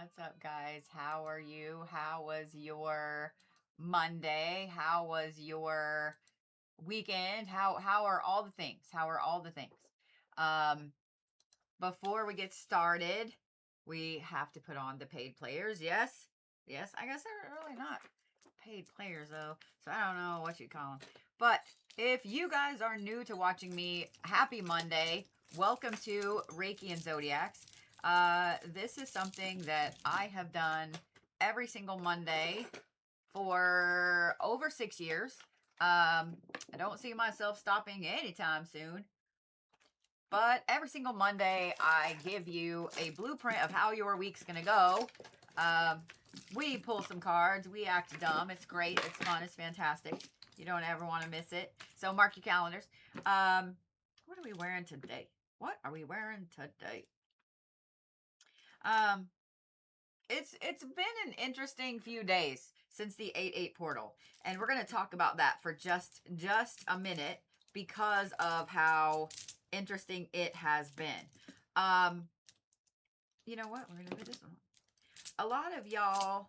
What's up, guys? How are you? How was your Monday? How was your weekend? How are all the things? How are all the things? Um, Before we get started, we have to put on the paid players. Yes, yes. I guess they're really not paid players though, so I don't know what you call them. But if you guys are new to watching me, happy Monday. Welcome to Reiki and Zodiacs. This is something that I have done every single Monday for over 6 years. I don't see myself stopping anytime soon. But every single Monday, I give you a blueprint of how your week's going to go. We pull some cards. We act dumb. It's great. It's fun. It's fantastic. You don't ever want to miss it. So mark your calendars. What are we wearing today? What are we wearing today? It's been an interesting few days since the 8/8 portal, and we're going to talk about that for just a minute because of how interesting it has been. You know what? We're going to do this one. A lot of y'all,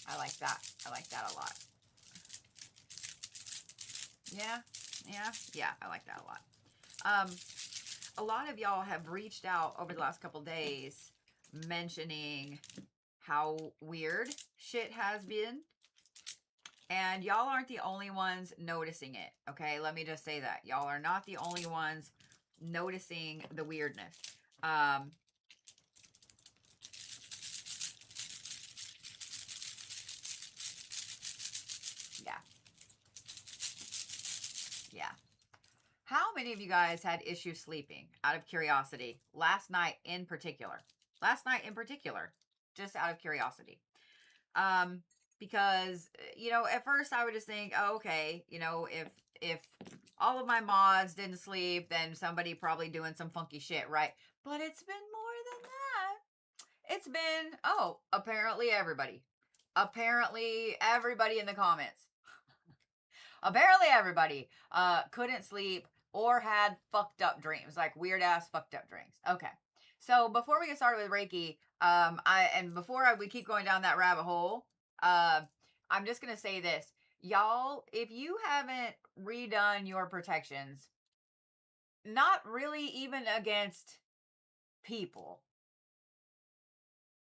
I like that. I like that a lot. Yeah, I like that a lot. A lot of y'all have reached out over the last couple days mentioning how weird shit has been. And y'all aren't the only ones noticing it, okay? Let me just say that. Y'all are not the only ones noticing the weirdness. Yeah. How many of you guys had issues sleeping, out of curiosity? Last night in particular, just out of curiosity. Because, you know, at first I would just think, oh, okay, you know, if all of my mods didn't sleep, then somebody probably doing some funky shit, right? But it's been more than that. It's been, oh, apparently everybody in the comments. Apparently everybody couldn't sleep or had fucked up dreams, like weird ass fucked up dreams. Okay. So before we get started with Reiki, we keep going down that rabbit hole, I'm just going to say this. Y'all, if you haven't redone your protections, not really even against people.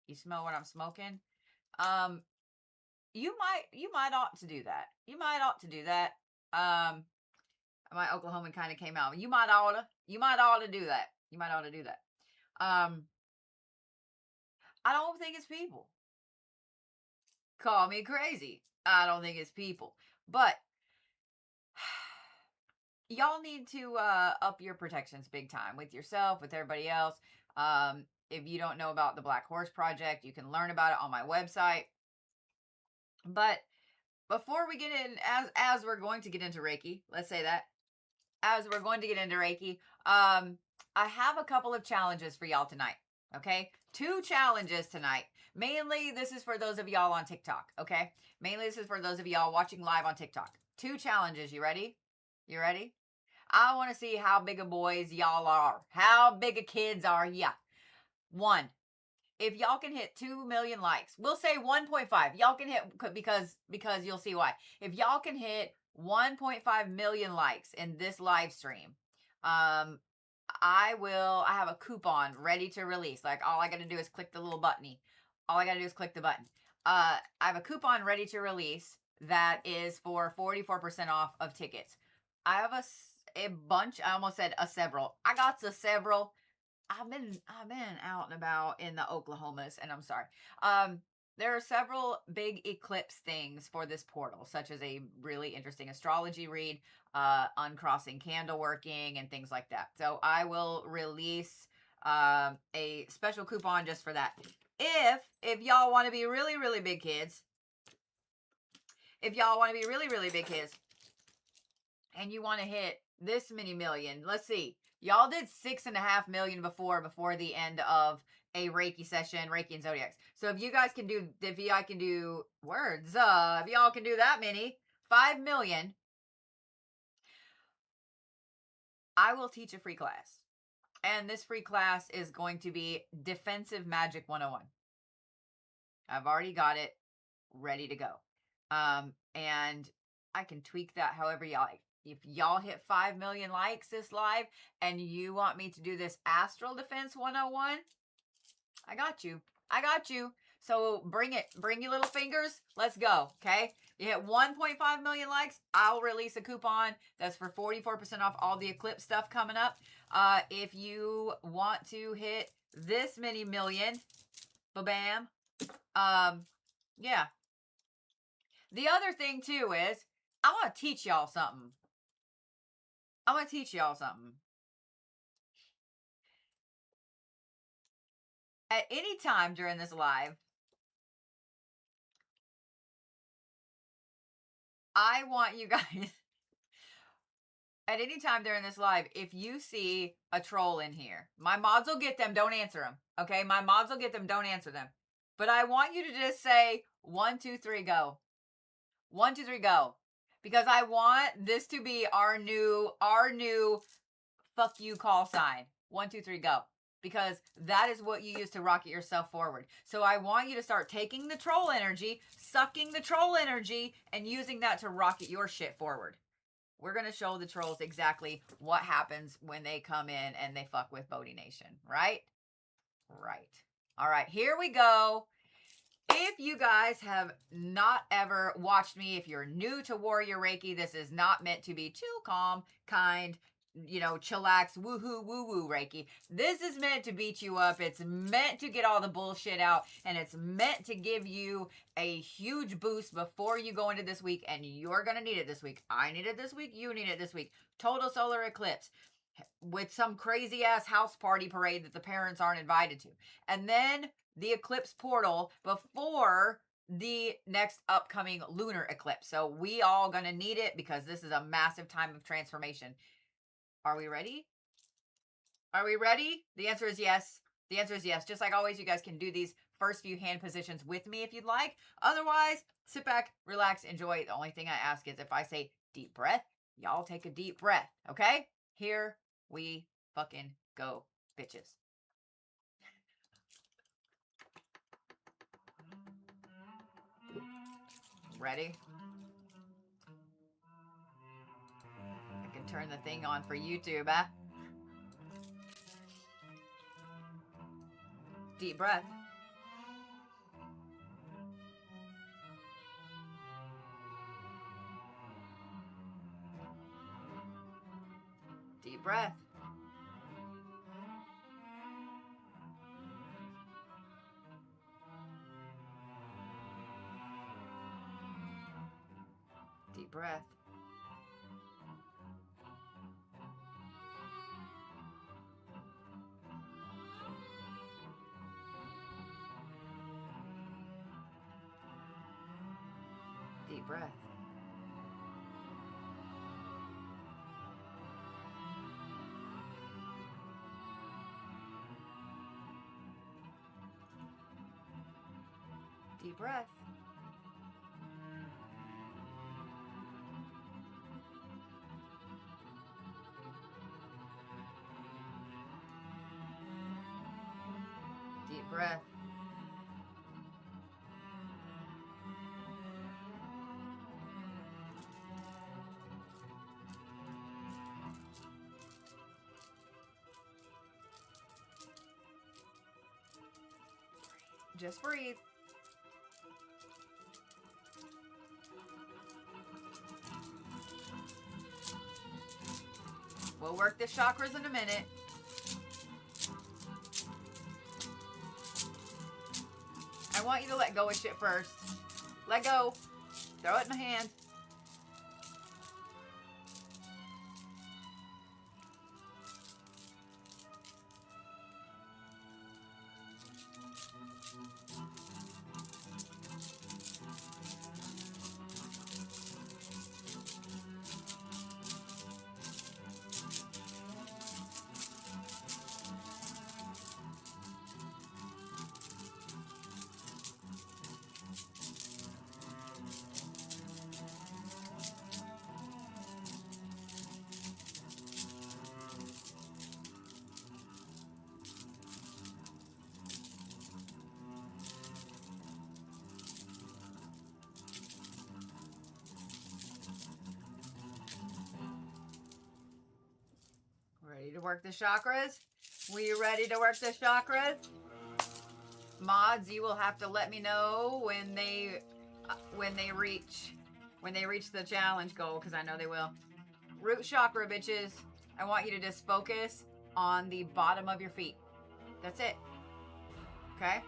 You smell what I'm smoking? You might ought to do that. My Oklahoman kind of came out. You might ought to do that. I don't think it's people. Call me crazy. I don't think it's people. But y'all need to up your protections big time with yourself, with everybody else. If you don't know about the Black Horse Project, you can learn about it on my website. But before we get in, as we're going to get into Reiki, let's say that, as we're going to get into Reiki, I have a couple of challenges for y'all tonight. Okay, 2 challenges tonight. Mainly, this is for those of y'all on TikTok. Okay, mainly this is for those of y'all watching live on TikTok. 2 challenges. You ready? I want to see how big of boys y'all are. How big of kids are ya? 1. If y'all can hit 2 million likes, we'll say 1.5. Y'all can hit, because you'll see why. If y'all can hit 1.5 million likes in this live stream, I have a coupon ready to release. Like, all I got to do is click the little button. I have a coupon ready to release that is for 44% off of tickets. I have a bunch. I almost said a several. I got the several. I've been out and about in the Oklahomas, and I'm sorry. There are several big eclipse things for this portal, such as a really interesting astrology read, uncrossing candle working, and things like that. So I will release a special coupon just for that. If y'all want to be really, really big kids, and you want to hit this many million, let's see. Y'all did 6.5 million before the end of a Reiki session, Reiki and Zodiacs. So if y'all can do that many, 5 million, I will teach a free class. And this free class is going to be Defensive Magic 101. I've already got it ready to go. And I can tweak that however y'all like. If y'all hit 5 million likes this live and you want me to do this Astral Defense 101, I got you. I got you. So bring it. Bring your little fingers. Let's go. Okay. You hit 1.5 million likes, I'll release a coupon that's for 44% off all the eclipse stuff coming up. If you want to hit this many million, ba-bam. Yeah. The other thing too is I want to teach y'all something. At any time during this live, I want you guys, at any time during this live, if you see a troll in here, my mods will get them, don't answer them. Okay, my mods will get them, don't answer them. But I want you to just say 1, 2, 3, go. 1, 2, 3, go. Because I want this to be our new fuck you call sign. 1, 2, 3, go. Because that is what you use to rocket yourself forward. So I want you to start taking the troll energy, sucking the troll energy, and using that to rocket your shit forward. We're going to show the trolls exactly what happens when they come in and they fuck with Bodhi Nation, right? Right. All right, here we go. If you guys have not ever watched me, if you're new to Warrior Reiki, this is not meant to be chill, calm, kind, chillax, woohoo, woo-woo Reiki. This is meant to beat you up. It's meant to get all the bullshit out, and it's meant to give you a huge boost before you go into this week, and you're going to need it this week. I need it this week. You need it this week. Total solar eclipse with some crazy ass house party parade that the parents aren't invited to. And then the eclipse portal before the next upcoming lunar eclipse. So we all going to need it because this is a massive time of transformation. Are we ready? Are we ready? The answer is yes. The answer is yes. Just like always, you guys can do these first few hand positions with me if you'd like. Otherwise, sit back, relax, enjoy. The only thing I ask is if I say deep breath, y'all take a deep breath, okay? Here we fucking go, bitches. Ready? I can turn the thing on for YouTube, huh? Deep breath. Deep breath. Deep breath. Deep breath. Deep breath. Deep breath. Just breathe. We'll work the chakras in a minute. I want you to let go of shit first. Let go. Throw it in my hand. work the chakras? We ready to work the chakras? Mods, you will have to let me know when they reach the challenge goal, because I know they will. Root chakra, bitches. I want you to just focus on the bottom of your feet. That's it. Okay?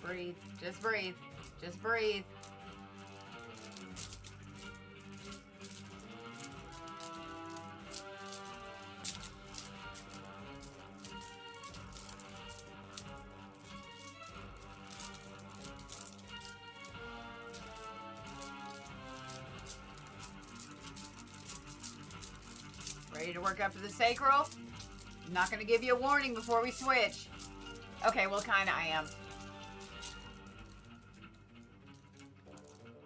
Breathe. Just breathe. Just breathe. Ready to work up to the sacral? I'm not going to give you a warning before we switch. Okay, well, kind of I am.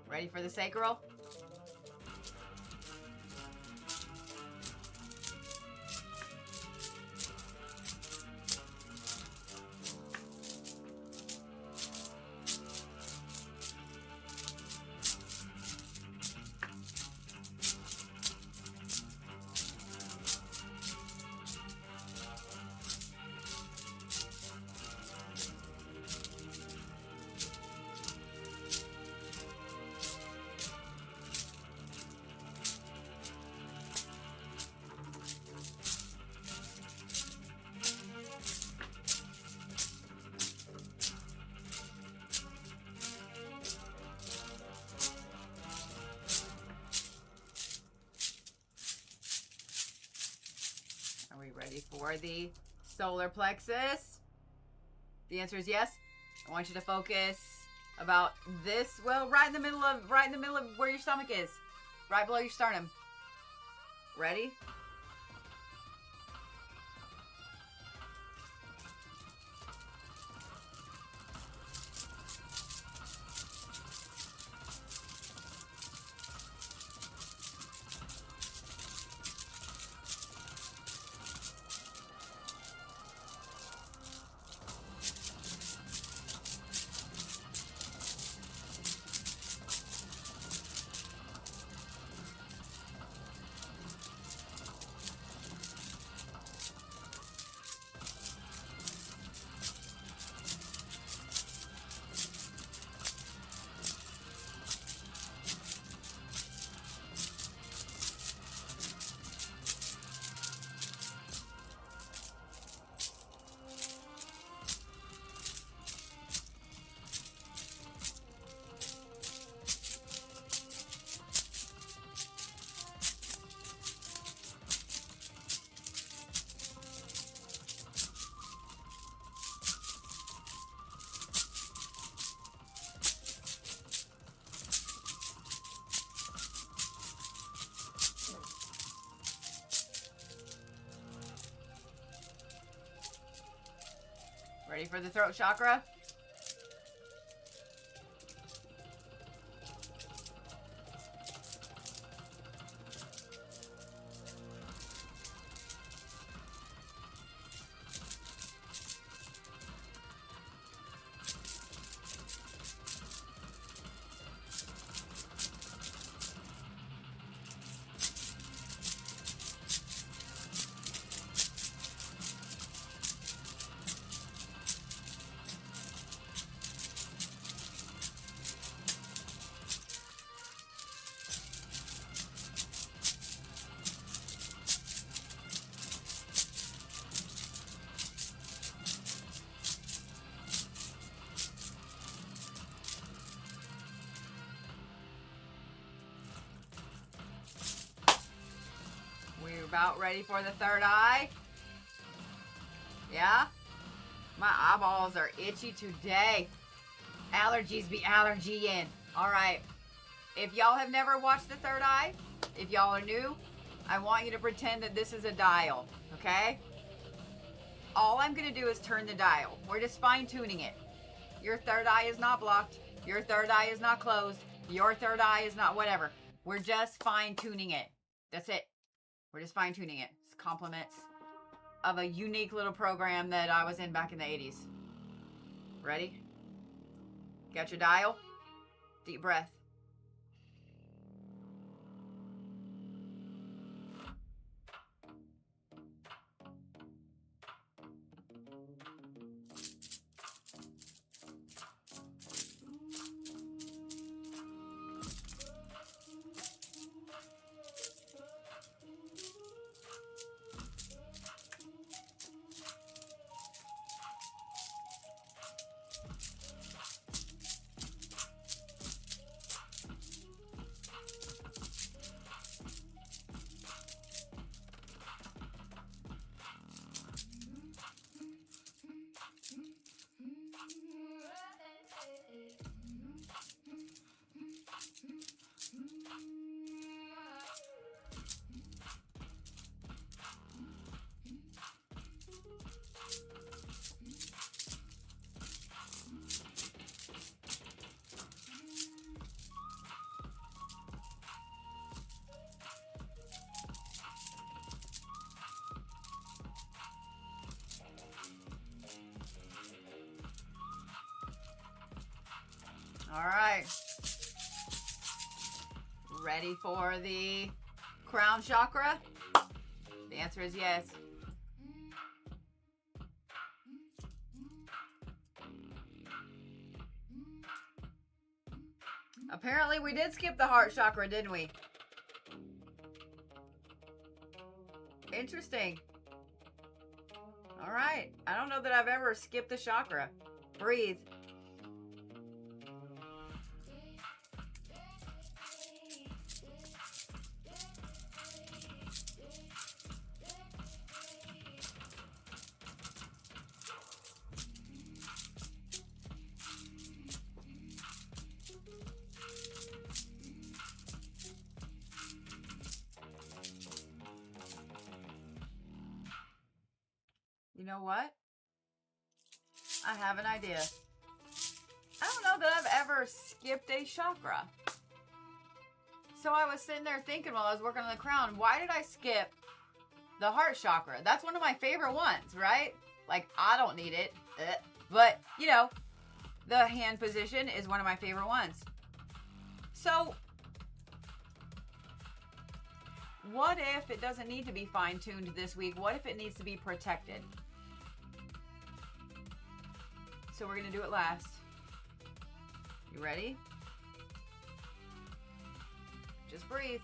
Ready for the sacral? Ready for the solar plexus? The answer is yes. I want you to focus about this, well, right in the middle of where your stomach is. Right below your sternum. Ready? Ready for the throat chakra? About ready for the third eye? Yeah? My eyeballs are itchy today. Allergies be allergying. All right. If y'all have never watched the third eye, if y'all are new, I want you to pretend that this is a dial, okay? All I'm going to do is turn the dial. We're just fine-tuning it. Your third eye is not blocked. Your third eye is not closed. Your third eye is not whatever. We're just fine-tuning it. That's it. We're just fine-tuning it. It's compliments of a unique little program that I was in back in the 80s. Ready? Got your dial? Deep breath. All right. Ready for the crown chakra? The answer is yes. Apparently we did skip the heart chakra, didn't we? Interesting. All right. I don't know that I've ever skipped a chakra. Breathe. You know what? I have an idea. I don't know that I've ever skipped a chakra. So I was sitting there thinking while I was working on the crown, why did I skip the heart chakra? That's one of my favorite ones, right? Like, I don't need it. But, you know, the hand position is one of my favorite ones. So, what if it doesn't need to be fine-tuned this week? What if it needs to be protected? So we're going to do it last. You ready? Just breathe.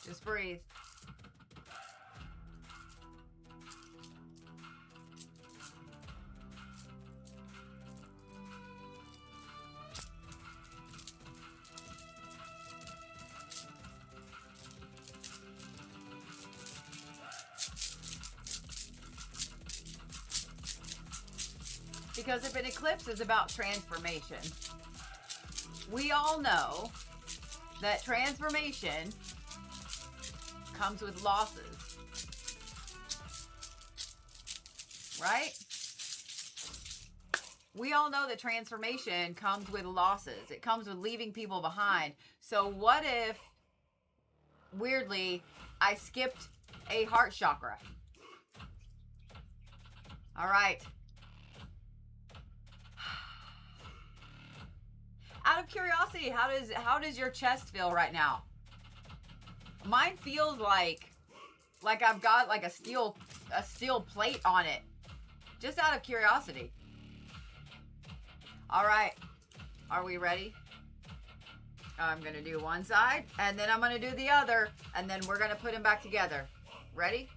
Just breathe. Because if an eclipse is about transformation, we all know that transformation comes with losses, right? We all know that transformation comes with losses. It comes with leaving people behind. So what if, weirdly, I skipped a heart chakra? All right. Out of curiosity, how does your chest feel right now? Mine feels like I've got like a steel plate on it. Just out of curiosity. All right. Are we ready? I'm going to do one side, and then I'm going to do the other, and then we're going to put them back together. Ready?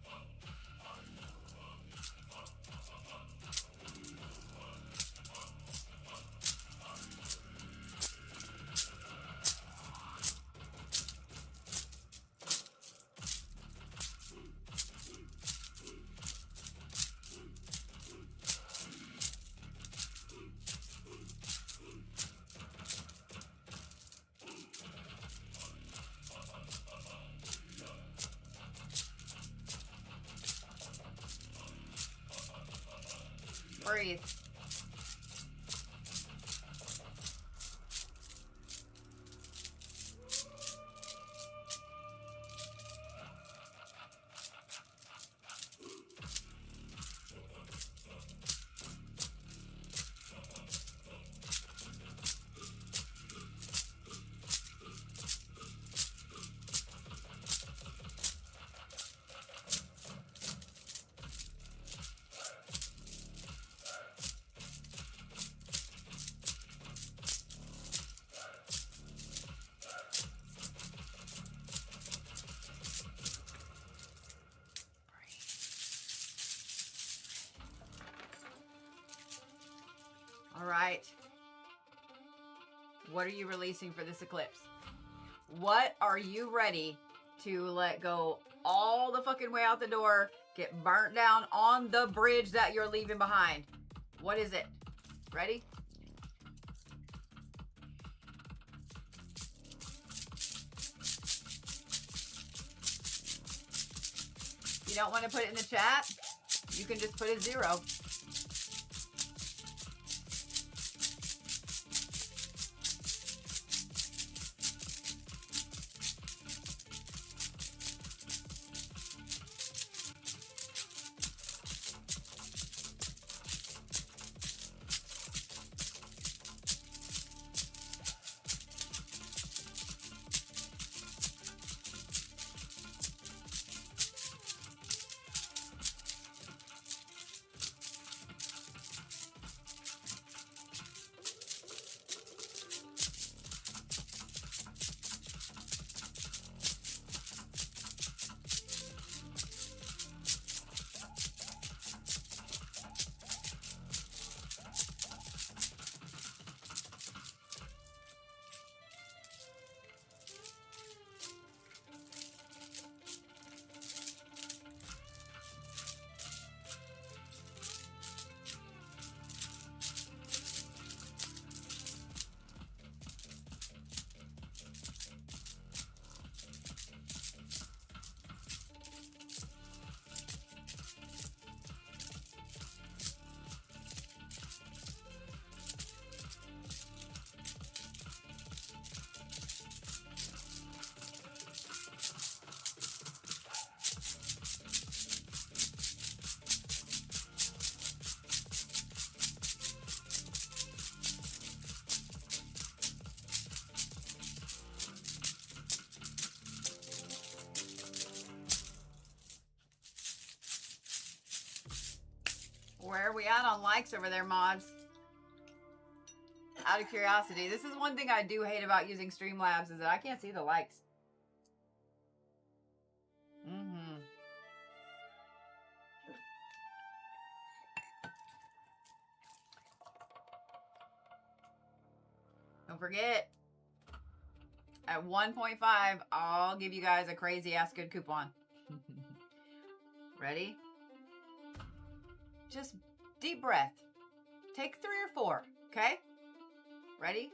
Breathe. All right. What are you releasing for this eclipse? What are you ready to let go all the fucking way out the door, get burnt down on the bridge that you're leaving behind? What is it? Ready? You don't want to put it in the chat? You can just put a 0. Where are we at on likes over there, mods? Out of curiosity, this is one thing I do hate about using Streamlabs is that I can't see the likes. Don't forget, at 1.5, I'll give you guys a crazy ass good coupon. Ready? Just deep breath. Take 3 or 4, okay? Ready?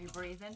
You breathing?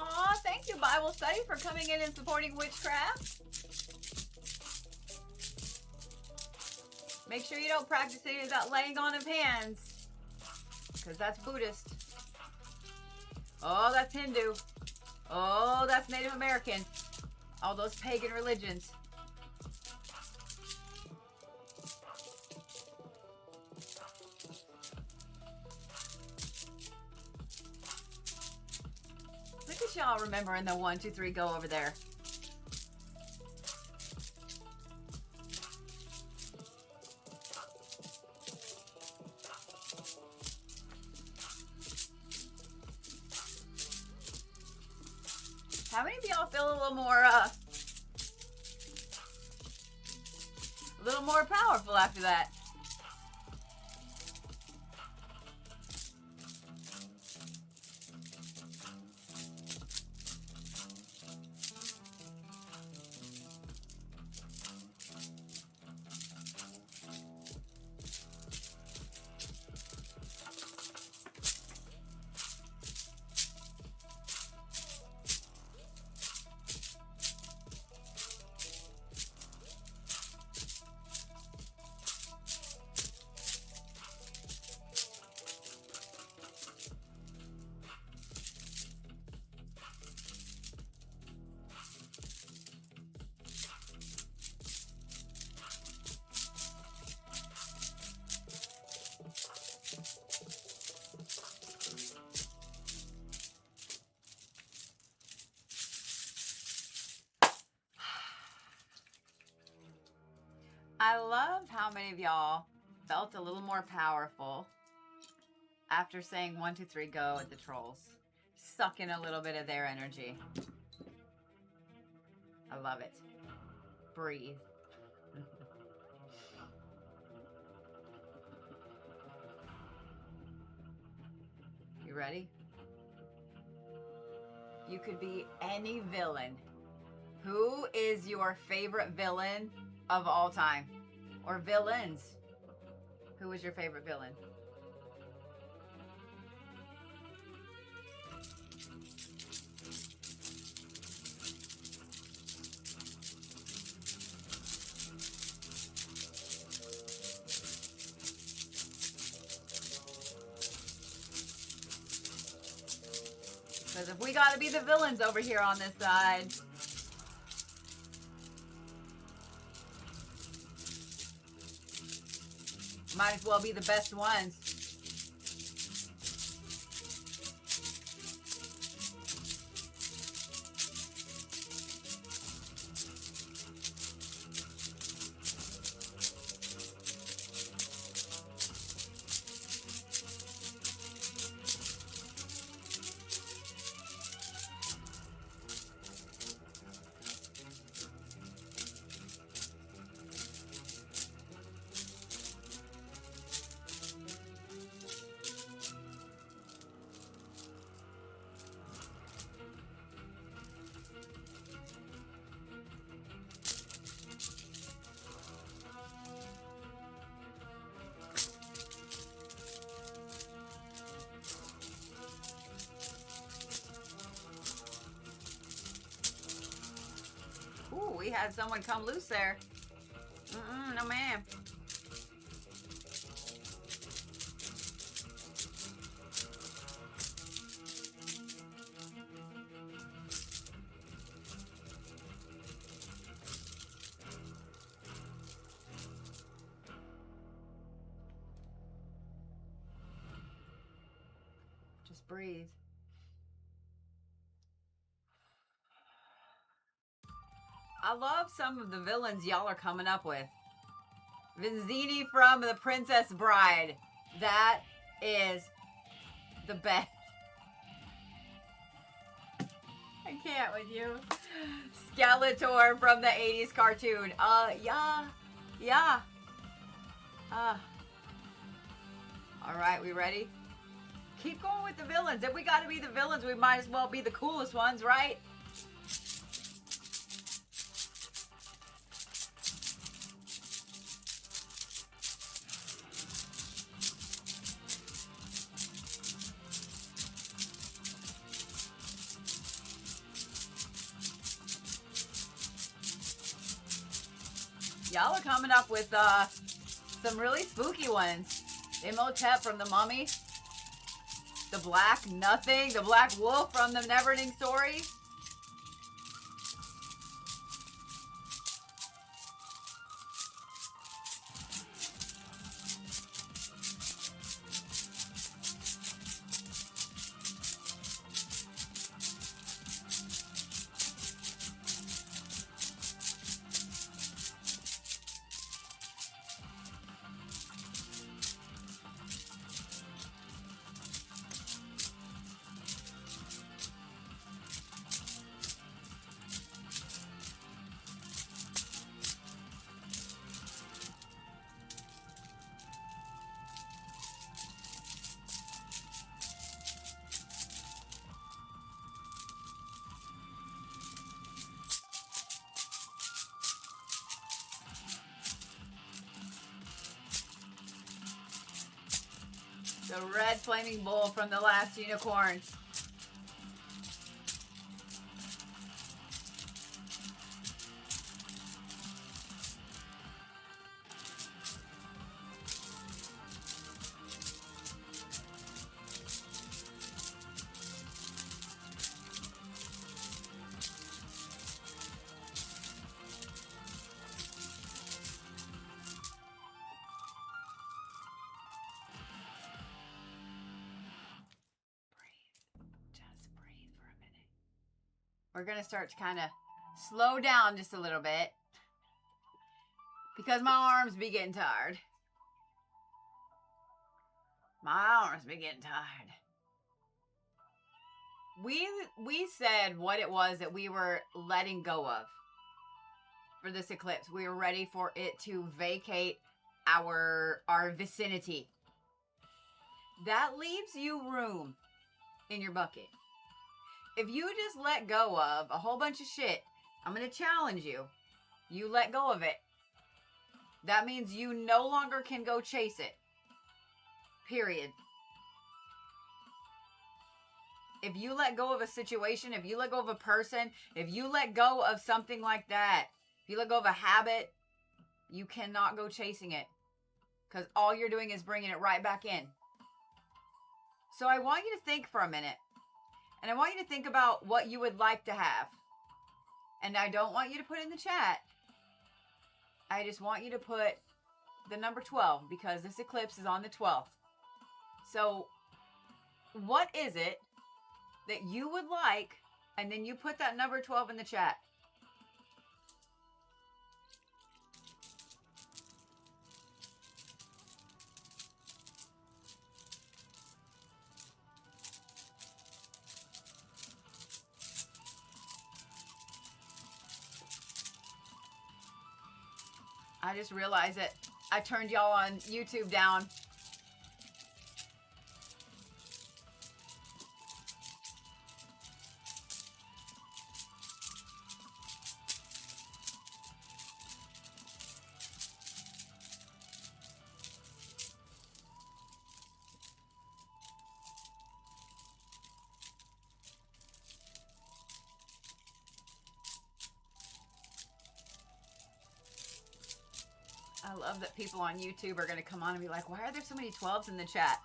Aw, thank you, Bible Study, for coming in and supporting witchcraft. Make sure you don't practice any of that laying on of hands, because that's Buddhist. Oh, that's Hindu. Oh, that's Native American. All those pagan religions. Look at y'all remembering the 1, 2, 3, go over there. How many of y'all feel a little more powerful after that? I love how many of y'all felt a little more powerful after saying 1, 2, 3, go at the trolls. Suck in a little bit of their energy. I love it. Breathe. You ready? You could be any villain. Who is your favorite villain of all time? Or villains? Who is your favorite villain? Because if we got to be the villains over here on this side, might as well be the best ones. we had someone come loose there. No ma'am. Just breathe. I love some of the villains y'all are coming up with. Vinzini from The Princess Bride. That is the best. I can't with you. Skeletor from the 80s cartoon. Yeah. Alright, we ready? Keep going with the villains. If we gotta be the villains, we might as well be the coolest ones, right? Y'all are coming up with some really spooky ones. Imhotep from The Mummy. The Black Nothing. The Black Wolf from The Neverending Story. The red flaming bull from The Last Unicorn. We're going to start to kind of slow down just a little bit because my arms be getting tired. My arms be getting tired. We said what it was that we were letting go of for this eclipse. We were ready for it to vacate our vicinity. That leaves you room in your bucket. If you just let go of a whole bunch of shit, I'm going to challenge you. You let go of it. That means you no longer can go chase it. Period. If you let go of a situation, if you let go of a person, if you let go of something like that, if you let go of a habit, you cannot go chasing it. Because all you're doing is bringing it right back in. So I want you to think for a minute. And I want you to think about what you would like to have. And I don't want you to put it in the chat. I just want you to put the number 12 because this eclipse is on the 12th. So what is it that you would like? And then you put that number 12 in the chat. I just realized that I turned y'all on YouTube down. I love that people on YouTube are going to come on and be like, why are there so many 12s in the chat?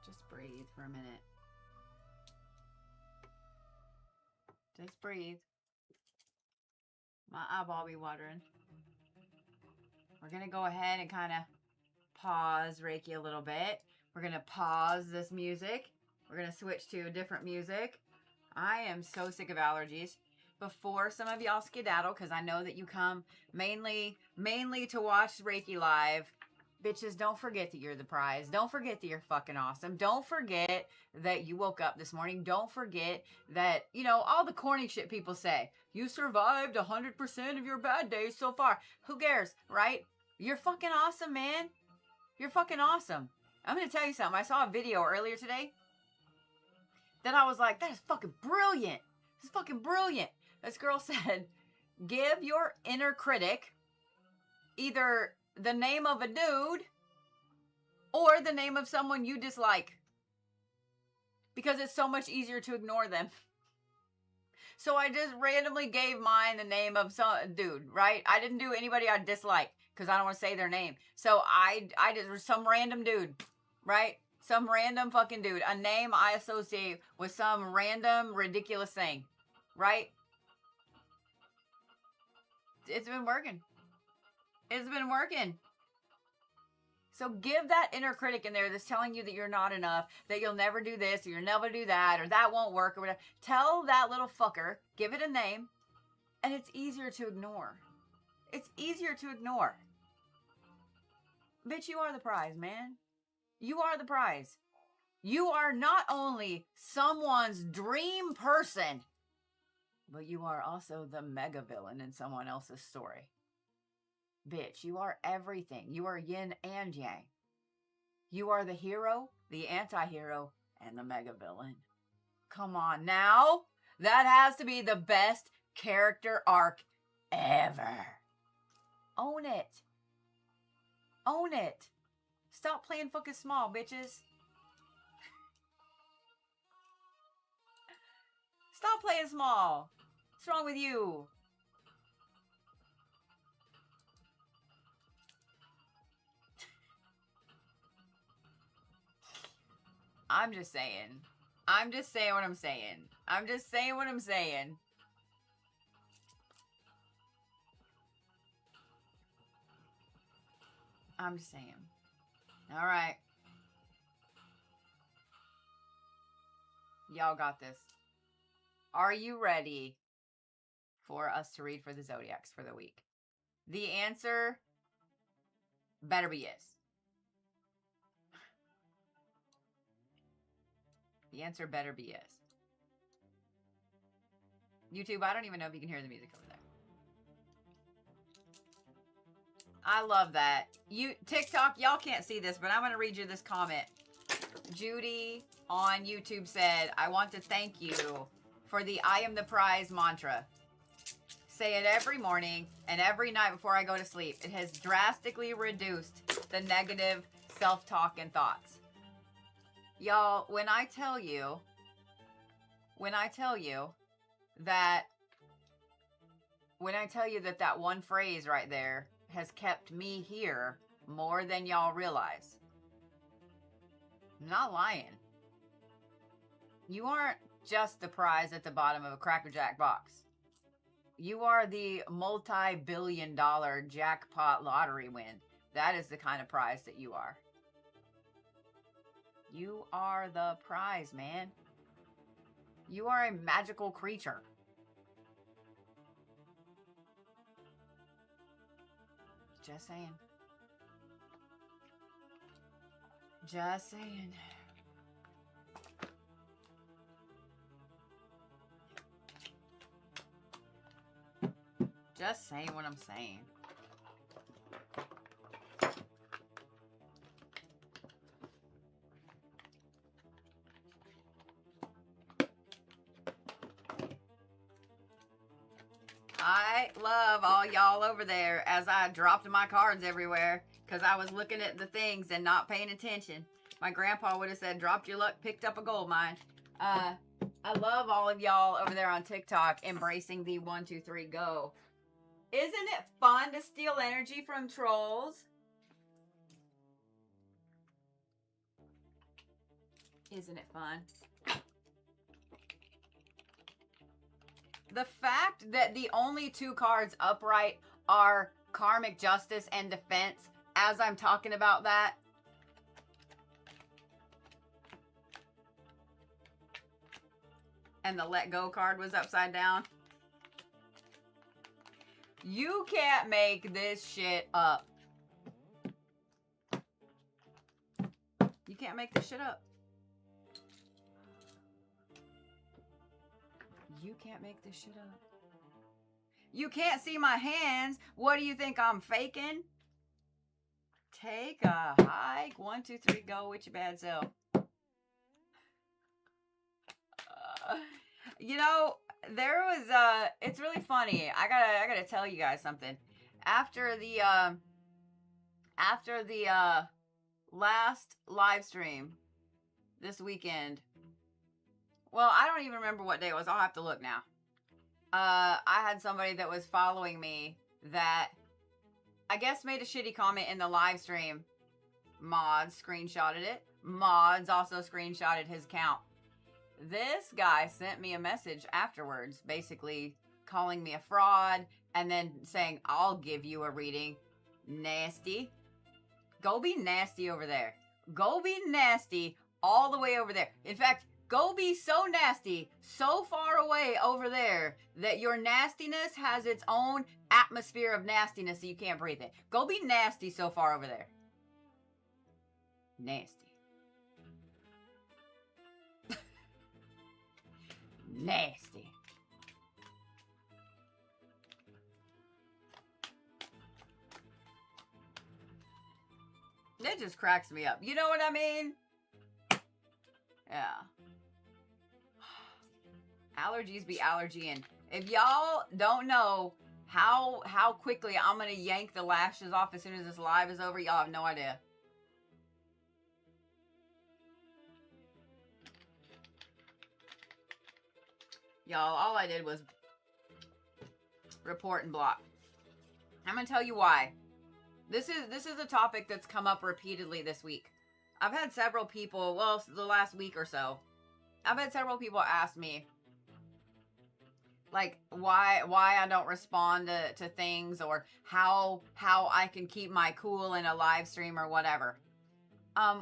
Just breathe for a minute. Just breathe. My eyeball be watering. We're going to go ahead and kind of pause Reiki a little bit. We're going to pause this music. We're going to switch to a different music. I am so sick of allergies. Before some of y'all skedaddle, because I know that you come mainly to watch Reiki live. Bitches, don't forget that you're the prize. Don't forget that you're fucking awesome. Don't forget that you woke up this morning. Don't forget that, you know, all the corny shit people say. You survived 100% of your bad days so far. Who cares, right? You're fucking awesome, man. You're fucking awesome. I'm going to tell you something. I saw a video earlier today that I was like, that is fucking brilliant. This is fucking brilliant. This girl said, give your inner critic either the name of a dude or the name of someone you dislike, because it's so much easier to ignore them. So I just randomly gave mine the name of some dude, right? I didn't do anybody I dislike because I don't want to say their name. So I just some random dude, right? Some random fucking dude, a name I associate with some random ridiculous thing, right? It's been working. It's been working. So give that inner critic in there that's telling you that you're not enough, that you'll never do this, or you'll never do that, or that won't work, or whatever. Tell that little fucker, give it a name, and it's easier to ignore. It's easier to ignore. Bitch, you are the prize, man. You are the prize. You are not only someone's dream person, but you are also the mega villain in someone else's story. Bitch, you are everything. You are yin and yang. You are the hero, the anti-hero, and the mega villain. Come on now. That has to be the best character arc ever. Own it. Own it. Stop playing fucking small, bitches. Stop playing small. What's wrong with you? I'm just saying. I'm just saying what I'm saying. I'm just saying what I'm saying. I'm just saying. All right. Y'all got this. Are you ready for us to read for the Zodiacs for the week? The answer better be yes. The answer better be yes. YouTube, I don't even know if you can hear the music over there. I love that. TikTok, y'all can't see this, but I'm going to read you this comment. Judy on YouTube said, I want to thank you for the I am the prize mantra. Say it every morning and every night before I go to sleep. It has drastically reduced the negative self-talk and thoughts. Y'all, when I tell you that when I tell you that that one phrase right there has kept me here more than y'all realize, I'm not lying. You aren't just the prize at the bottom of a Cracker Jack box. You are the multi-billion-dollar jackpot lottery win. That is the kind of prize that you are. You are the prize, man. You are a magical creature. Just saying. Just saying. Just saying what I'm saying. I love all y'all over there as I dropped my cards everywhere because I was looking at the things and not paying attention. My grandpa would have said, dropped your luck, picked up a gold mine. I love all of y'all over there on TikTok embracing the 1, 2, 3, go. Isn't it fun to steal energy from trolls? Isn't it fun? The fact that the only 2 cards upright are karmic justice and defense as I'm talking about that. And the let go card was upside down. You can't make this shit up. You can't make this shit up. You can't make this shit up. You can't see my hands. What do you think I'm faking? Take a hike. 1, 2, 3, go with your bad self. You know, there was it's really funny. I gotta tell you guys something. After the last live stream this weekend. Well, I don't even remember what day it was. I'll have to look now. I had somebody that was following me that I guess made a shitty comment in the live stream. Mods screenshotted it. Mods also screenshotted his account. This guy sent me a message afterwards, basically calling me a fraud and then saying, I'll give you a reading. Nasty. Go be nasty over there. Go be nasty all the way over there. In fact, go be so nasty, so far away over there that your nastiness has its own atmosphere of nastiness so you can't breathe it. Go be nasty so far over there. Nasty. Nasty. It just cracks me up. You know what I mean? Yeah. Allergies be allergying. If y'all don't know how quickly I'm going to yank the lashes off as soon as this live is over, y'all have no idea. Y'all, all I did was report and block. I'm going to tell you why. This is a topic that's come up repeatedly this week. I've had several people, well, the last week or so, I've had several people ask me, like, why I don't respond to things or how I can keep my cool in a live stream or whatever.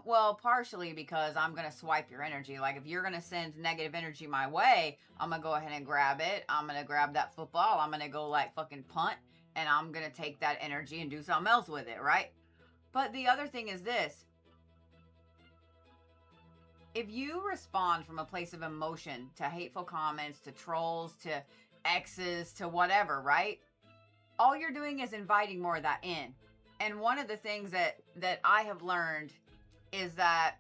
Well, partially because I'm going to swipe your energy. Like, if you're going to send negative energy my way, I'm going to go ahead and grab it. I'm going to grab that football. I'm going to go, like, fucking punt. And I'm going to take that energy and do something else with it, right? But the other thing is this. If you respond from a place of emotion to hateful comments, to trolls, to exes, to whatever, right? All you're doing is inviting more of that in. And one of the things that I have learned is that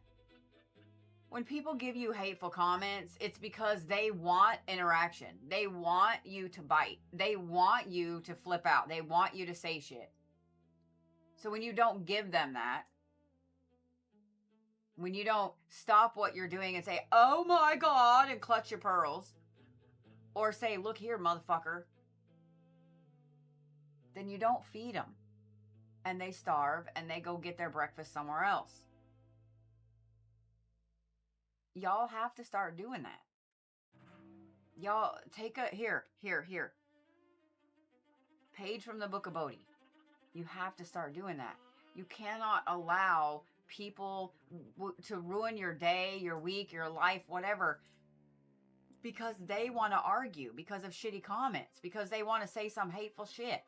when people give you hateful comments, it's because they want interaction. They want you to bite. They want you to flip out. They want you to say shit. So when you don't give them that, when you don't stop what you're doing and say, oh my God, and clutch your pearls, or say, look here, motherfucker, then you don't feed them. And they starve and they go get their breakfast somewhere else. Y'all have to start doing that. Y'all take a, here. Page from the Book of Bodhi. You have to start doing that. You cannot allow people to ruin your day, your week, your life, whatever, because they want to argue, because of shitty comments, because they want to say some hateful shit.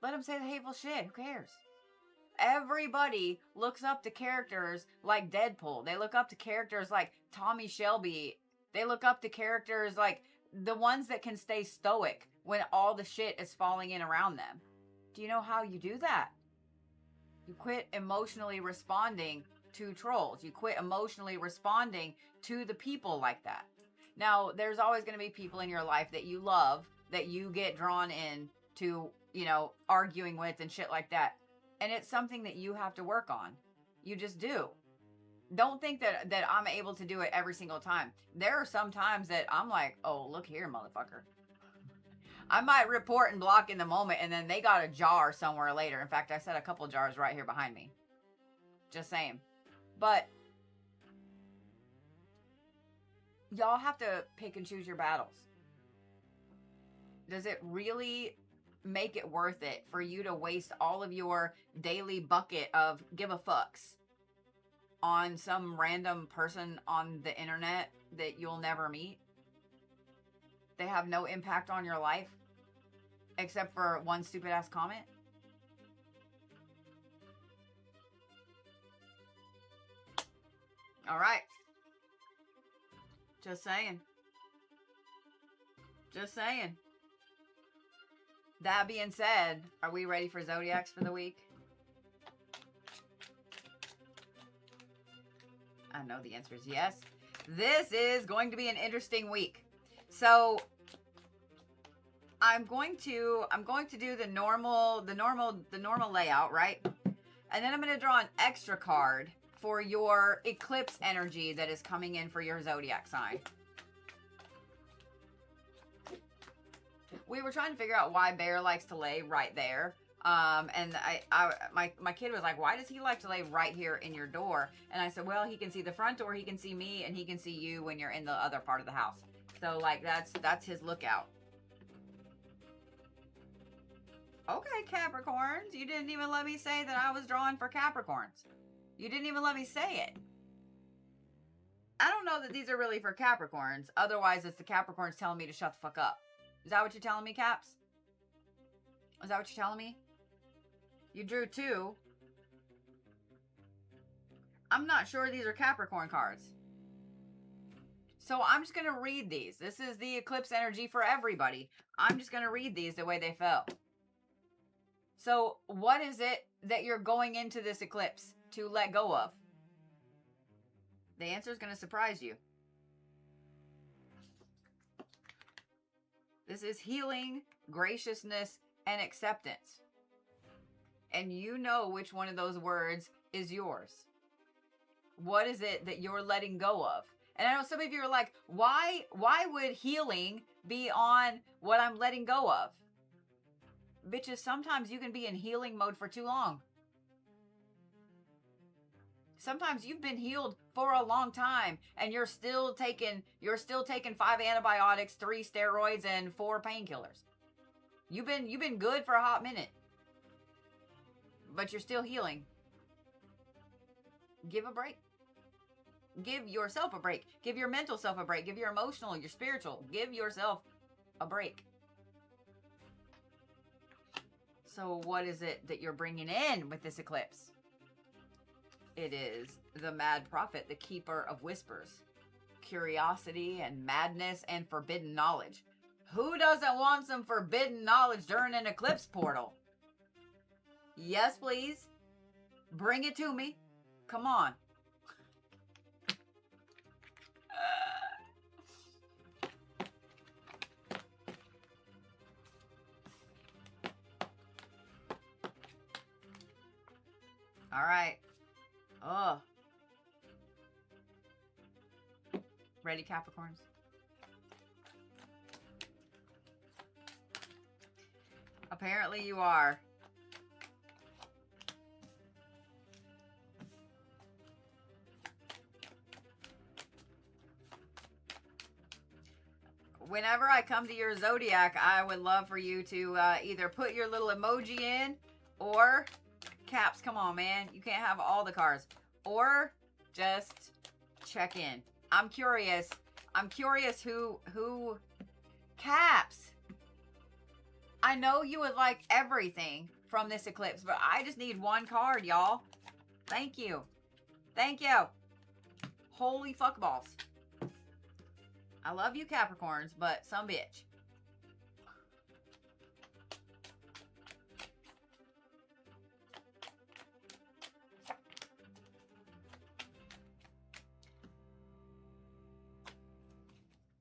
Let them say the hateful shit. Who cares? Everybody looks up to characters like Deadpool. They look up to characters like Tommy Shelby. They look up to characters like the ones that can stay stoic when all the shit is falling in around them. Do you know how you do that? You quit emotionally responding to trolls. You quit emotionally responding to the people like that. Now, there's always going to be people in your life that you love, that you get drawn in to, you know, arguing with and shit like that. And it's something that you have to work on. You just do. Don't think that I'm able to do it every single time. There are some times that I'm like, oh, look here, motherfucker. I might report and block in the moment, and then they got a jar somewhere later. In fact, I set a couple jars right here behind me. Just saying. But y'all have to pick and choose your battles. Does it really make it worth it for you to waste all of your daily bucket of give a fucks on some random person on the internet that you'll never meet? They have no impact on your life except for one stupid ass comment. All right. Just saying. Just saying. That being said, are we ready for Zodiacs for the week? I know the answer is yes. This is going to be an interesting week. So I'm going to do the normal layout, right? And then I'm going to draw an extra card for your eclipse energy that is coming in for your zodiac sign. We were trying to figure out why Bear likes to lay right there. And my kid was like, why does he like to lay right here in your door? And I said, well, he can see the front door, he can see me, and he can see you when you're in the other part of the house. So like that's his lookout. Okay, Capricorns, you didn't even let me say that I was drawing for Capricorns. You didn't even let me say it. I don't know that these are really for Capricorns. Otherwise, it's the Capricorns telling me to shut the fuck up. Is that what you're telling me, Caps? Is that what you're telling me? You drew two. I'm not sure these are Capricorn cards. So I'm just going to read these. This is the eclipse energy for everybody. I'm just going to read these the way they fell. So what is it that you're going into this eclipse to let go of? The answer is going to surprise you. This is healing, graciousness, and acceptance. And you know which one of those words is yours. What is it that you're letting go of? And I know some of you are like, why would healing be on what I'm letting go of? Bitches, sometimes you can be in healing mode for too long. Sometimes you've been healed for a long time and you're still taking 5 antibiotics, 3 steroids, and 4 painkillers. You've been good for a hot minute. But you're still healing. Give a break. Give yourself a break. Give your mental self a break. Give your emotional, your spiritual. Give yourself a break. So what is it that you're bringing in with this eclipse? It is the Mad Prophet, the keeper of whispers, curiosity and madness and forbidden knowledge. Who doesn't want some forbidden knowledge during an eclipse portal? Yes, please. Bring it to me. Come on. All right. Oh. Ready, Capricorns? Apparently you are. Whenever I come to your Zodiac, I would love for you to either put your little emoji in, or, Caps, come on, man. You can't have all the cards. Or just check in. I'm curious. I'm curious who, Caps. I know you would like everything from this eclipse, but I just need one card, y'all. Thank you. Thank you. Holy fuck balls. I love you, Capricorns, but some bitch.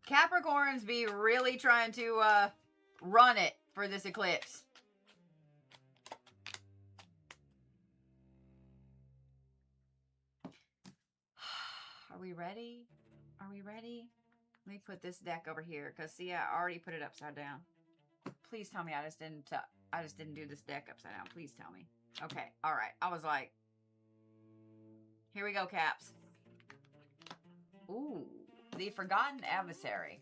Capricorns be really trying to run it for this eclipse. Are we ready? Are we ready? Let me put this deck over here, because see, I already put it upside down. Please tell me I just didn't do this deck upside down. Please tell me. Okay, all right. I was like, here we go, Caps. Ooh, the Forgotten Adversary.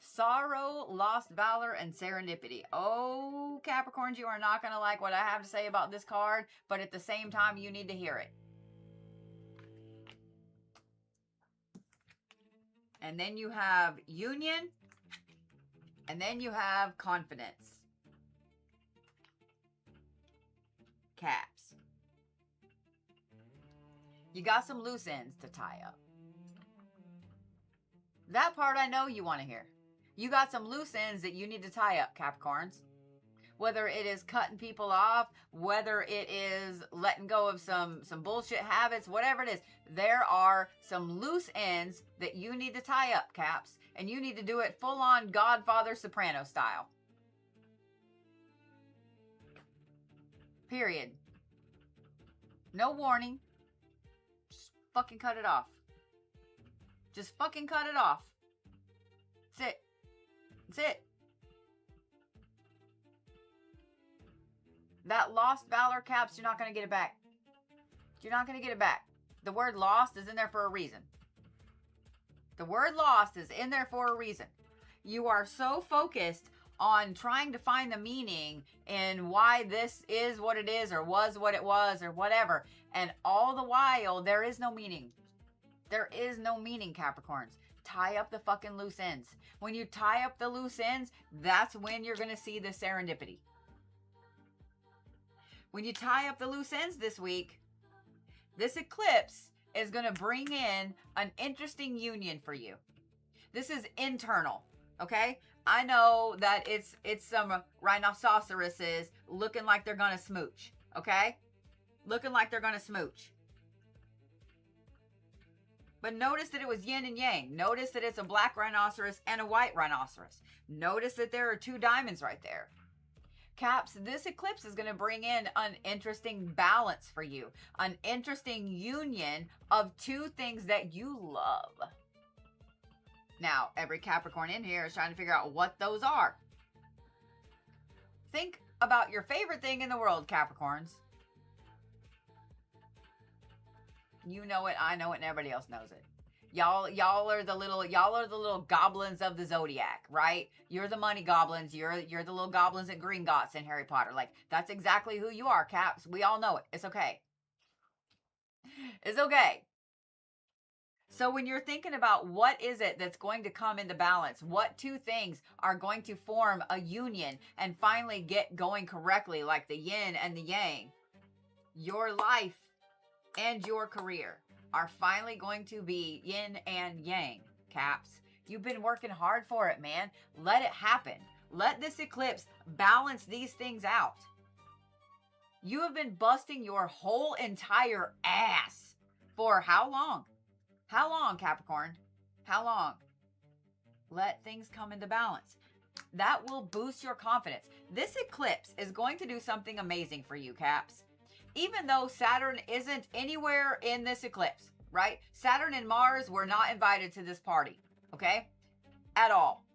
Sorrow, lost valor, and serendipity. Oh, Capricorns, you are not going to like what I have to say about this card, but at the same time, you need to hear it. And then you have union. And then you have confidence. Caps. You got some loose ends to tie up. That part I know you want to hear. You got some loose ends that you need to tie up, Capricorns. Whether it is cutting people off, whether it is letting go of some bullshit habits, whatever it is, there are some loose ends that you need to tie up, Caps. And you need to do it full-on Godfather Soprano style. Period. No warning. Just fucking cut it off. Just fucking cut it off. That's it. That's it. That lost valor, Caps, you're not going to get it back. You're not going to get it back. The word lost is in there for a reason. The word lost is in there for a reason. You are so focused on trying to find the meaning in why this is what it is, or was what it was, or whatever. And all the while, there is no meaning. There is no meaning, Capricorns. Tie up the fucking loose ends. When you tie up the loose ends, that's when you're going to see the serendipity. When you tie up the loose ends this week, this eclipse is going to bring in an interesting union for you. This is internal, okay? I know that it's some rhinoceroses looking like they're going to smooch, okay? Looking like they're going to smooch. But notice that it was yin and yang. Notice that it's a black rhinoceros and a white rhinoceros. Notice that there are two diamonds right there. Caps, this eclipse is going to bring in an interesting balance for you. An interesting union of two things that you love. Now, every Capricorn in here is trying to figure out what those are. Think about your favorite thing in the world, Capricorns. You know it, I know it, and everybody else knows it. Y'all are the little goblins of the Zodiac, right? You're the money goblins. You're the little goblins at Gringotts in Harry Potter. Like, that's exactly who you are, Caps. We all know it. It's okay. It's okay. So when you're thinking about what is it that's going to come into balance, what two things are going to form a union and finally get going correctly, like the yin and the yang, your life and your career are finally going to be yin and yang, Caps. You've been working hard for it, man. Let it happen. Let this eclipse balance these things out. You have been busting your whole entire ass for how long? How long, Capricorn? How long? Let things come into balance. That will boost your confidence. This eclipse is going to do something amazing for you, Caps. Even though Saturn isn't anywhere in this eclipse, right? Saturn and Mars were not invited to this party, okay? At all.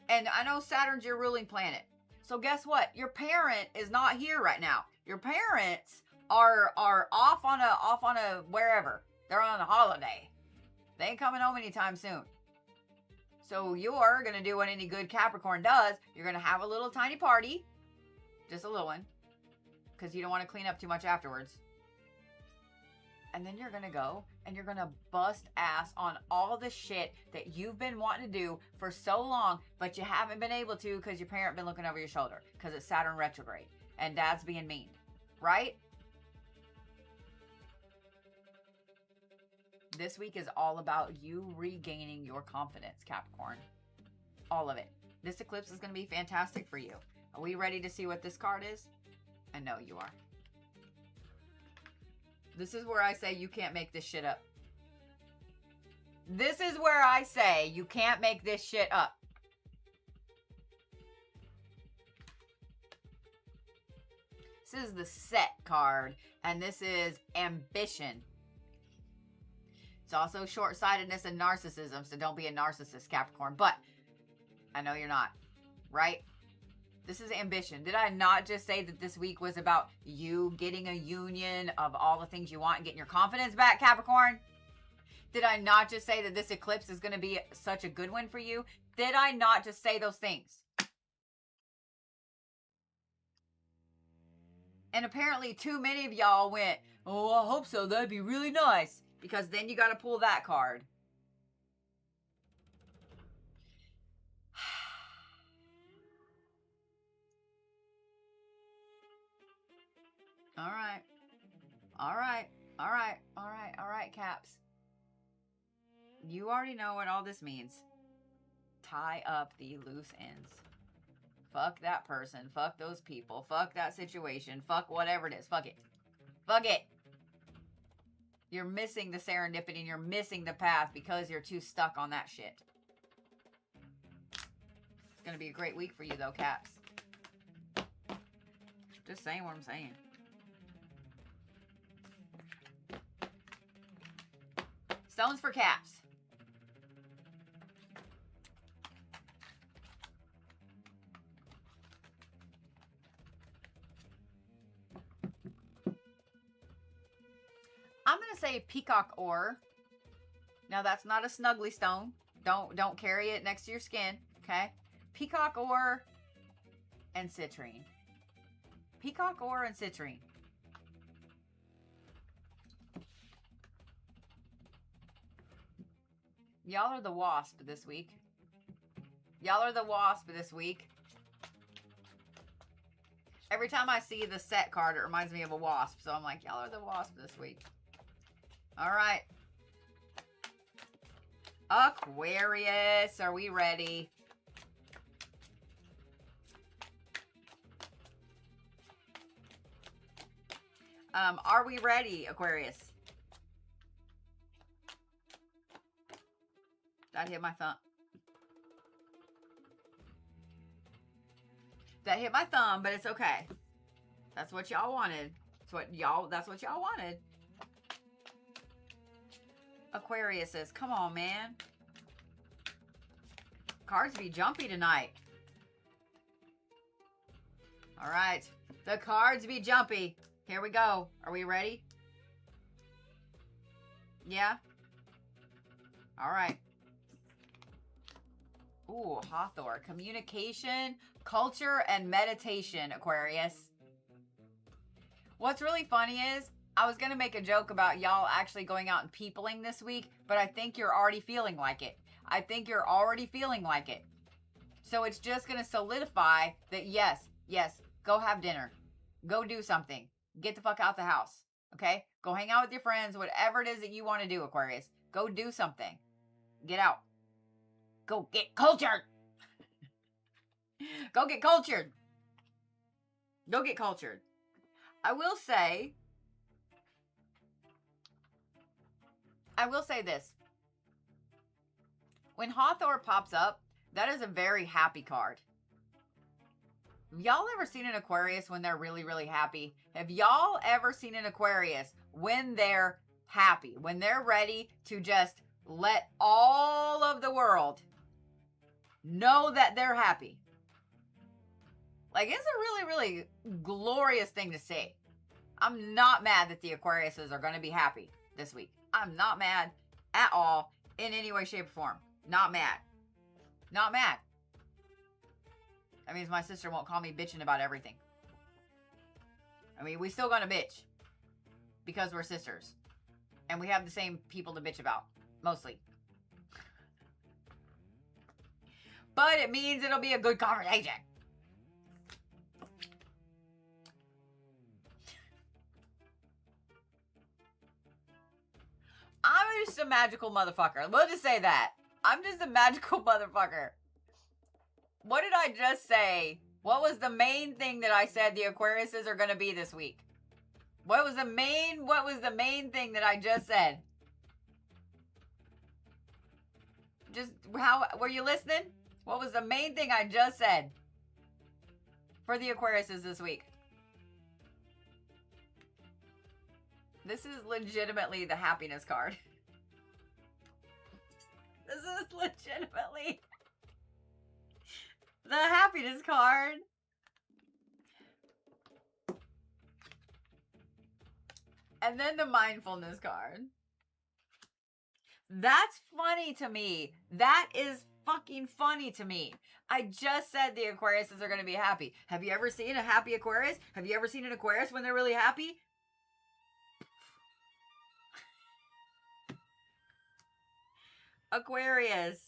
And I know Saturn's your ruling planet, So guess what? Your parent is not here right now. Your parents are off on a wherever. They're on a holiday. They ain't coming home anytime soon. So you're going to do what any good Capricorn does. You're going to have a little tiny party. Just a little one. Because you don't want to clean up too much afterwards. And then you're going to go and you're going to bust ass on all the shit that you've been wanting to do for so long, but you haven't been able to because your parent been looking over your shoulder because it's Saturn retrograde and dad's being mean, right? This week is all about you regaining your confidence, Capricorn. All of it. This eclipse is going to be fantastic for you. Are we ready to see what this card is? I know you are. This is where I say you can't make this shit up. This is where I say you can't make this shit up. This is the set card, and this is ambition. It's also short-sightedness and narcissism, so don't be a narcissist, Capricorn. But I know you're not, right? This is ambition. Did I not just say that this week was about you getting a union of all the things you want and getting your confidence back, Capricorn? Did I not just say that this eclipse is going to be such a good one for you? Did I not just say those things? And apparently too many of y'all went, oh, I hope so. That'd be really nice. Because then you got to pull that card. All right. All right. All right. All right. All right, Caps. You already know what all this means. Tie up the loose ends. Fuck that person. Fuck those people. Fuck that situation. Fuck whatever it is. Fuck it. Fuck it. You're missing the serendipity and you're missing the path because you're too stuck on that shit. It's going to be a great week for you though, Caps. Just saying what I'm saying. Stones for Caps. I'm going to say peacock ore. Now that's not a snuggly stone. Don't carry it next to your skin, okay? Peacock ore and citrine. Peacock ore and citrine. Y'all are the wasp this week. Y'all are the wasp this week. Every time I see the set card, it reminds me of a wasp. So I'm like, y'all are the wasp this week. All right. Aquarius, are we ready? Are we ready, Aquarius? That hit my thumb. That hit my thumb, but it's okay. That's what y'all wanted. That's what y'all wanted. Aquarius says, come on, man. Cards be jumpy tonight. All right. The cards be jumpy. Here we go. Are we ready? Yeah? All right. Ooh, Hathor. Communication, culture, and meditation, Aquarius. What's really funny is, I was going to make a joke about y'all actually going out and peopling this week, but I think you're already feeling like it. I think you're already feeling like it. So it's just going to solidify that yes, go have dinner. Go do something. Get the fuck out the house. Okay? Go hang out with your friends, whatever it is that you want to do, Aquarius. Go do something. Get out. Go get cultured. Go get cultured. Go get cultured. I will say this. When Hathor pops up, that is a very happy card. Have y'all ever seen an Aquarius when they're really, really happy? Have y'all ever seen an Aquarius when they're happy? When they're ready to just let all of the world know that they're happy? Like, it's a really, really glorious thing to say. I'm not mad that the Aquariuses are going to be happy this week. I'm not mad at all in any way, shape, or form. Not mad. Not mad. That means my sister won't call me bitching about everything. I mean, we still gonna bitch because we're sisters. And we have the same people to bitch about, mostly. But it means it'll be a good conversation. I'm just a magical motherfucker. We'll just say that. I'm just a magical motherfucker. What did I just say? What was the main thing that I said the Aquariuses are going to be this week? What was the main thing that I just said? Just how, were you listening? What was the main thing I just said for the Aquariuses this week? This is legitimately the happiness card. This is legitimately the happiness card. And then the mindfulness card. That's funny to me. That is fucking funny to me. I just said the Aquariuses are going to be happy. Have you ever seen a happy Aquarius? Have you ever seen an Aquarius when they're really happy? Aquarius,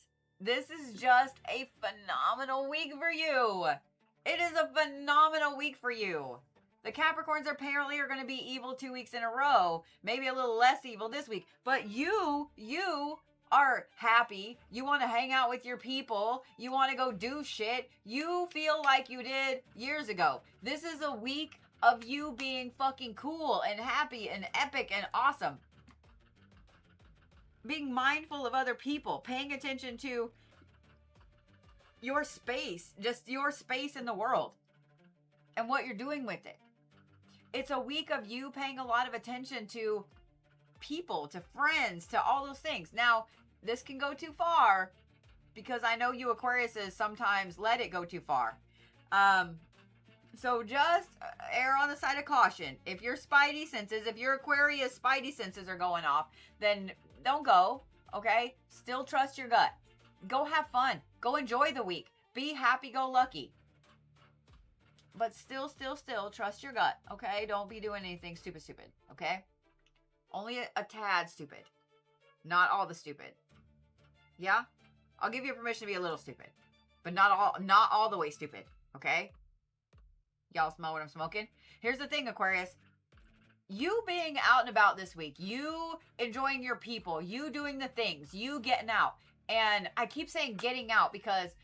this is just a phenomenal week for you. It is a phenomenal week for you. The Capricorns apparently are going to be evil 2 weeks in a row. Maybe a little less evil this week. But you are happy. You want to hang out with your people. You want to go do shit. You feel like you did years ago. This is a week of you being fucking cool and happy and epic and awesome. Being mindful of other people. Paying attention to your space. Just your space in the world. And what you're doing with it. It's a week of you paying a lot of attention to people, to friends, to all those things. Now, this can go too far because I know you Aquariuses sometimes let it go too far. So just err on the side of caution. If your spidey senses, if your Aquarius spidey senses are going off, then don't go, okay? Still trust your gut. Go have fun. Go enjoy the week. Be happy-go-lucky. But still trust your gut, okay? Don't be doing anything stupid, okay? Only a tad stupid. Not all the stupid. Yeah? I'll give you permission to be a little stupid. But not all the way stupid, okay? Y'all smell what I'm smoking? Here's the thing, Aquarius. You being out and about this week, you enjoying your people, you doing the things, you getting out. And I keep saying getting out because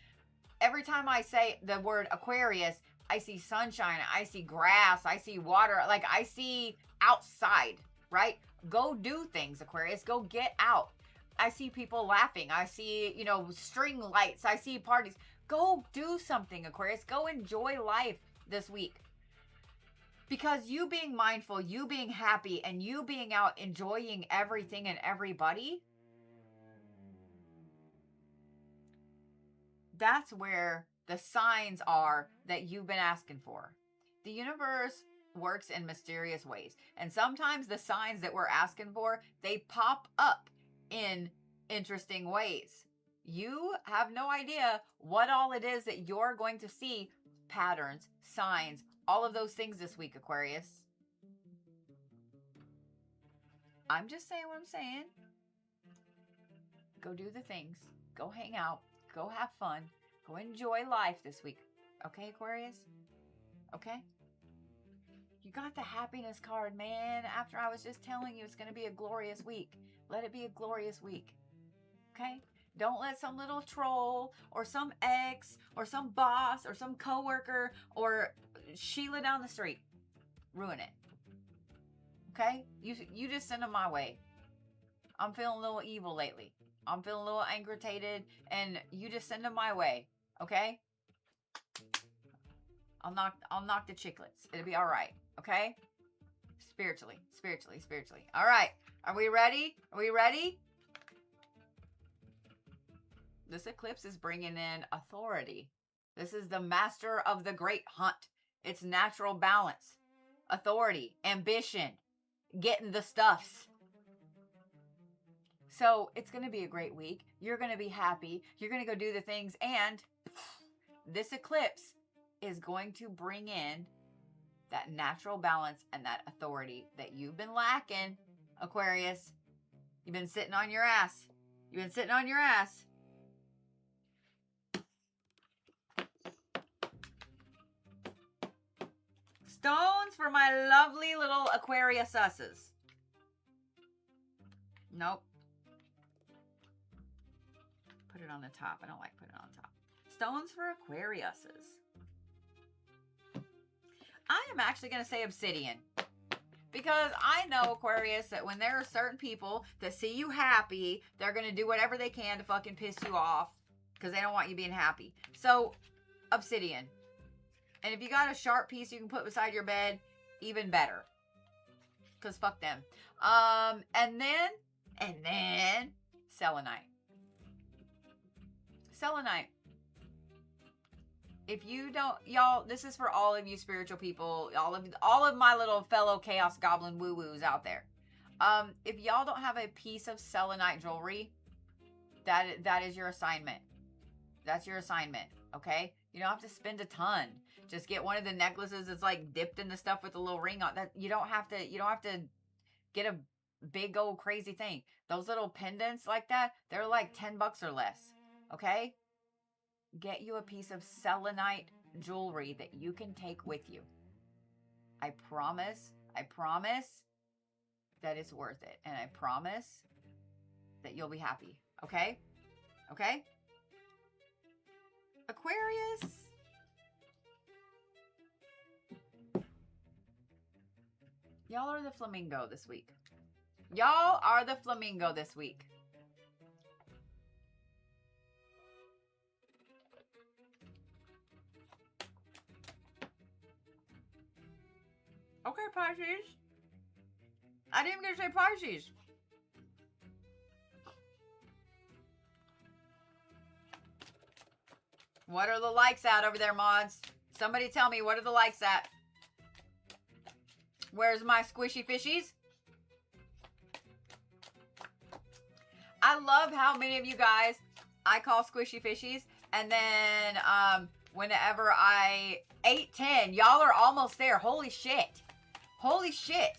every time I say the word Aquarius, I see sunshine, I see grass, I see water, like I see outside, right? Go do things, Aquarius. Go get out. I see people laughing. I see, string lights. I see parties. Go do something, Aquarius. Go enjoy life this week. Because you being mindful, you being happy, and you being out enjoying everything and everybody, that's where the signs are that you've been asking for. The universe works in mysterious ways. And sometimes the signs that we're asking for, they pop up in interesting ways. You have no idea what all it is that you're going to see. Patterns, signs, all of those things this week, Aquarius. I'm just saying what I'm saying. Go do the things. Go hang out. Go have fun. Go enjoy life this week. Okay, Aquarius? Okay? You got the happiness card, man. After I was just telling you it's going to be a glorious week. Let it be a glorious week. Okay? Don't let some little troll or some ex or some boss or some coworker or Sheila down the street ruin it. Okay? You just send them my way. I'm feeling a little evil lately. I'm feeling a little aggravated, and you just send them my way. Okay? I'll knock the chiclets. It'll be all right. Okay? Spiritually. All right. Are we ready? This eclipse is bringing in authority This is the master of the great hunt. It's natural balance, authority, ambition, getting the stuffs. So it's going to be a great week. You're going to be happy. You're going to go do the things. And this eclipse is going to bring in that natural balance and that authority that you've been lacking, Aquarius. You've been sitting on your ass. You've been sitting on your ass. Stones for my lovely little Aquariuses. Nope. Put it on the top. I don't like putting it on top. Stones for Aquariuses. I am actually going to say obsidian. Because I know, Aquarius, that when there are certain people that see you happy, they're going to do whatever they can to fucking piss you off. Because they don't want you being happy. So, obsidian. And if you got a sharp piece you can put beside your bed, even better. Because fuck them. And then, selenite. Selenite. If you don't, y'all, this is for all of you spiritual people, all of my little fellow chaos goblin woo-woos out there. If y'all don't have a piece of selenite jewelry, that is your assignment. That's your assignment, okay? You don't have to spend a ton. Just get one of the necklaces that's like dipped in the stuff with a little ring on. That you don't have to get a big old crazy thing. Those little pendants like that, they're like $10 or less, okay? Get you a piece of selenite jewelry that you can take with you. I promise that it's worth it. And I promise that you'll be happy. Okay? Okay? Aquarius. Y'all are the flamingo this week. Y'all are the flamingo this week. Okay, Pisces. I didn't even get to say Pisces. What are the likes at over there, mods? Somebody tell me, what are the likes at? Where's my squishy fishies? I love how many of you guys I call squishy fishies. And then whenever I 8-10, y'all are almost there. Holy shit. Holy shit.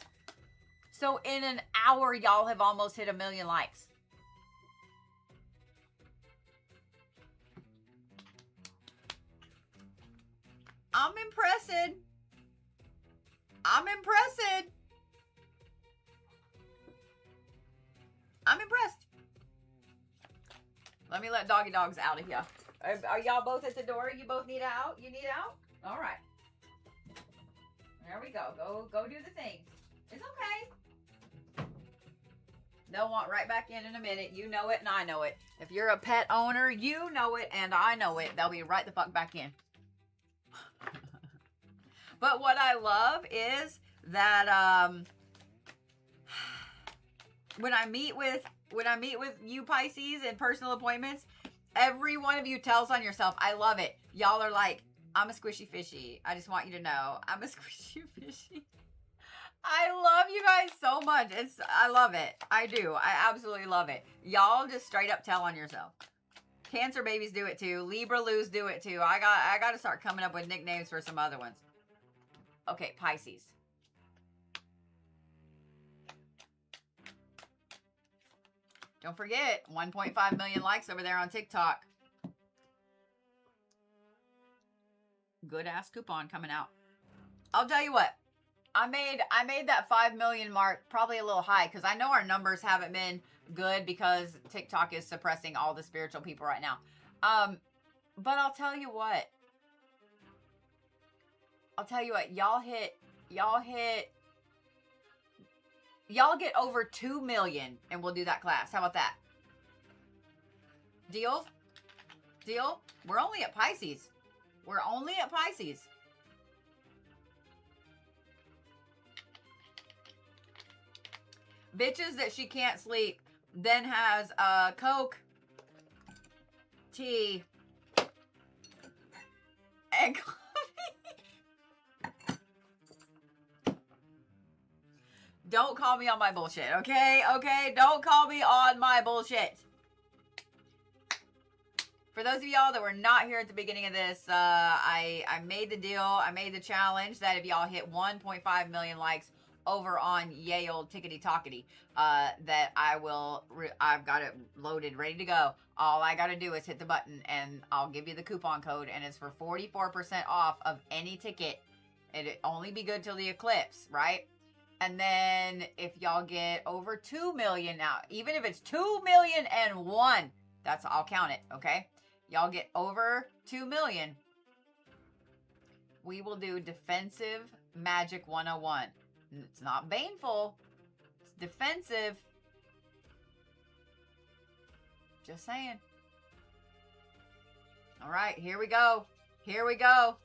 So in an hour, y'all have almost hit 1 million likes. I'm impressed. I'm impressed. I'm impressed. Let me let doggy dogs out of here. Are y'all both at the door? You both need out? You need out? All right. There we go. Go do the thing. It's okay. They'll want right back in a minute. You know it and I know it. If you're a pet owner, you know it and I know it. They'll be right the fuck back in. But what I love is that when I meet with you Pisces in personal appointments, every one of you tells on yourself. I love it. Y'all are like, I'm a squishy fishy. I just want you to know I'm a squishy fishy. I love you guys so much. I love it. I do. I absolutely love it. Y'all just straight up tell on yourself. Cancer babies do it too. Libra Loos do it too. I got to start coming up with nicknames for some other ones. Okay, Pisces. Don't forget, 1.5 million likes over there on TikTok. Good ass coupon coming out. I'll tell you what. I made that 5 million mark probably a little high because I know our numbers haven't been good because TikTok is suppressing all the spiritual people right now. But I'll tell you what. Y'all get over 2 million and we'll do that class. How about that? Deal? Deal? We're only at Pisces. We're only at Pisces. Bitches that she can't sleep then has Coke, tea, and coffee. Don't call me on my bullshit, okay? Okay, don't call me on my bullshit. For those of y'all that were not here at the beginning of this, I made the deal, I made the challenge that if y'all hit 1.5 million likes over on yay old tickety tockety, that I've got it loaded, ready to go. All I gotta do is hit the button and I'll give you the coupon code, and it's for 44% off of any ticket. It'll only be good till the eclipse, right? And then if y'all get over 2 million now, even if it's 2,000,001, I'll count it, okay? Y'all get over 2 million, we will do Defensive Magic 101. It's not baneful. It's defensive. Just saying. All right, here we go. Here we go.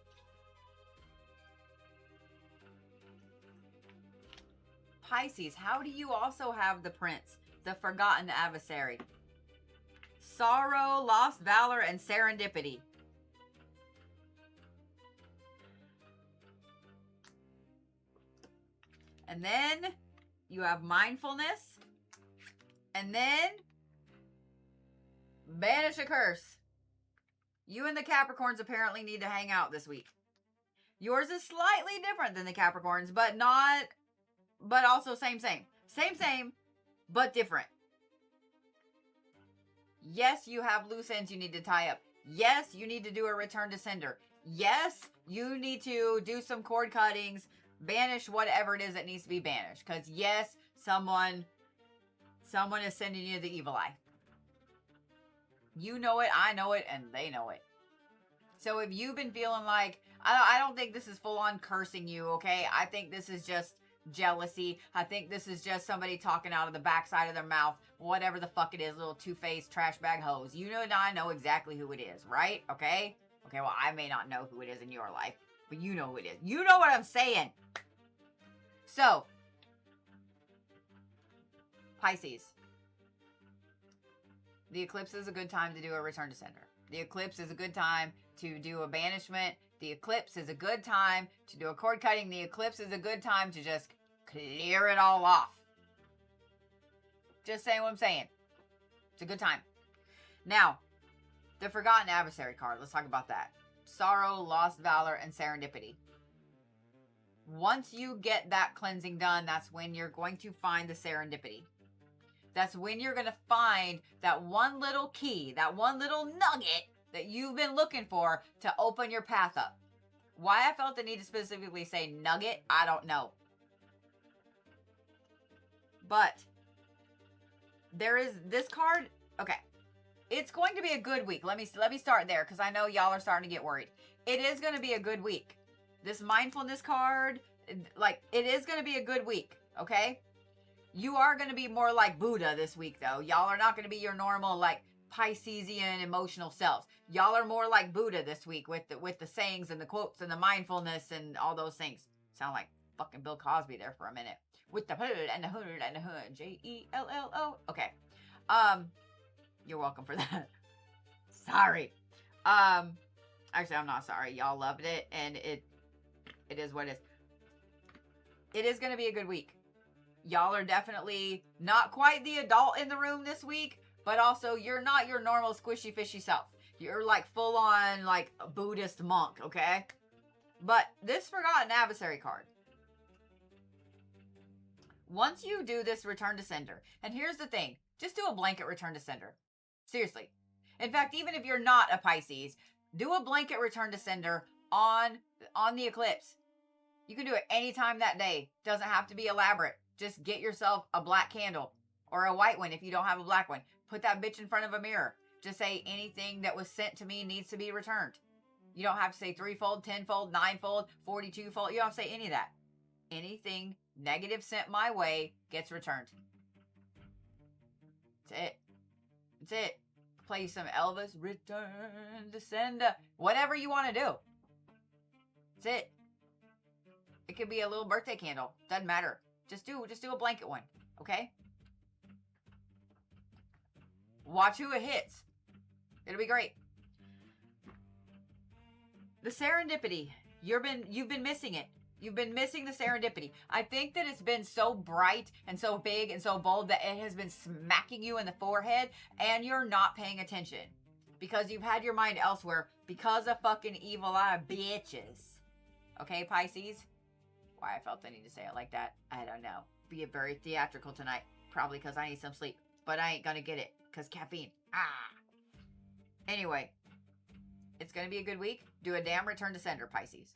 Pisces, how do you also have the Prince, the Forgotten Adversary? Sorrow, lost valor, and serendipity. And then you have mindfulness. And then banish a curse. You and the Capricorns apparently need to hang out this week. Yours is slightly different than the Capricorns, but also same, but different. Yes, you have loose ends you need to tie up. Yes, you need to do a return to sender. Yes, you need to do some cord cuttings, banish whatever it is that needs to be banished. Because yes, someone is sending you the evil eye. You know it, I know it, and they know it. So if you've been feeling like, I don't think this is full on cursing you, okay? I think this is just jealousy. I think this is just somebody talking out of the backside of their mouth, whatever the fuck it is, little two-faced trash bag hoes. You know and I know exactly who it is, right? Okay? Okay, well, I may not know who it is in your life, but you know who it is. You know what I'm saying. So, Pisces. The eclipse is a good time to do a return to sender. The eclipse is a good time to do a banishment. The eclipse is a good time to do a cord cutting. The eclipse is a good time to just clear it all off. Just saying what I'm saying. It's a good time. Now, the Forgotten Adversary card. Let's talk about that. Sorrow, lost valor, and serendipity. Once you get that cleansing done, that's when you're going to find the serendipity. That's when you're going to find that one little key, that one little nugget that you've been looking for to open your path up. Why I felt the need to specifically say nugget, I don't know. But there is this card. Okay. It's going to be a good week. Let me start there because I know y'all are starting to get worried. It is going to be a good week. This mindfulness card, like, it is going to be a good week, okay? You are going to be more like Buddha this week, though. Y'all are not going to be your normal, like, Piscesian emotional selves. Y'all are more like Buddha this week with the sayings and the quotes and the mindfulness and all those things. Sound like fucking Bill Cosby there for a minute. With the hood and the hood and the hood. Jello. Okay. You're welcome for that. Sorry. Actually, I'm not sorry. Y'all loved it, and it is what it is. It is going to be a good week. Y'all are definitely not quite the adult in the room this week, but also you're not your normal squishy fishy self. You're like full on like a Buddhist monk, okay? But this Forgotten Adversary card. Once you do this return to sender, and here's the thing, just do a blanket return to sender. Seriously. In fact, even if you're not a Pisces, do a blanket return to sender on the eclipse. You can do it anytime that day. Doesn't have to be elaborate. Just get yourself a black candle or a white one if you don't have a black one. Put that bitch in front of a mirror. Just say anything that was sent to me needs to be returned. You don't have to say 3-fold, 10-fold, 9-fold, 42-fold. You don't have to say any of that. Anything negative sent my way gets returned. That's it. That's it. Play you some Elvis, return to sender. Whatever you want to do. That's it. It could be a little birthday candle. Doesn't matter. Just do a blanket one. Okay? Watch who it hits. It'll be great. The serendipity. You've been missing it. You've been missing the serendipity. I think that it's been so bright and so big and so bold that it has been smacking you in the forehead and you're not paying attention. Because you've had your mind elsewhere because of fucking evil eye bitches. Okay, Pisces? Why I felt the need to say it like that, I don't know. Be very theatrical tonight. Probably because I need some sleep. But I ain't gonna get it. Because caffeine. Anyway. It's gonna be a good week. Do a damn return to sender, Pisces.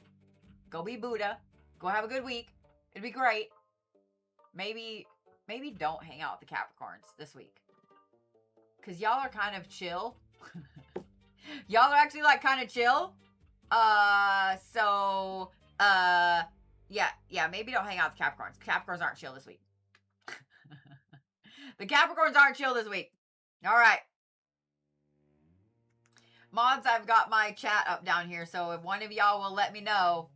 Go be Buddha. Go have a good week. It'd be great. Maybe don't hang out with the Capricorns this week. Because y'all are kind of chill. Y'all are actually like kind of chill. Yeah, maybe don't hang out with Capricorns. Capricorns aren't chill this week. The Capricorns aren't chill this week. All right. Mods, I've got my chat up down here, so if one of y'all will let me know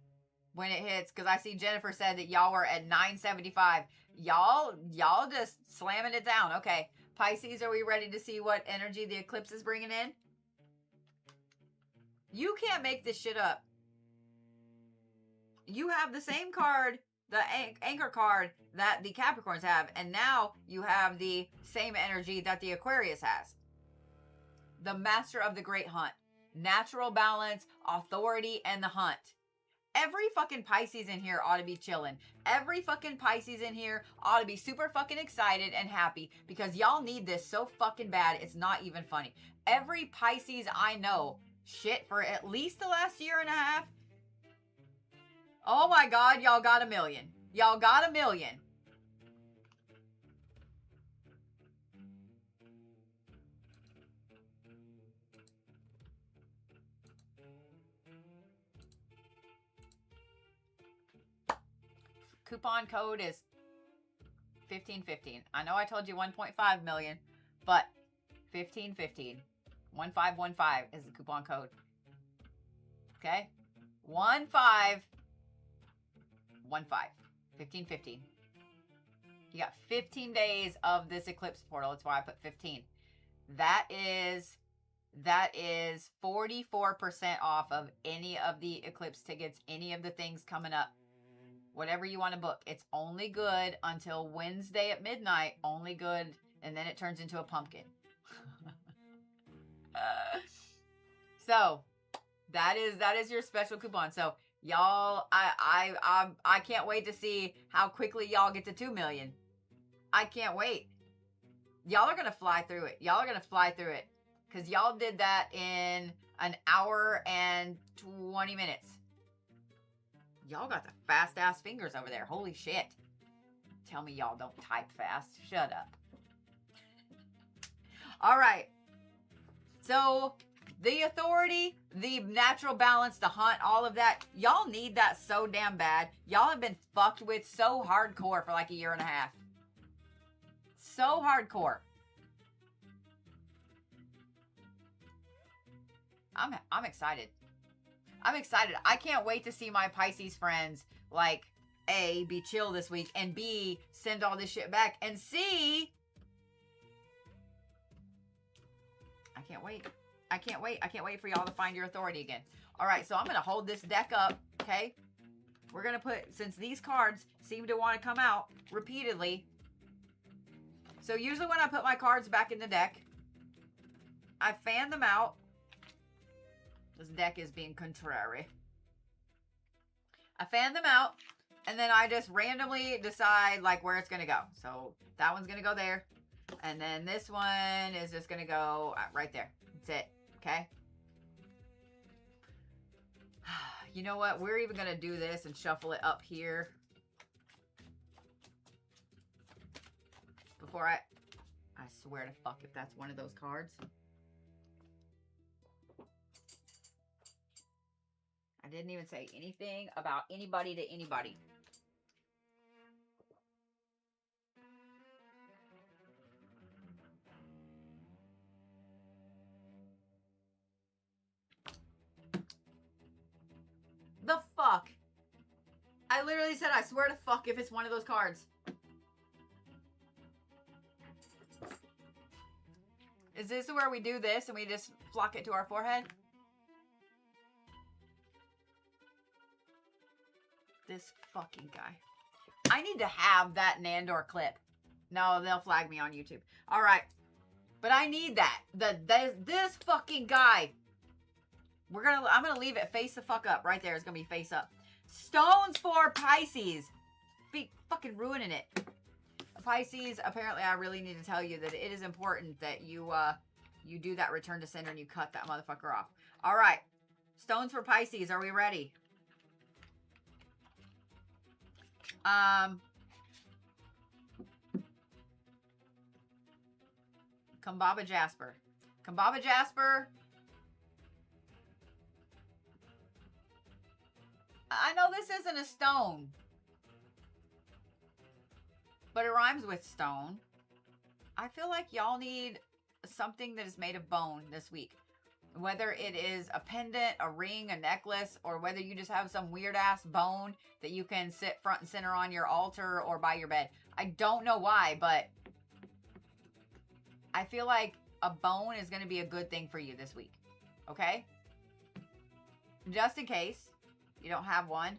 when it hits, because I see Jennifer said that y'all were at 975. Y'all just slamming it down. Okay. Pisces, are we ready to see what energy the eclipse is bringing in? You can't make this shit up. You have the same card, the anchor card that the Capricorns have, and now you have the same energy that the Aquarius has. The master of the great hunt. Natural balance, authority, and the hunt. Every fucking Pisces in here ought to be chilling. Every fucking Pisces in here ought to be super fucking excited and happy because y'all need this so fucking bad, it's not even funny. Every Pisces I know, shit, for at least the last year and a half. Oh my God, y'all got a million. Y'all got a million. Coupon code is 1515. I know I told you 1.5 million, but 1515. 1515 is the coupon code. Okay? 1515. 1515. You got 15 days of this eclipse portal. That's why I put 15. That is 44% off of any of the eclipse tickets, any of the things coming up. Whatever you want to book. It's only good until Wednesday at midnight. Only good. And then it turns into a pumpkin. So, that is your special coupon. So, y'all, I can't wait to see how quickly y'all get to 2 million. I can't wait. Y'all are going to fly through it. Y'all are going to fly through it. Because y'all did that in an hour and 20 minutes. Y'all got the fast-ass fingers over there. Holy shit. Tell me y'all don't type fast. Shut up. All right. So, the authority, the natural balance, the hunt, all of that, y'all need that so damn bad. Y'all have been fucked with so hardcore for like a year and a half. So hardcore. I'm excited. I'm excited. I can't wait to see my Pisces friends, like, A, be chill this week, and B, send all this shit back, and C, I can't wait. I can't wait. I can't wait for y'all to find your authority again. All right, so I'm going to hold this deck up, okay? We're going to put, since these cards seem to want to come out repeatedly, so usually when I put my cards back in the deck, I fan them out. This deck is being contrary. I fan them out, and then I just randomly decide, like, where it's going to go. So, that one's going to go there. And then this one is just going to go right there. That's it. Okay? You know what? We're even going to do this and shuffle it up here. Before I swear to fuck if that's one of those cards. I didn't even say anything about anybody to anybody. The fuck? I literally said I swear to fuck if it's one of those cards. Is this where we do this and we just flock it to our forehead? This fucking guy. I need to have that Nandor clip. No, they'll flag me on YouTube. All right. But I need that. This fucking guy. I'm gonna leave it face the fuck up. Right there. It's gonna be face up. Stones for Pisces. Be fucking ruining it. Pisces, apparently I really need to tell you that it is important that you do that return to sender and you cut that motherfucker off. All right. Stones for Pisces. Are we ready? Kumbaba Jasper. Kumbaba Jasper. I know this isn't a stone, but it rhymes with stone. I feel like y'all need something that is made of bone this week. Whether it is a pendant, a ring, a necklace, or whether you just have some weird ass bone that you can sit front and center on your altar or by your bed. I don't know why, but I feel like a bone is going to be a good thing for you this week. Okay? Just in case you don't have one.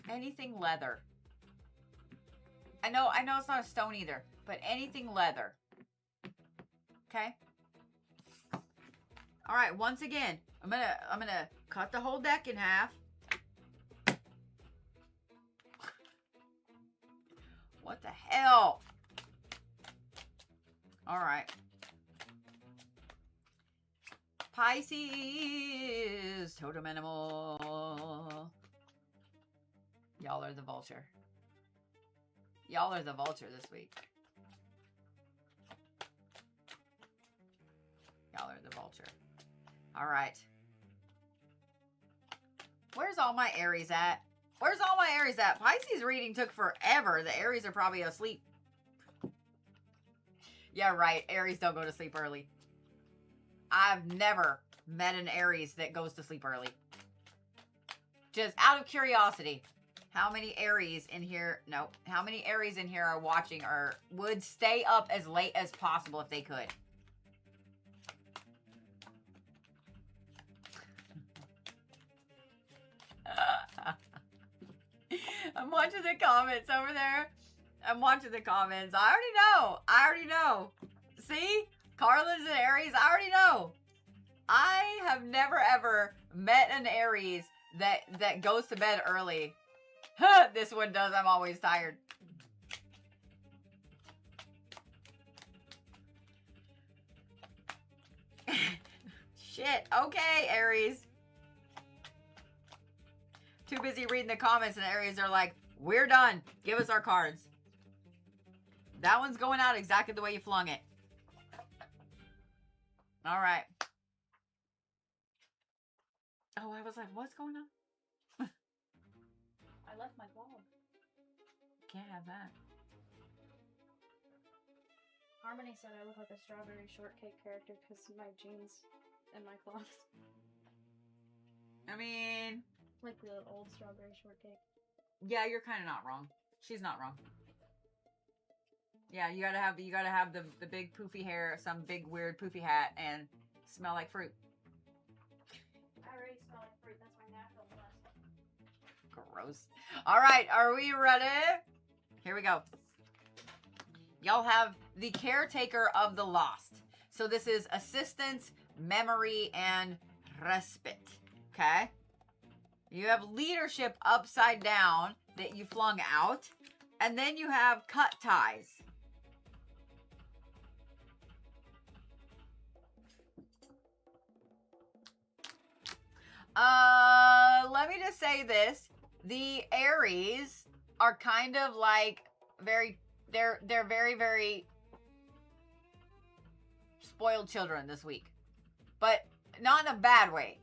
Anything leather. I know it's not a stone either, but anything leather. Okay? All right, once again, I'm gonna cut the whole deck in half. What the hell? All right. Pisces, totem animal. Y'all are the vulture. Y'all are the vulture this week. Y'all are the vulture. All right. Where's all my Aries at? Where's all my Aries at? Pisces reading took forever. The Aries are probably asleep. Yeah, right. Aries don't go to sleep early. I've never met an Aries that goes to sleep early. Just out of curiosity. How many Aries in here? No. How many Aries in here are watching or would stay up as late as possible if they could? I'm watching the comments over there. I'm watching the comments. I already know. See? Carlin's an Aries. I already know. I have never ever met an Aries that goes to bed early. This one does. I'm always tired. Shit. Okay, Aries. Too busy reading the comments, and Aries are like, we're done. Give us our cards. That one's going out exactly the way you flung it. All right. Oh, I was like, what's going on? I left my vlog. Can't have that. Harmony said I look like a strawberry shortcake character because my jeans and my clothes. I mean... Like the old strawberry shortcake. Yeah, you're kind of not wrong. She's not wrong. Yeah, you gotta have the big poofy hair, some big weird poofy hat, and smell like fruit. I already smell like fruit. That's my natural blessing. Gross. All right, are we ready? Here we go. Y'all have the caretaker of the lost. So this is assistance, memory, and respite. Okay? You have leadership upside down that you flung out. And then you have cut ties. Let me just say this. The Aries are kind of like they're very, very spoiled children this week. But not in a bad way.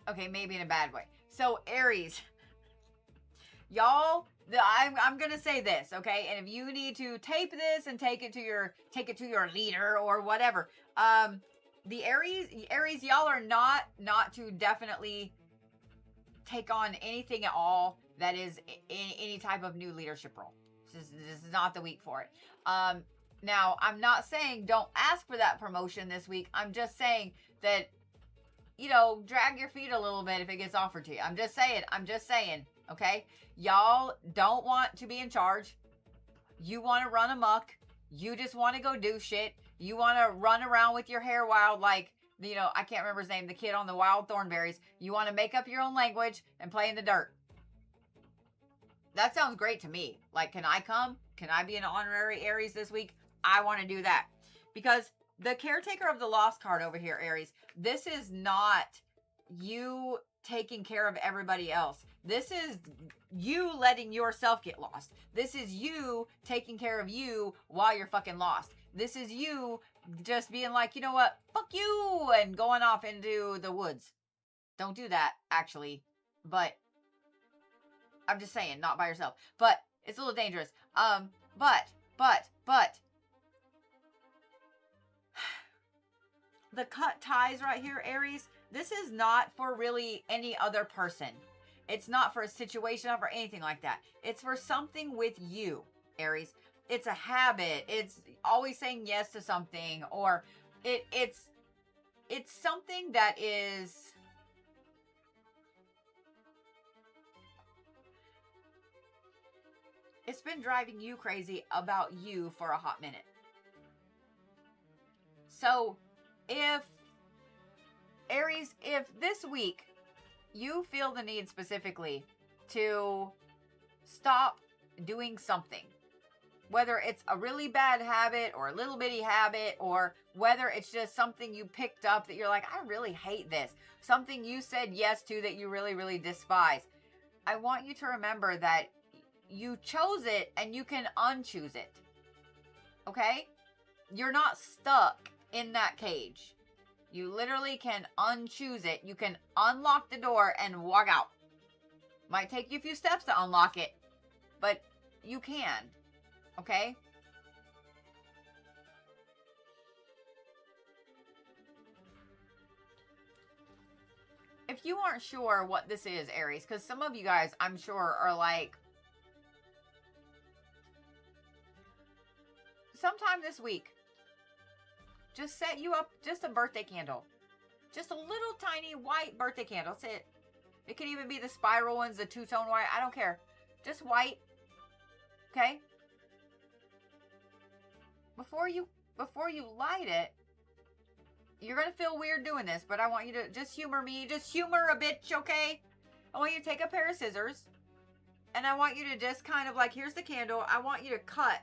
Okay, maybe in a bad way. So Aries, y'all, I'm gonna say this, okay? And if you need to tape this and take it to your leader or whatever, the Aries, y'all are not to definitely take on anything at all that is in any type of new leadership role. This is not the week for it. Now, I'm not saying don't ask for that promotion this week. I'm just saying that, you know, drag your feet a little bit if it gets offered to you. I'm just saying, okay? Y'all don't want to be in charge. You want to run amok. You just want to go do shit. You want to run around with your hair wild like, you know, I can't remember his name, the kid on the wild thornberries. You want to make up your own language and play in the dirt. That sounds great to me. Like, can I come? Can I be an honorary Aries this week? I want to do that. Because the caretaker of the lost card over here, Aries, this is not you taking care of everybody else. This is you letting yourself get lost. This is you taking care of you while you're fucking lost. This is you just being like, you know what? Fuck you, and going off into the woods. Don't do that, actually. But I'm just saying, not by yourself. But it's a little dangerous. But the cut ties right here, Aries, this is not for really any other person. It's not for a situation, not for anything like that. It's for something with you, Aries. It's a habit. It's always saying yes to something, or it's something that is, it's been driving you crazy about you for a hot minute. So if Aries, if this week you feel the need specifically to stop doing something, whether it's a really bad habit or a little bitty habit, or whether it's just something you picked up that you're like, I really hate this, something you said yes to that you really, really despise, I want you to remember that you chose it and you can unchoose it. Okay? You're not stuck in that cage. You literally can unchoose it. You can unlock the door and walk out. Might take you a few steps to unlock it, but you can. Okay? If you aren't sure what this is, Aries, because some of you guys, I'm sure, are like, sometime this week, just set you up just a birthday candle. Just a little tiny white birthday candle. That's it. It could even be the spiral ones, the two-tone white. I don't care. Just white. Okay? Before you light it, you're going to feel weird doing this, but I want you to just humor me. Just humor a bitch, okay? I want you to take a pair of scissors, and I want you to just kind of like, here's the candle. I want you to cut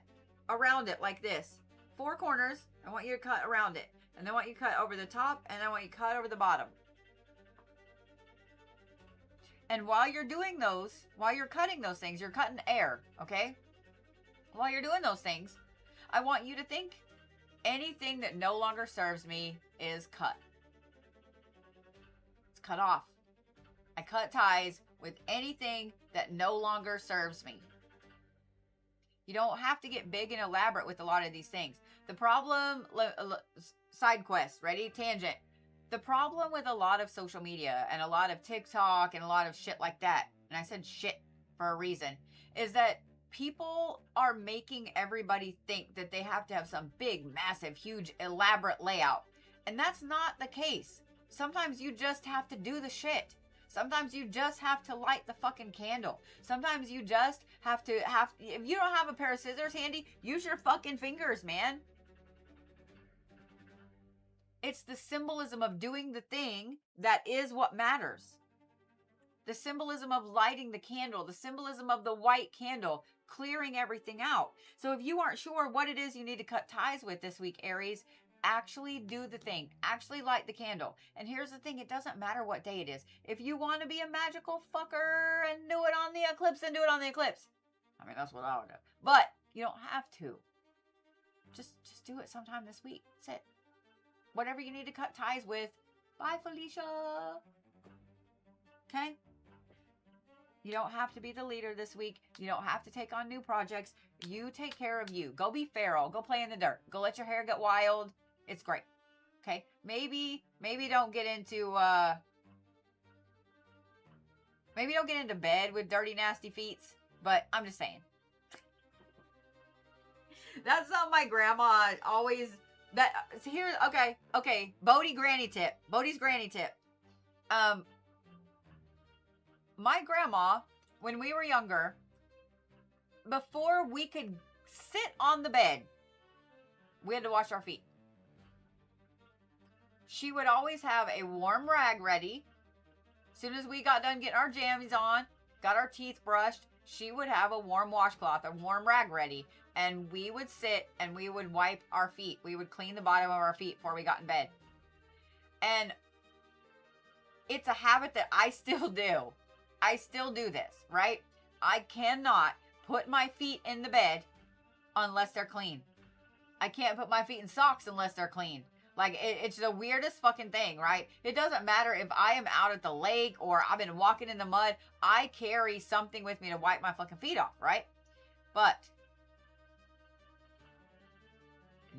around it like this. 4 corners. I want you to cut around it. And then I want you to cut over the top, and I want you to cut over the bottom. And while you're doing those, while you're cutting those things, you're cutting air, okay? While you're doing those things, I want you to think, anything that no longer serves me is cut. It's cut off. I cut ties with anything that no longer serves me. You don't have to get big and elaborate with a lot of these things. The problem, side quest, ready? Tangent. The problem with a lot of social media and a lot of TikTok and a lot of shit like that, and I said shit for a reason, is that people are making everybody think that they have to have some big, massive, huge, elaborate layout. And that's not the case. Sometimes you just have to do the shit. Sometimes you just have to light the fucking candle. Sometimes you just have to if you don't have a pair of scissors handy, use your fucking fingers, man. It's the symbolism of doing the thing that is what matters. The symbolism of lighting the candle, the symbolism of the white candle, clearing everything out. So if you aren't sure what it is you need to cut ties with this week, Aries, actually do the thing. Actually light the candle. And here's the thing, it doesn't matter what day it is. If you want to be a magical fucker and do it on the eclipse, then do it on the eclipse. I mean, that's what I would do. But you don't have to. Just do it sometime this week. That's it. Whatever you need to cut ties with. Bye, Felicia. Okay? You don't have to be the leader this week. You don't have to take on new projects. You take care of you. Go be feral. Go play in the dirt. Go let your hair get wild. It's great. Okay? Maybe don't get into maybe don't get into bed with dirty, nasty feet. But I'm just saying. That's not my grandma always. That here. Okay. Bodhi granny tip. Bodhi's granny tip. My grandma, when we were younger, before we could sit on the bed, we had to wash our feet. She would always have a warm rag ready. As soon as we got done getting our jammies on, got our teeth brushed, she would have a warm washcloth, a warm rag ready. And we would sit and we would wipe our feet. We would clean the bottom of our feet before we got in bed. And it's a habit that I still do. I still do this, right? I cannot put my feet in the bed unless they're clean. I can't put my feet in socks unless they're clean. Like, it's the weirdest fucking thing, right? It doesn't matter if I am out at the lake or I've been walking in the mud. I carry something with me to wipe my fucking feet off, right? But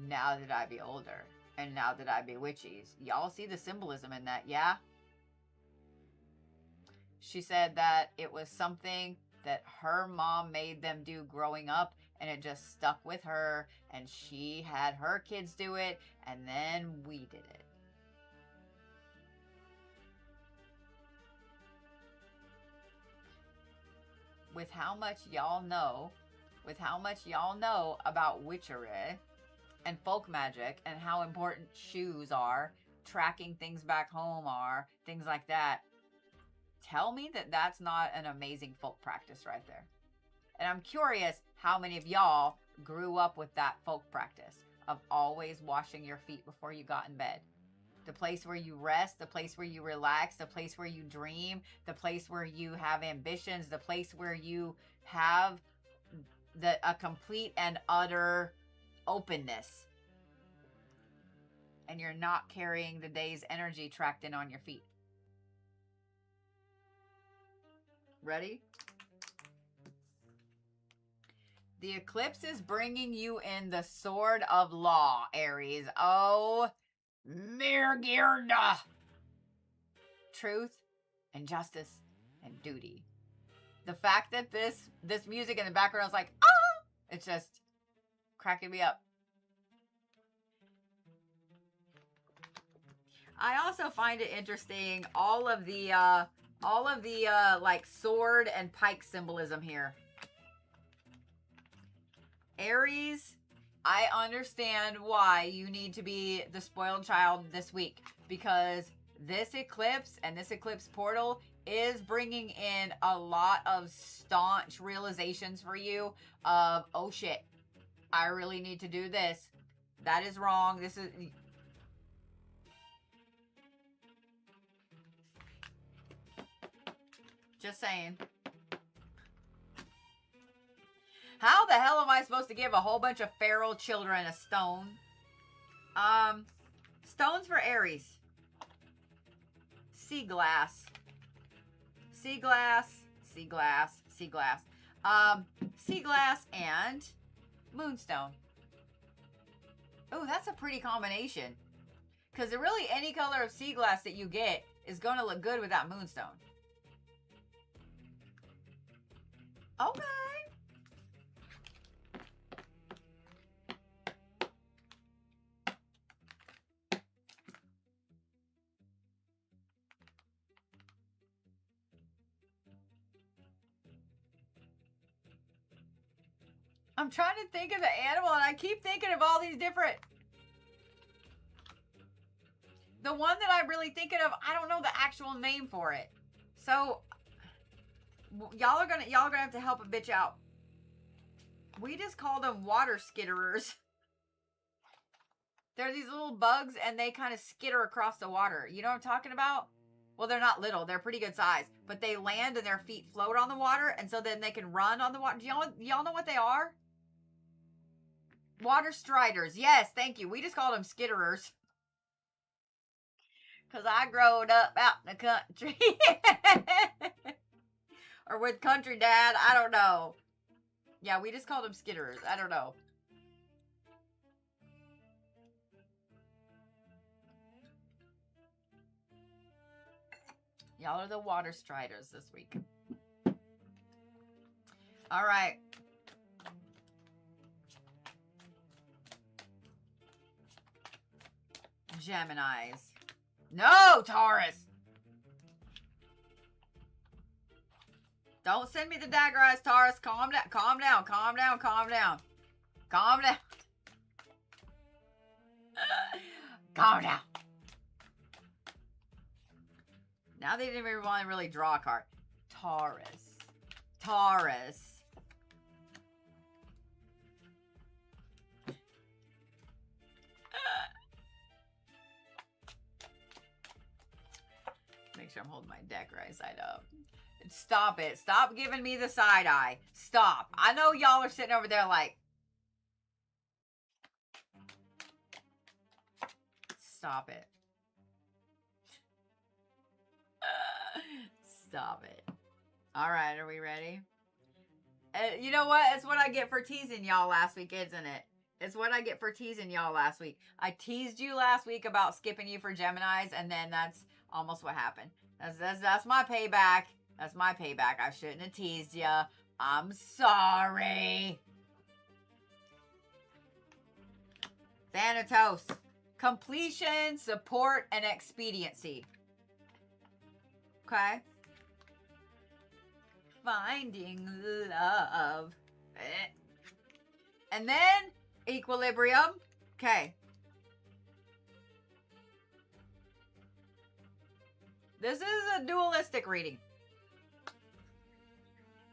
now that I be older and now that I be witches, y'all see the symbolism in that, yeah? She said that it was something that her mom made them do growing up, and it just stuck with her, and she had her kids do it, and then we did it. With how much y'all know about witchery and folk magic and how important shoes are, tracking things back home are, things like that, tell me that that's not an amazing folk practice right there. And I'm curious how many of y'all grew up with that folk practice of always washing your feet before you got in bed. The place where you rest, the place where you relax, the place where you dream, the place where you have ambitions, the place where you have a complete and utter openness. And you're not carrying the day's energy tracked in on your feet. Ready? The eclipse is bringing you in the sword of law, Aries. Oh, Mirgirda. Truth and justice and duty. The fact that this music in the background is like, oh, it's just cracking me up. I also find it interesting all of the like sword and pike symbolism here. Aries, I understand why you need to be the spoiled child this week, because this eclipse and this eclipse portal is bringing in a lot of staunch realizations for you of, oh shit, I really need to do this. That is wrong. This is... Just saying. How the hell am I supposed to give a whole bunch of feral children a stone? Stones for Aries. Sea glass. Sea glass. Sea glass. Sea glass. Sea glass and moonstone. Oh, that's a pretty combination. Because really any color of sea glass that you get is going to look good with that moonstone. Okay. I'm trying to think of the animal and I keep thinking of all these different... The one that I'm really thinking of, I don't know the actual name for it. So y'all are gonna have to help a bitch out. We just call them water skitterers. They're these little bugs and they kind of skitter across the water. You know what I'm talking about? Well, they're not little. They're pretty good size. But they land and their feet float on the water. And so then they can run on the water. Do y'all know what they are? Water striders. Yes, thank you. We just call them skitterers. Because I growed up out in the country. Or with country dad. I don't know. Yeah, we just called them skitterers. I don't know. Y'all are the water striders this week. All right. Geminis. No, Taurus. Don't send me the dagger eyes, Taurus. Calm down. Calm down. Calm down. Calm down. Calm down. Calm down. Now they didn't even want to really draw a card. Taurus. Taurus. Make sure I'm holding my deck right side up. Stop it. Stop giving me the side eye. Stop. I know y'all are sitting over there like, stop it. Stop it. All right, are we ready? You know what? It's what I get for teasing y'all last week, isn't it? It's what I get for teasing y'all last week. I teased you last week about skipping you for Geminis, and then that's almost what happened. That's my payback. That's my payback. I shouldn't have teased you. I'm sorry. Thanatos. Completion, support, and expediency. Okay. Finding love. And then equilibrium. Okay. This is a dualistic reading.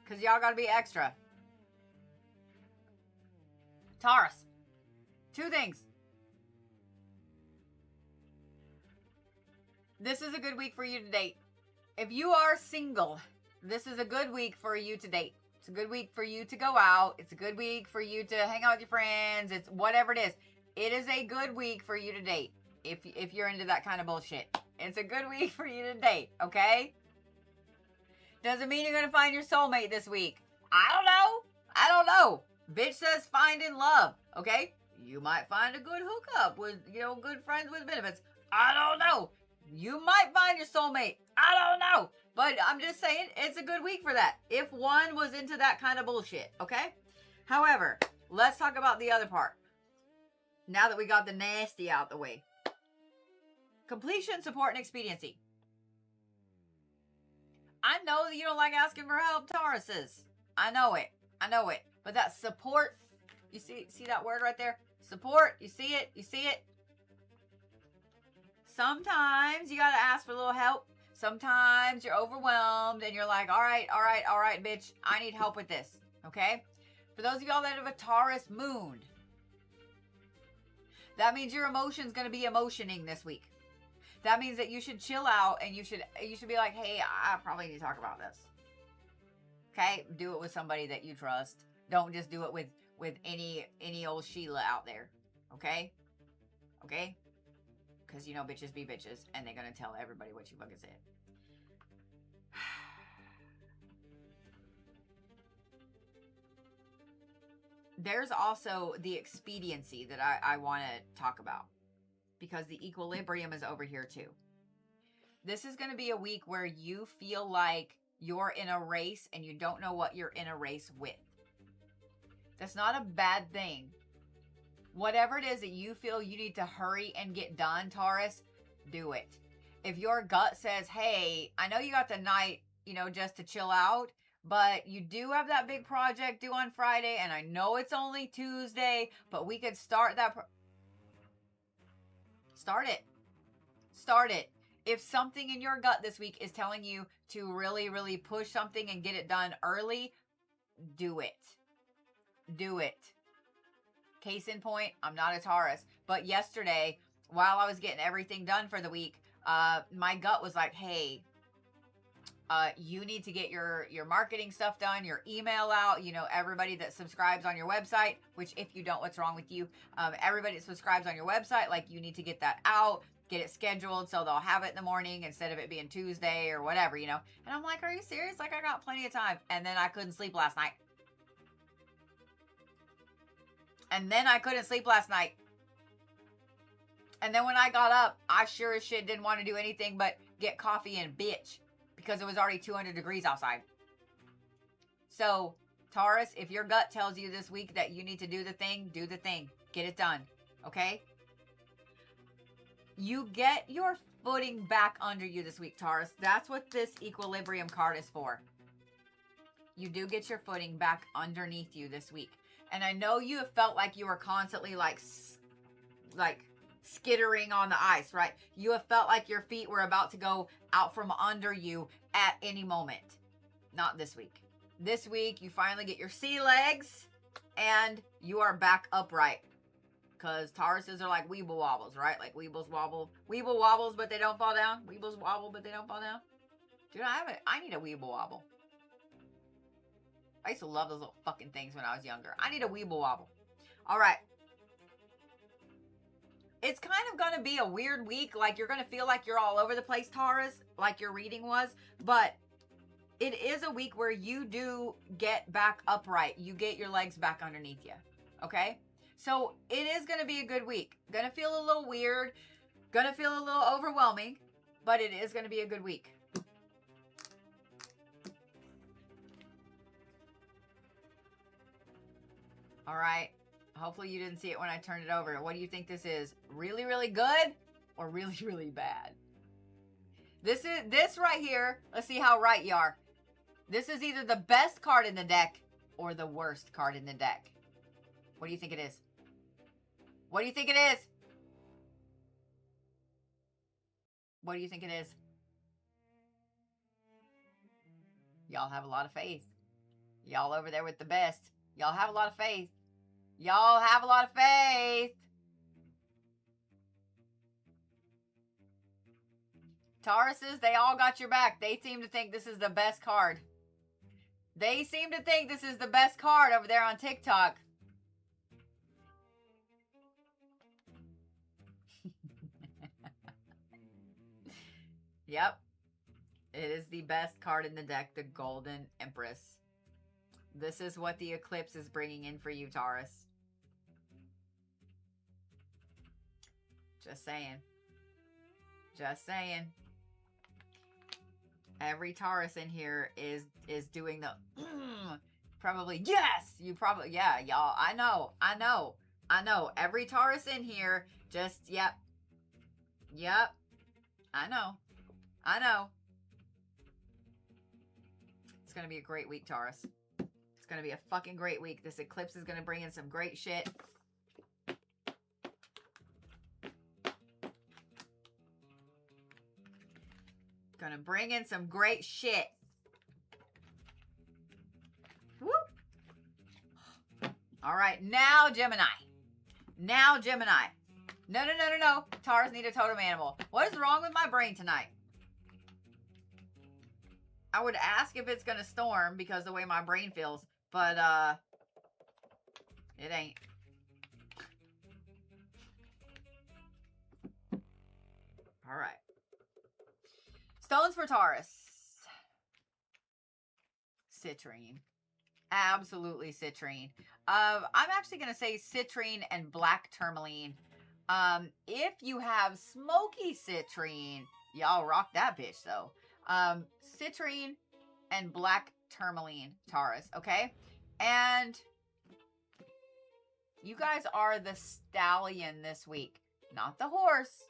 Because y'all got to be extra. Taurus. Two things. This is a good week for you to date. If you are single, this is a good week for you to date. It's a good week for you to go out. It's a good week for you to hang out with your friends. It's whatever it is. It is a good week for you to date. If you're into that kind of bullshit. It's a good week for you to date, okay? Doesn't mean you're going to find your soulmate this week. I don't know. I don't know. Bitch says finding love, okay? You might find a good hookup with, good friends with benefits. I don't know. You might find your soulmate. I don't know. But I'm just saying, it's a good week for that. If one was into that kind of bullshit, okay? However, let's talk about the other part. Now that we got the nasty out the way. Completion, support, and expediency. I know that you don't like asking for help, Tauruses. I know it. I know it. But that support, you see that word right there? Support, you see it? You see it? Sometimes you got to ask for a little help. Sometimes you're overwhelmed and you're like, all right, bitch, I need help with this, okay? For those of y'all that have a Taurus moon, that means your emotion's going to be emotioning this week. That means that you should chill out and you should be like, hey, I probably need to talk about this. Okay? Do it with somebody that you trust. Don't just do it with any old Sheila out there. Okay? Okay? Because, bitches be bitches. And they're going to tell everybody what you fucking said. There's also the expediency that I want to talk about. Because the equilibrium is over here too. This is going to be a week where you feel like you're in a race and you don't know what you're in a race with. That's not a bad thing. Whatever it is that you feel you need to hurry and get done, Taurus, do it. If your gut says, hey, I know you got the night, just to chill out, but you do have that big project due on Friday, and I know it's only Tuesday, but we could start that. Start it. Start it. If something in your gut this week is telling you to really, really push something and get it done early, do it. Do it. Case in point, I'm not a Taurus, but yesterday, while I was getting everything done for the week, my gut was like, hey, you need to get your marketing stuff done, your email out, everybody that subscribes on your website, which if you don't, what's wrong with you? Everybody that subscribes on your website, like you need to get that out, get it scheduled so they'll have it in the morning instead of it being Tuesday or whatever, And I'm like, are you serious? Like I got plenty of time. And then I couldn't sleep last night. And then when I got up, I sure as shit didn't want to do anything but get coffee and bitch. Because it was already 200 degrees outside. So, Taurus, if your gut tells you this week that you need to do the thing. Get it done. Okay? You get your footing back under you this week, Taurus. That's what this equilibrium card is for. You do get your footing back underneath you this week. And I know you have felt like you were constantly like skittering on the ice, right? You have felt like your feet were about to go out from under you at any moment. Not this week. This week, you finally get your sea legs and you are back upright. Because Tauruses are like weeble wobbles, right? Like weebles wobble. Weeble wobbles, but they don't fall down. Weebles wobble, but they don't fall down. Dude, I need a weeble wobble. I used to love those little fucking things when I was younger. I need a weeble wobble. All right. It's kind of going to be a weird week. Like, you're going to feel like you're all over the place, Taurus, like your reading was. But it is a week where you do get back upright. You get your legs back underneath you. Okay? So it is going to be a good week. Going to feel a little weird. Going to feel a little overwhelming. But it is going to be a good week. All right. Hopefully you didn't see it when I turned it over. What do you think this is? Really, really good or really, really bad? This right here. Let's see how right you are. This is either the best card in the deck or the worst card in the deck. What do you think it is? What do you think it is? What do you think it is? Y'all have a lot of faith. Y'all over there with the best. Y'all have a lot of faith. Y'all have a lot of faith. Tauruses, they all got your back. They seem to think this is the best card. They seem to think this is the best card over there on TikTok. Yep. It is the best card in the deck, the Golden Empress. This is what the eclipse is bringing in for you, Taurus. Just saying. Just saying. Every Taurus in here is doing the probably yes. You probably yeah, y'all. I know. Every Taurus in here just yep. I know. It's gonna be a great week, Taurus. It's gonna be a fucking great week. This eclipse is gonna bring in some great shit. Gonna bring in some great shit. Whoop. All right, now Gemini. Now Gemini. No. Taurus need a totem animal. What is wrong with my brain tonight? I would ask if it's gonna storm because the way my brain feels, but it ain't. All right. Stones for Taurus. Citrine. Absolutely citrine. I'm actually going to say citrine and black tourmaline. If you have smoky citrine, y'all rock that bitch though. Citrine and black tourmaline, Taurus, okay? And you guys are the stallion this week, not the horse.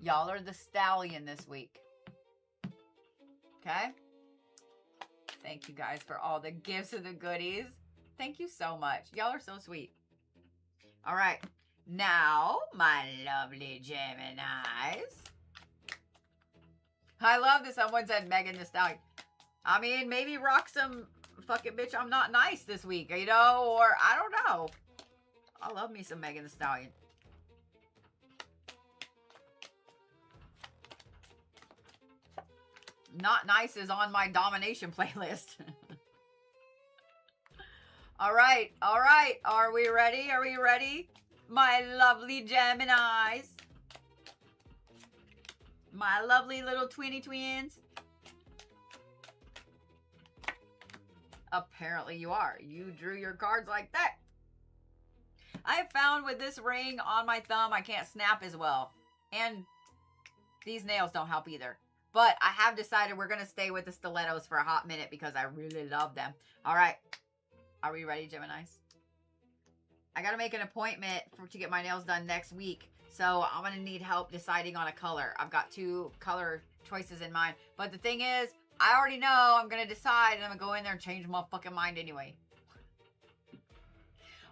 Y'all are the stallion this week. Okay? Thank you guys for all the gifts and the goodies. Thank you so much. Y'all are so sweet. All right. Now, my lovely Geminis. I love that someone said Megan Thee Stallion. I mean, maybe rock some fucking bitch I'm not nice this week, you know? Or, I don't know. I love me some Megan Thee Stallion. Not nice is on my domination playlist. All right. Are we ready? Are we ready? My lovely Geminis. My lovely little twinny twins. Apparently you are. You drew your cards like that. I have found with this ring on my thumb, I can't snap as well. And these nails don't help either. But I have decided we're going to stay with the stilettos for a hot minute because I really love them. All right. Are we ready, Geminis? I got to make an appointment to get my nails done next week. So I'm going to need help deciding on a color. I've got 2 color choices in mind. But the thing is, I already know I'm going to decide and I'm going to go in there and change my fucking mind anyway.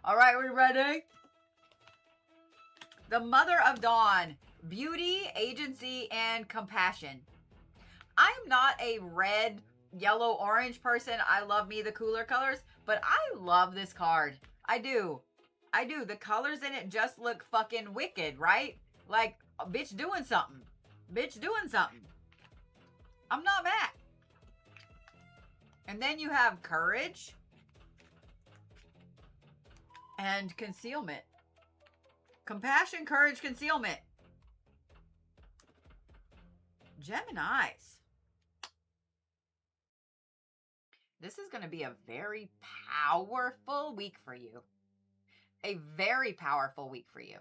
All right, we ready? The Mother of Dawn. Beauty, agency, and compassion. I'm not a red, yellow, orange person. I love me the cooler colors, but I love this card. I do. I do. The colors in it just look fucking wicked, right? Like, a bitch doing something. Bitch doing something. I'm not mad. And then you have courage and concealment. Compassion, courage, concealment. Geminis. This is going to be a very powerful week for you. A very powerful week for you.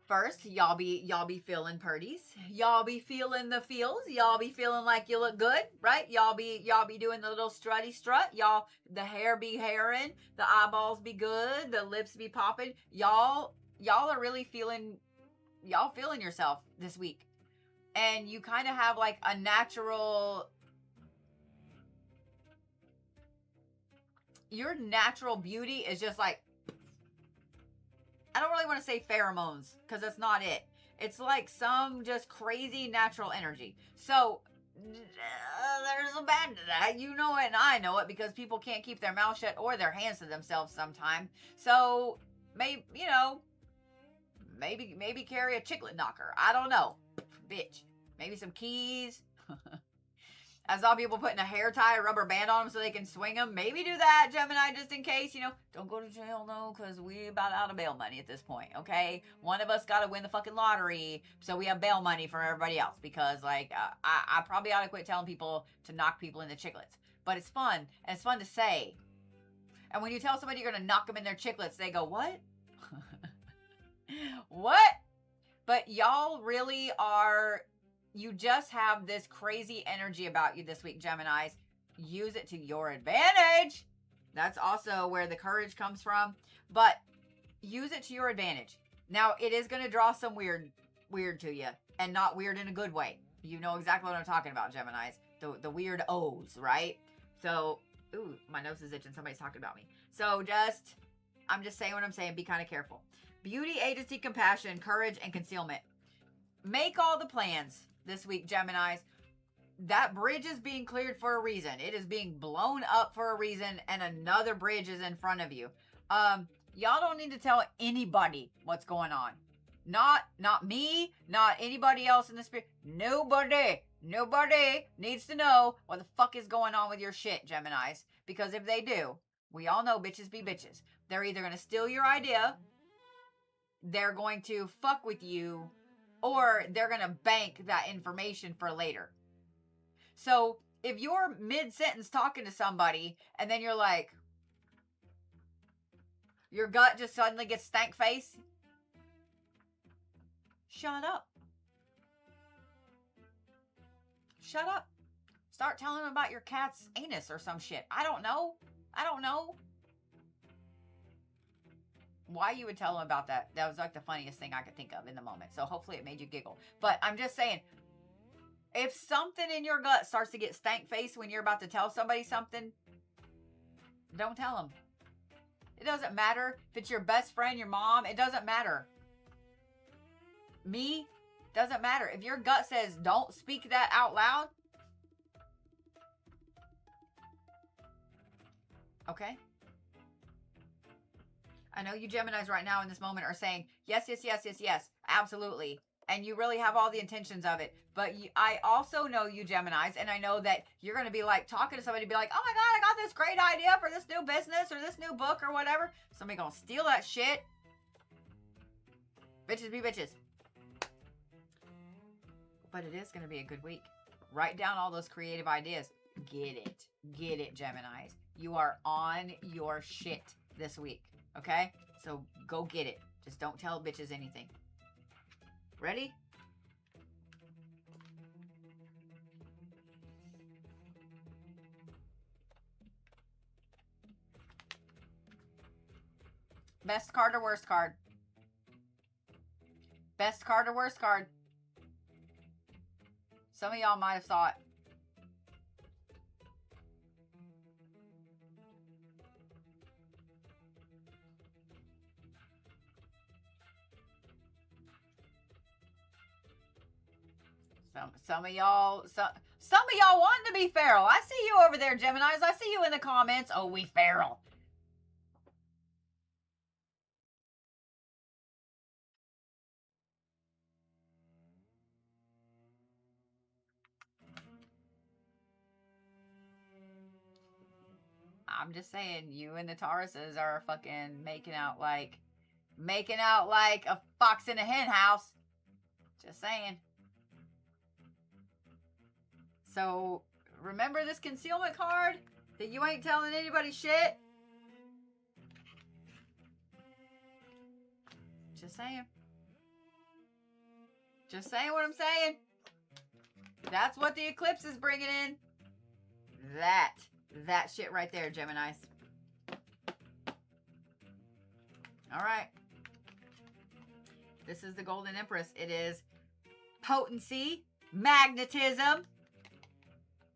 First, y'all be feeling purties. Y'all be feeling the feels. Y'all be feeling like you look good, right? Y'all be doing the little strutty strut. Y'all, the hair be hairing, the eyeballs be good, the lips be popping. Y'all are really feeling yourself this week. And you kind of have like a natural, your natural beauty is just like, I don't really want to say pheromones because that's not it. It's like some just crazy natural energy. So there's a bad to that. You know it and I know it because people can't keep their mouth shut or their hands to themselves sometimes. So maybe carry a chiclet knocker. I don't know. Bitch. Maybe some keys. I saw people putting a hair tie, a rubber band on them so they can swing them. Maybe do that, Gemini, just in case, Don't go to jail, no, because we about out of bail money at this point, okay? One of us got to win the fucking lottery, so we have bail money for everybody else. Because, I probably ought to quit telling people to knock people in the chiclets. But it's fun, and it's fun to say. And when you tell somebody you're going to knock them in their chiclets, they go, what? What? But y'all really are... You just have this crazy energy about you this week, Geminis. Use it to your advantage. That's also where the courage comes from. But use it to your advantage. Now, it is going to draw some weird to you. And not weird in a good way. You know exactly what I'm talking about, Geminis. The weird O's, right? So, ooh, my nose is itching. Somebody's talking about me. So I'm just saying what I'm saying. Be kind of careful. Beauty, agency, compassion, courage, and concealment. Make all the plans. This week, Geminis, that bridge is being cleared for a reason. It is being blown up for a reason, and another bridge is in front of you. Y'all don't need to tell anybody what's going on. Not me, not anybody else in the spirit. Nobody needs to know what the fuck is going on with your shit, Geminis. Because if they do, we all know bitches be bitches. They're either going to steal your idea, they're going to fuck with you, or they're going to bank that information for later. So if you're mid-sentence talking to somebody and then you're like, your gut just suddenly gets stank face, shut up. Shut up. Start telling them about your cat's anus or some shit. I don't know. Why you would tell them about that? That was like the funniest thing I could think of in the moment. So hopefully it made you giggle. But I'm just saying, if something in your gut starts to get stank face when you're about to tell somebody something, don't tell them. It doesn't matter if it's your best friend, your mom. It doesn't matter. Me, doesn't matter. If your gut says don't speak that out loud, okay? I know you Geminis right now in this moment are saying, yes, absolutely. And you really have all the intentions of it. But I also know you Geminis, and I know that you're going to be like talking to somebody, be like, oh my God, I got this great idea for this new business or this new book or whatever. Somebody going to steal that shit. Bitches be bitches. But it is going to be a good week. Write down all those creative ideas. Get it, Geminis. You are on your shit this week. Okay? So go get it. Just don't tell bitches anything. Ready? Best card or worst card? Best card or worst card? Some of y'all might have saw it. Some of y'all wanted to be feral. I see you over there, Geminis. I see you in the comments. Oh, we feral. I'm just saying, you and the Tauruses are fucking making out like a fox in a hen house. Just saying. So, remember this concealment card? That you ain't telling anybody shit? Just saying. Just saying what I'm saying. That's what the eclipse is bringing in. That shit right there, Geminis. All right. This is the Golden Empress. It is potency, magnetism,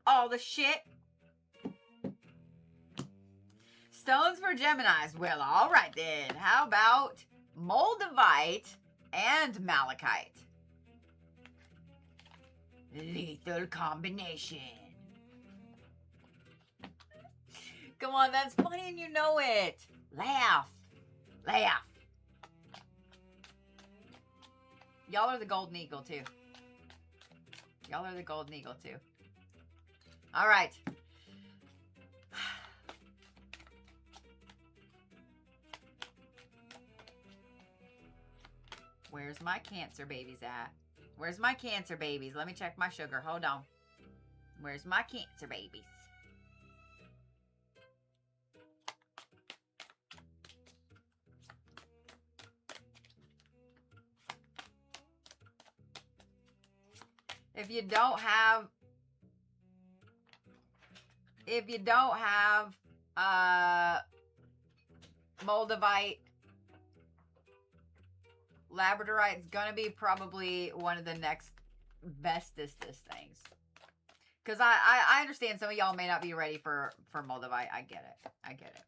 all the shit. Stones for Geminis. Well, all right then. How about Moldavite and Malachite? Lethal combination. Come on, that's funny and you know it. Laugh. Laugh. Y'all are the Golden Eagle, too. Y'all are the Golden Eagle, too. All right. Where's my Cancer babies at? Where's my Cancer babies? Let me check my sugar. Hold on. Where's my Cancer babies? If you don't have Moldavite, Labradorite's gonna be probably one of the next bestest things. Because I understand some of y'all may not be ready for Moldavite. I get it. I get it.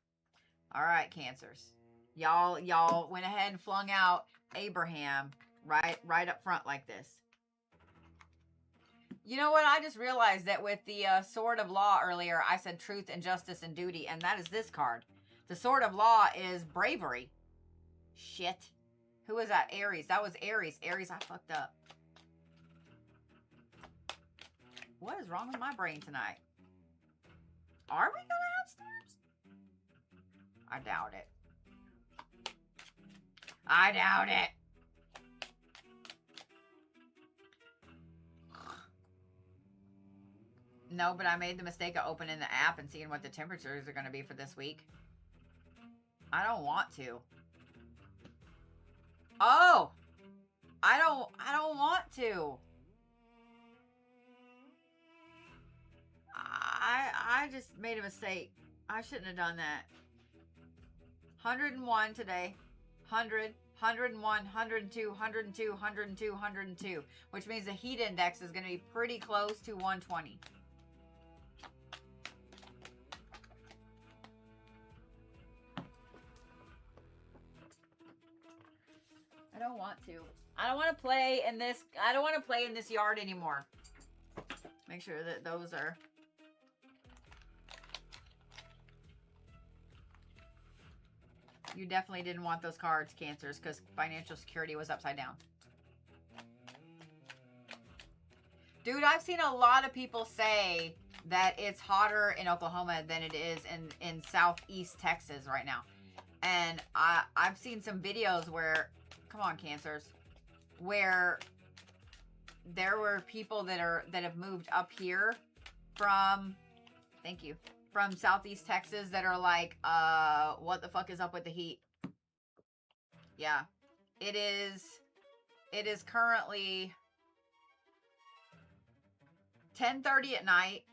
All right, Cancers. Y'all went ahead and flung out Abraham right up front like this. You know what? I just realized that with the Sword of Law earlier, I said truth and justice and duty, and that is this card. The Sword of Law is bravery. Shit. Who was that? Aries. That was Aries. Aries, I fucked up. What is wrong with my brain tonight? Are we gonna have stars? I doubt it. I doubt it. No, but I made the mistake of opening the app and seeing what the temperatures are going to be for this week. I don't want to. Oh! I don't want to. I just made a mistake. I shouldn't have done that. 101 today. 100, 101, 102, 102, 102, 102. Which means the heat index is going to be pretty close to 120. I don't want to. I don't want to play in this. I don't want to play in this yard anymore. Make sure that those are. You definitely didn't want those cards, Cancers, because financial security was upside down. Dude, I've seen a lot of people say that it's hotter in Oklahoma than it is in southeast Texas right now. And I've seen some videos where, come on, Cancers, where there were people that have moved up here from, thank you, from southeast Texas that are like, what the fuck is up with the heat? Yeah. It is currently 10:30 at night,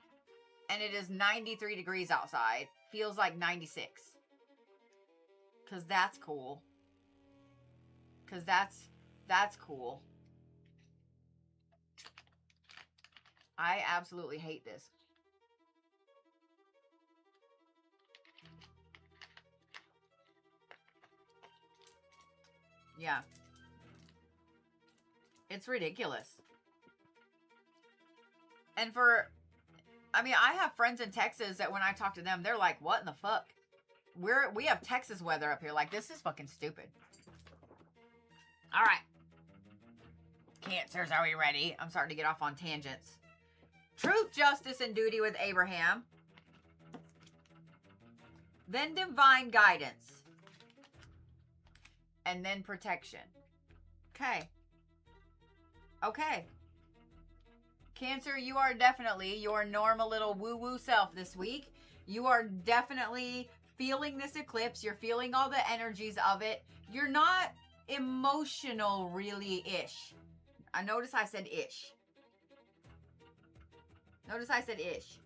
and it is 93 degrees outside. Feels like 96. Because that's cool. Because that's That's cool. I absolutely hate this. Yeah. It's ridiculous. And I mean, I have friends in Texas that when I talk to them, they're like, what in the fuck? We have Texas weather up here. Like, this is fucking stupid. All right. Cancers, are we ready? I'm starting to get off on tangents. Truth, justice, and duty with Abraham. Then divine guidance. And then protection. Okay. Okay. Cancer, you are definitely your normal little woo-woo self this week. You are definitely feeling this eclipse. You're feeling all the energies of it. You're not emotional really-ish. I notice I said ish. Notice I said ish.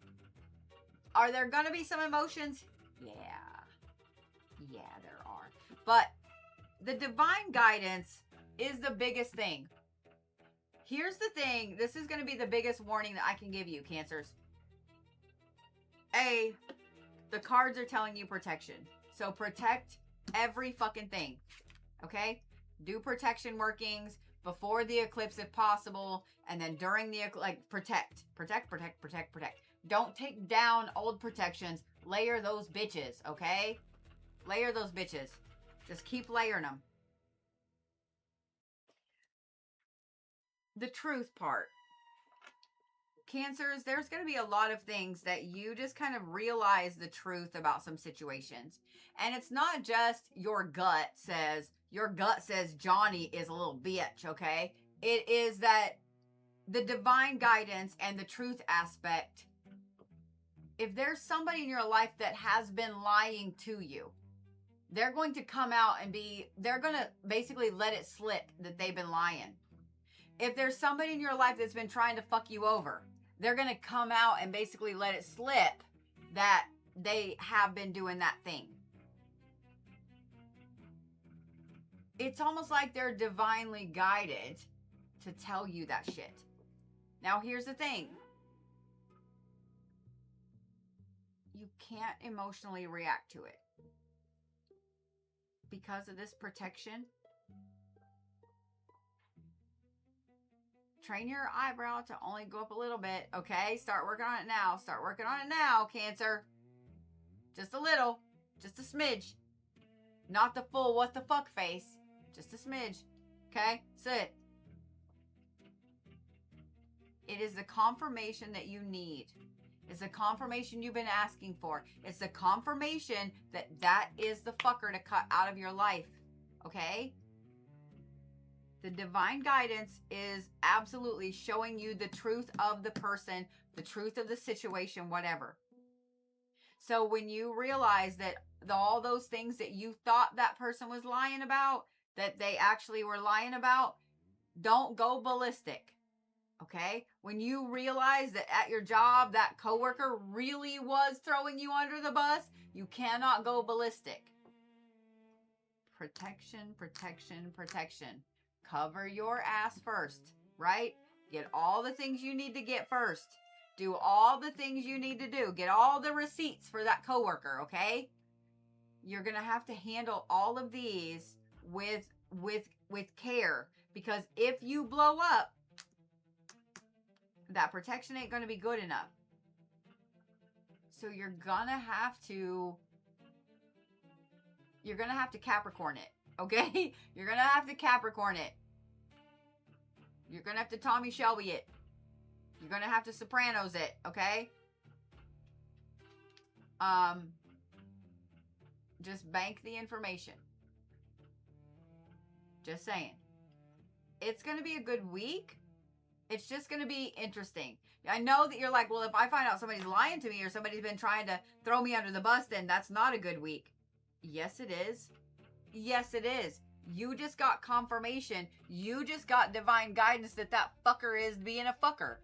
Are there going to be some emotions? Yeah. Yeah, there are. But the divine guidance is the biggest thing. Here's the thing. This is going to be the biggest warning that I can give you, Cancers. A, the cards are telling you protection. So protect every fucking thing. Okay? Do protection workings before the eclipse if possible. And then during the eclipse, like protect. Protect, protect, protect, protect. Don't take down old protections. Layer those bitches, okay? Layer those bitches. Just keep layering them. The truth part. Cancers, there's going to be a lot of things that you just kind of realize the truth about some situations. And it's not just your gut says Johnny is a little bitch, okay? It is that the divine guidance and the truth aspect, if there's somebody in your life that has been lying to you, they're going to come out and they're going to basically let it slip that they've been lying. If there's somebody in your life that's been trying to fuck you over, they're going to come out and basically let it slip that they have been doing that thing. It's almost like they're divinely guided to tell you that shit. Now, here's the thing. You can't emotionally react to it. Because of this protection, train your eyebrow to only go up a little bit, okay? Start working on it now. Start working on it now, Cancer. Just a little. Just a smidge. Not the full what the fuck face. Just a smidge. Okay? Sit. It is the confirmation that you need. It's the confirmation you've been asking for. It's the confirmation that that is the fucker to cut out of your life. Okay? The divine guidance is absolutely showing you the truth of the person, the truth of the situation, whatever. So when you realize that all those things that you thought that person was lying about, that they actually were lying about, don't go ballistic. Okay? When you realize that at your job, that coworker really was throwing you under the bus, you cannot go ballistic. Protection, protection, protection. Cover your ass first, right? Get all the things you need to get first. Do all the things you need to do. Get all the receipts for that coworker, okay? You're going to have to handle all of these with care, because if you blow up, that protection ain't going to be good enough. So you're going to have to Capricorn it, okay? You're going to have to Capricorn it. You're going to have to Tommy Shelby it. You're going to have to Sopranos it, okay? Just bank the information. Just saying. It's going to be a good week. It's just going to be interesting. I know that you're like, well, if I find out somebody's lying to me or somebody's been trying to throw me under the bus, then that's not a good week. Yes, it is. Yes, it is. You just got confirmation. You just got divine guidance that fucker is being a fucker.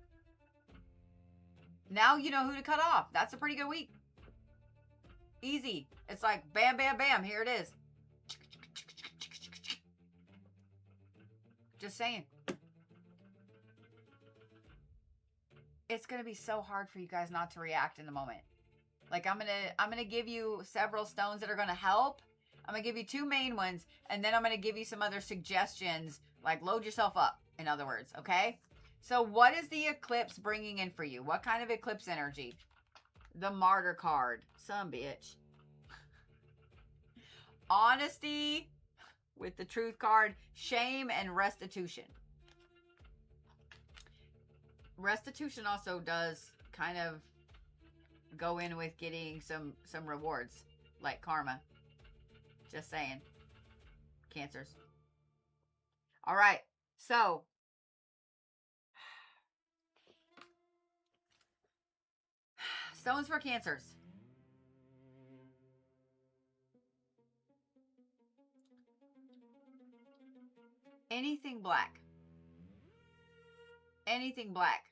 Now you know who to cut off. That's a pretty good week. Easy. It's like bam, bam, bam. Here it is. Just saying. It's going to be so hard for you guys not to react in the moment. Like, I'm going to give you several stones that are going to help. I'm going to give you 2 main ones, and then I'm going to give you some other suggestions, like load yourself up, in other words, okay? So what is the eclipse bringing in for you? What kind of eclipse energy? The Martyr card. Some bitch. Honesty with the Truth card. Shame and restitution. Restitution also does kind of go in with getting some rewards, like karma. Just saying. Cancers. All right. So, stones for Cancers. Anything black. Anything black.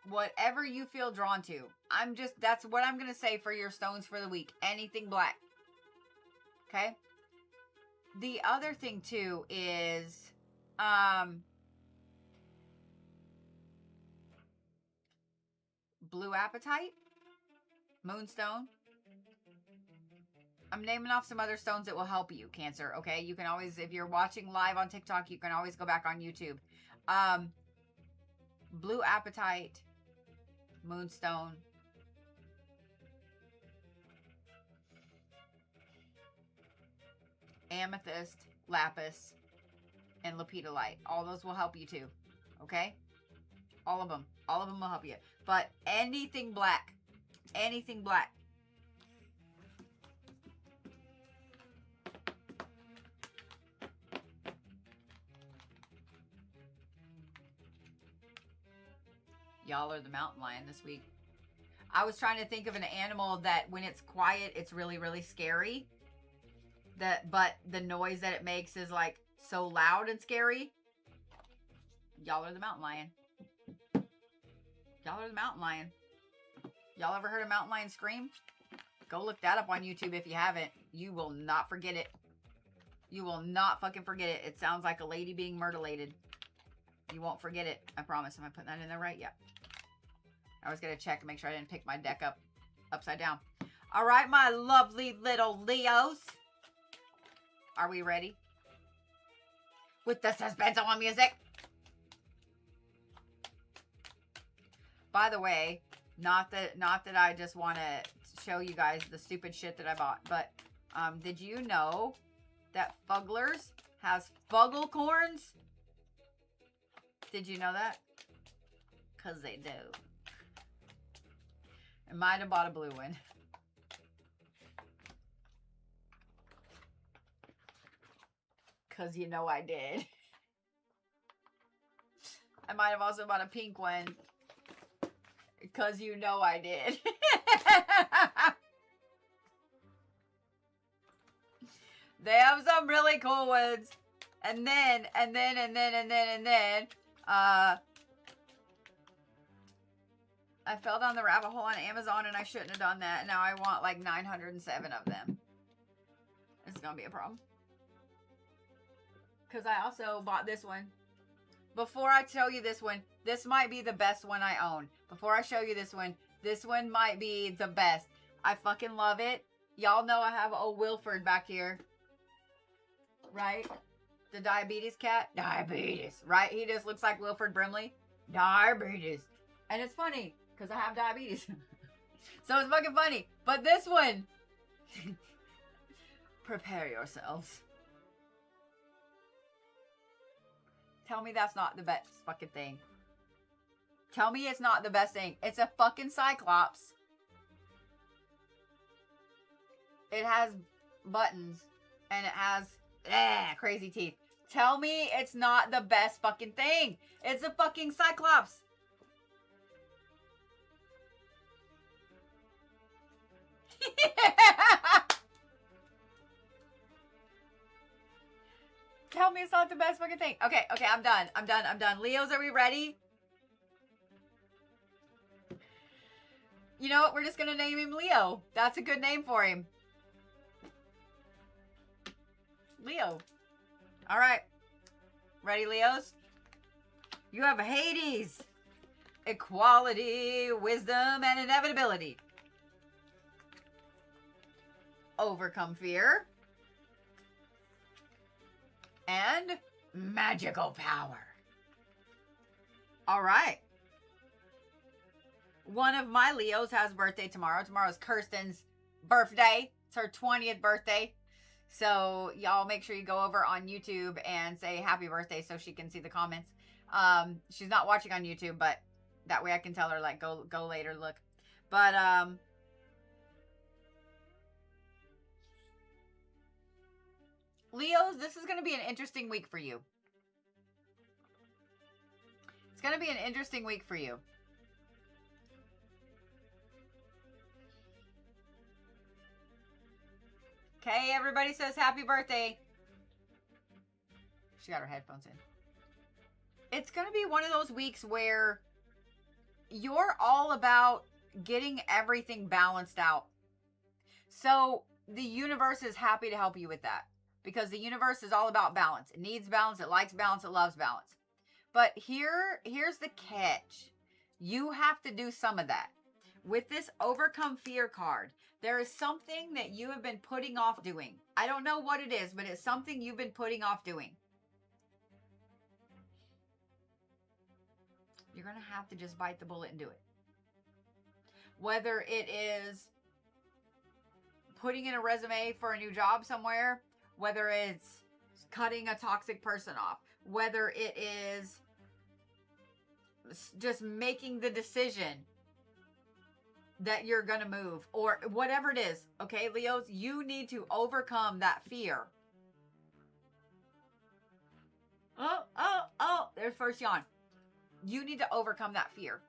Whatever you feel drawn to. That's what I'm going to say for your stones for the week. Anything black. Okay? The other thing too is, blue apatite, moonstone. I'm naming off some other stones that will help you, Cancer. Okay, you can always, if you're watching live on TikTok, you can always go back on YouTube. Blue apatite, moonstone, amethyst, lapis, and lepidolite. All those will help you too. Okay? All of them. All of them will help you. But anything black. Anything black. Y'all are the mountain lion this week. I was trying to think of an animal that when it's quiet, it's really, really scary. But the noise that it makes is like so loud and scary. Y'all are the mountain lion. Y'all are the mountain lion. Y'all ever heard a mountain lion scream? Go look that up on YouTube if you haven't. You will not forget it. You will not fucking forget it. It sounds like a lady being mutilated. You won't forget it. I promise. Am I putting that in there right? Yeah. I was going to check and make sure I didn't pick my deck up upside down. All right, my lovely little Leos. Are we ready? With the suspenseful music. By the way, not that I just want to show you guys the stupid shit that I bought, but did you know that Fugglers has Fugglecorns? Did you know that? Because they do. I might have bought a blue one. Because you know I did. I might have also bought a pink one. Because you know I did. They have some really cool ones. And then, I fell down the rabbit hole on Amazon and I shouldn't have done that. Now I want like 907 of them. It's going to be a problem. Because I also bought this one. Before I tell you this one, this might be the best one I own. Before I show you this one might be the best. I fucking love it. Y'all know I have old Wilford back here. Right? The diabetes cat. Diabetes. Right? He just looks like Wilford Brimley. Diabetes. And it's funny. Because I have diabetes. So it's fucking funny. But this one. Prepare yourselves. Tell me that's not the best fucking thing. Tell me it's not the best thing. It's a fucking Cyclops. It has buttons. And it has crazy teeth. Tell me it's not the best fucking thing. It's a fucking Cyclops. Tell me it's not the best fucking thing. Okay, I'm done. Leos, are we ready? You know what? We're just going to name him Leo. That's a good name for him. Leo. All right. Ready, Leos? You have Hades, equality, wisdom, and inevitability. Overcome fear. And magical power. All right. One of my Leos has birthday tomorrow. Tomorrow's Kirsten's birthday. It's her 20th birthday. So y'all make sure you go over on YouTube and say happy birthday so she can see the comments. She's not watching on YouTube, but that way I can tell her, like, go later, look. But Leos, this is going to be an interesting week for you. It's going to be an interesting week for you. Okay, everybody says happy birthday. She got her headphones in. It's going to be one of those weeks where you're all about getting everything balanced out. So the universe is happy to help you with that. Because the universe is all about balance. It needs balance. It likes balance. It loves balance. But here's the catch. You have to do some of that. With this overcome fear card, there is something that you have been putting off doing. I don't know what it is, but it's something you've been putting off doing. You're going to have to just bite the bullet and do it. Whether it is putting in a resume for a new job somewhere, whether it's cutting a toxic person off, whether it is just making the decision that you're going to move, or whatever it is, okay, Leos, you need to overcome that fear. Oh, there's first yawn. You need to overcome that fear.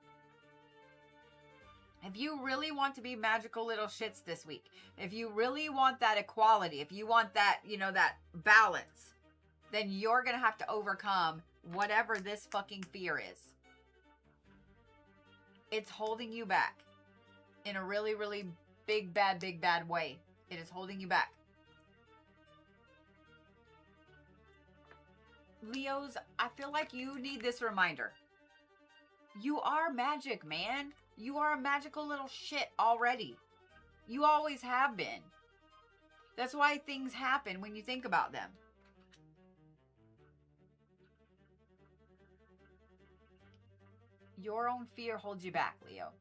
If you really want to be magical little shits this week, if you really want that equality, if you want that, that balance, then you're going to have to overcome whatever this fucking fear is. It's holding you back in a really, really big, bad way. It is holding you back. Leos, I feel like you need this reminder. You are magic, man. You are a magical little shit already. You always have been. That's why things happen when you think about them. Your own fear holds you back, Leo.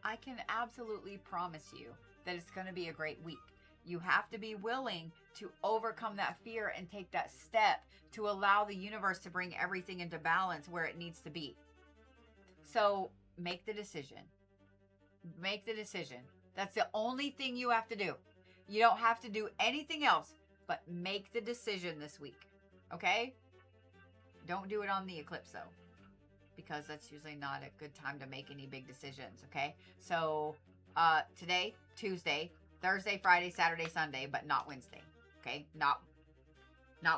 I can absolutely promise you that it's going to be a great week. You have to be willing to overcome that fear and take that step to allow the universe to bring everything into balance where it needs to be. So make the decision. Make the decision. That's the only thing you have to do. You don't have to do anything else, but make the decision this week. Okay? Don't do it on the eclipse though, because that's usually not a good time to make any big decisions. Okay? So today, Tuesday, Thursday, Friday, Saturday, Sunday, but not Wednesday. Okay? Not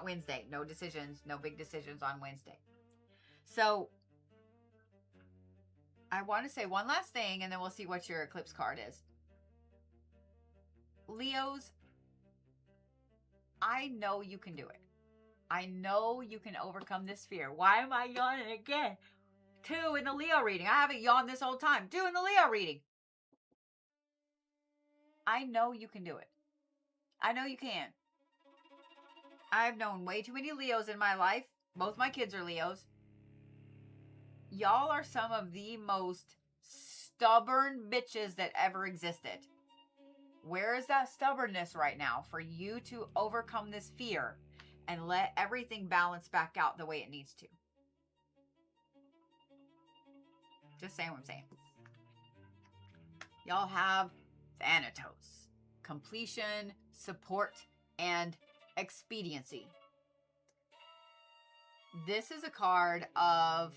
Wednesday. No decisions, no big decisions on Wednesday. So I want to say one last thing, and then we'll see what your eclipse card is. Leos, I know you can do it. I know you can overcome this fear. Why am I yawning again? 2 in the Leo reading. I haven't yawned this whole time. 2 in the Leo reading. I know you can do it. I know you can. I've known way too many Leos in my life. Both my kids are Leos. Y'all are some of the most stubborn bitches that ever existed. Where is that stubbornness right now for you to overcome this fear and let everything balance back out the way it needs to? Just saying what I'm saying. Y'all have Thanatos, completion, support, and expediency. This is a card of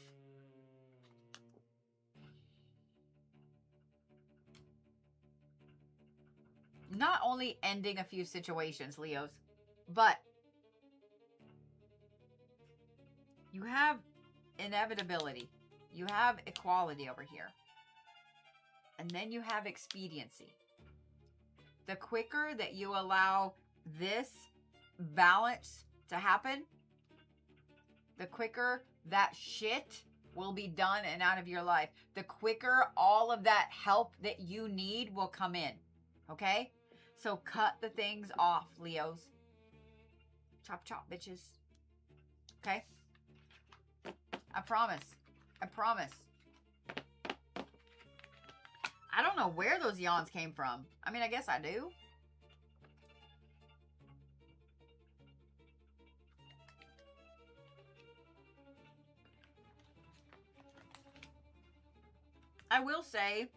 not only ending a few situations, Leos, but you have inevitability. You have equality over here. And then you have expediency. The quicker that you allow this balance to happen, the quicker that shit will be done and out of your life. The quicker all of that help that you need will come in. Okay? So cut the things off, Leos. Chop, chop, bitches. Okay? I promise. I promise. I don't know where those yawns came from. I mean, I guess I do. I will say,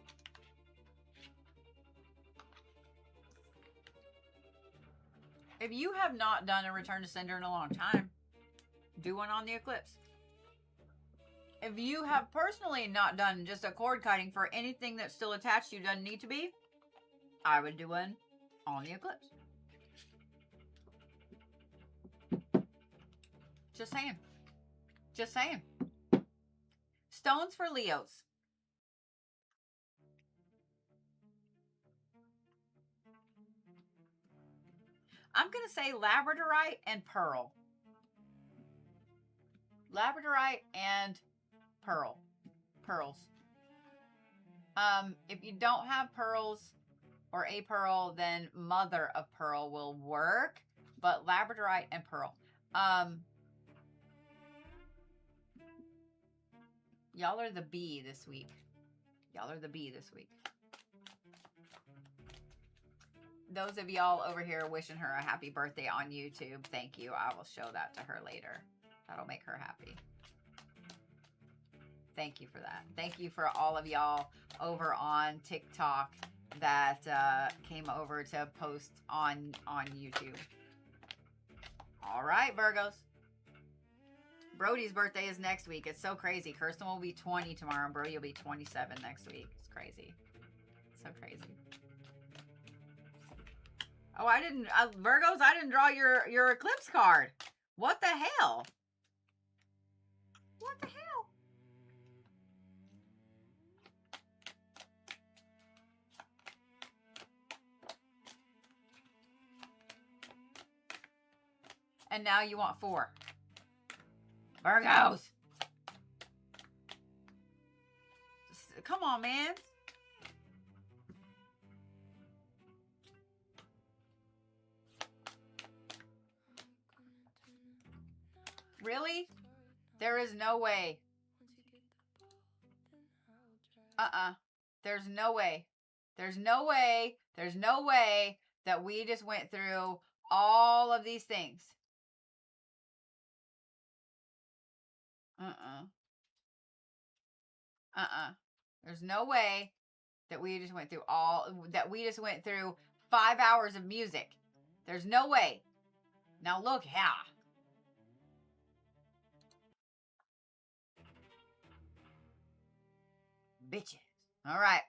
if you have not done a return to sender in a long time, do one on the eclipse. If you have personally not done just a cord cutting for anything that's still attached to you, doesn't need to be, I would do one on the eclipse. Just saying. Just saying. Stones for Leos. I'm going to say labradorite and pearl. Labradorite and pearls. If you don't have pearls or a pearl, then mother of pearl will work, but labradorite and pearl. Y'all are the bee this week. Y'all are the bee this week. Those of y'all over here wishing her a happy birthday on YouTube, thank you. I will show that to her later. That'll make her happy. Thank you for that. Thank you for all of y'all over on TikTok that came over to post on YouTube. All right, Virgos. Brody's birthday is next week. It's so crazy. Kirsten will be 20 tomorrow, and Brody will be 27 next week. It's crazy. So crazy. Oh, I didn't, Virgos, I didn't draw your eclipse card. What the hell? What the hell? And now you want 4. Virgos. Come on, man. Really? There is no way. There's no way. There's no way. There's no way that we just went through all of these things. There's no way that we just went through 5 hours of music. There's no way. Now look, yeah. Bitches. All right.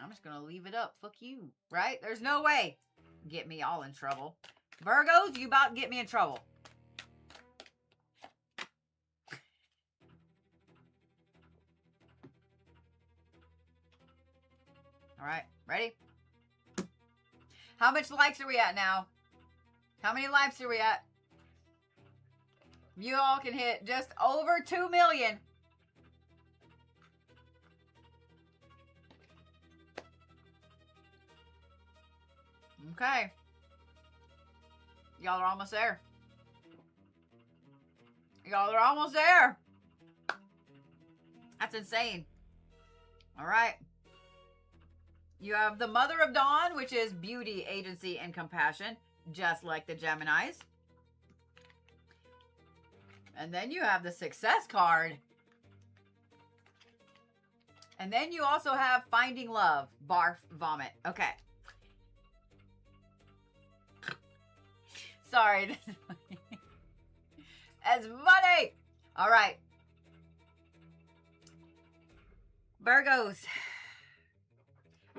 I'm just going to leave it up. Fuck you. Right? There's no way. Get me all in trouble. Virgos, you about to get me in trouble. All right. Ready? How much likes are we at now? How many likes are we at? You all can hit just over 2 million. Okay. Y'all are almost there. Y'all are almost there. That's insane. All right. You have the Mother of Dawn, which is beauty, agency, and compassion, just like the Geminis. And then you have the Success card. And then you also have Finding Love, barf, vomit. Okay. Sorry. That's funny. All right. Virgos.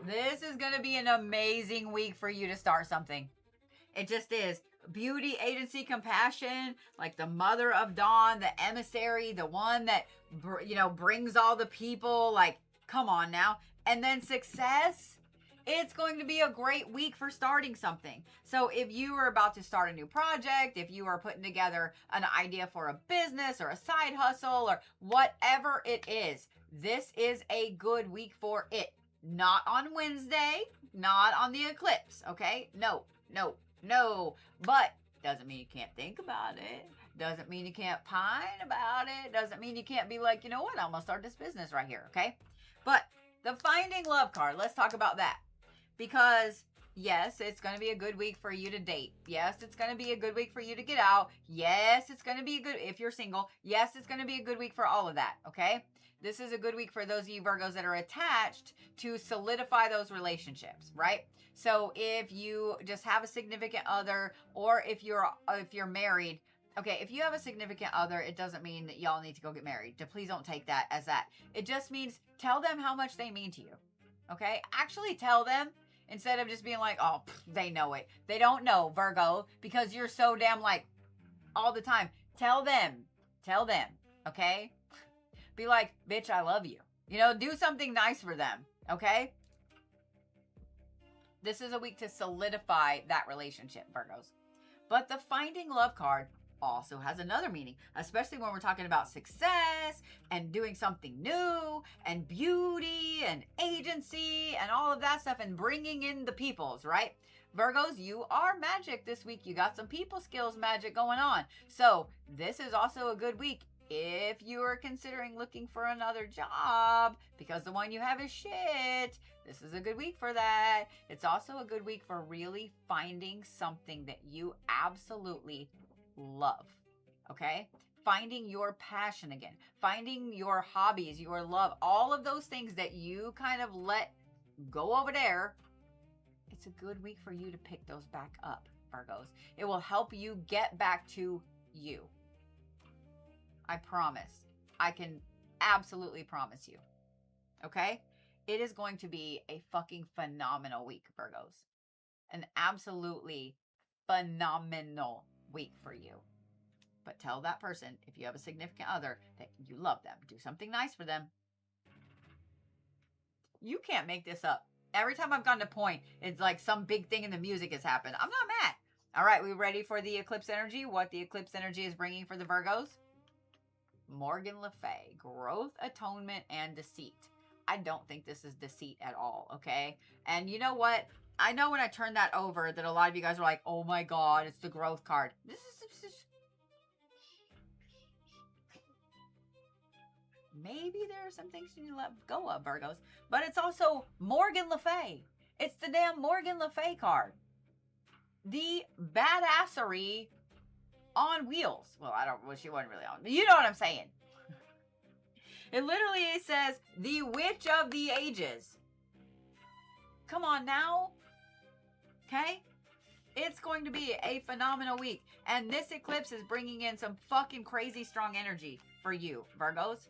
This is going to be an amazing week for you to start something. It just is. Beauty, agency, compassion, like the Mother of Dawn, the emissary, the one that, brings all the people. Like, come on now. And then success. It's going to be a great week for starting something. So if you are about to start a new project, if you are putting together an idea for a business or a side hustle or whatever it is, this is a good week for it. Not on Wednesday, not on the eclipse, okay? No. But doesn't mean you can't think about it. Doesn't mean you can't pine about it. Doesn't mean you can't be like, you know what, I'm going to start this business right here, okay? But the Finding Love card, let's talk about that. Because, yes, it's going to be a good week for you to date. Yes, it's going to be a good week for you to get out. Yes, it's going to be a good, if you're single, yes, it's going to be a good week for all of that, okay? This is a good week for those of you Virgos that are attached to solidify those relationships, right? So if you just have a significant other, or if you're married, okay, if you have a significant other, it doesn't mean that y'all need to go get married. Please don't take that as that. It just means tell them how much they mean to you, okay? Actually tell them instead of just being like, oh, they know it. They don't know, Virgo, because you're so damn like all the time. Tell them, okay? Be like, bitch, I love you. You know, do something nice for them, okay? This is a week to solidify that relationship, Virgos. But the Finding Love card also has another meaning, especially when we're talking about success and doing something new and beauty and agency and all of that stuff and bringing in the peoples, right? Virgos, you are magic this week. You got some people skills magic going on. So this is also a good week if you are considering looking for another job because the one you have is shit. This is a good week for that. It's also a good week for really finding something that you absolutely love, okay? Finding your passion again, finding your hobbies, your love, all of those things that you kind of let go over there. It's a good week for you to pick those back up, Virgos. It will help you get back to you. I promise. I can absolutely promise you, okay? It is going to be a fucking phenomenal week, Virgos. An absolutely phenomenal week for you. But tell that person, if you have a significant other, that you love them. Do something nice for them. You can't make this up. Every time I've gotten to point, it's like some big thing in the music has happened. I'm not mad. All right, we ready for the eclipse energy? What the eclipse energy is bringing for the Virgos? Morgan Le Fay, growth, atonement, and deceit. I don't think this is deceit at all, okay? And you know what? I know when I turned that over that a lot of you guys were like, oh my God, it's the growth card. This is maybe there are some things you need to let go of, Virgos. But it's also Morgan Le Fay. It's the damn Morgan Le Fay card. The badassery on wheels. Well, she wasn't really on. You know what I'm saying. It literally says, the witch of the ages. Come on now. Okay? It's going to be a phenomenal week. And this eclipse is bringing in some fucking crazy strong energy for you, Virgos.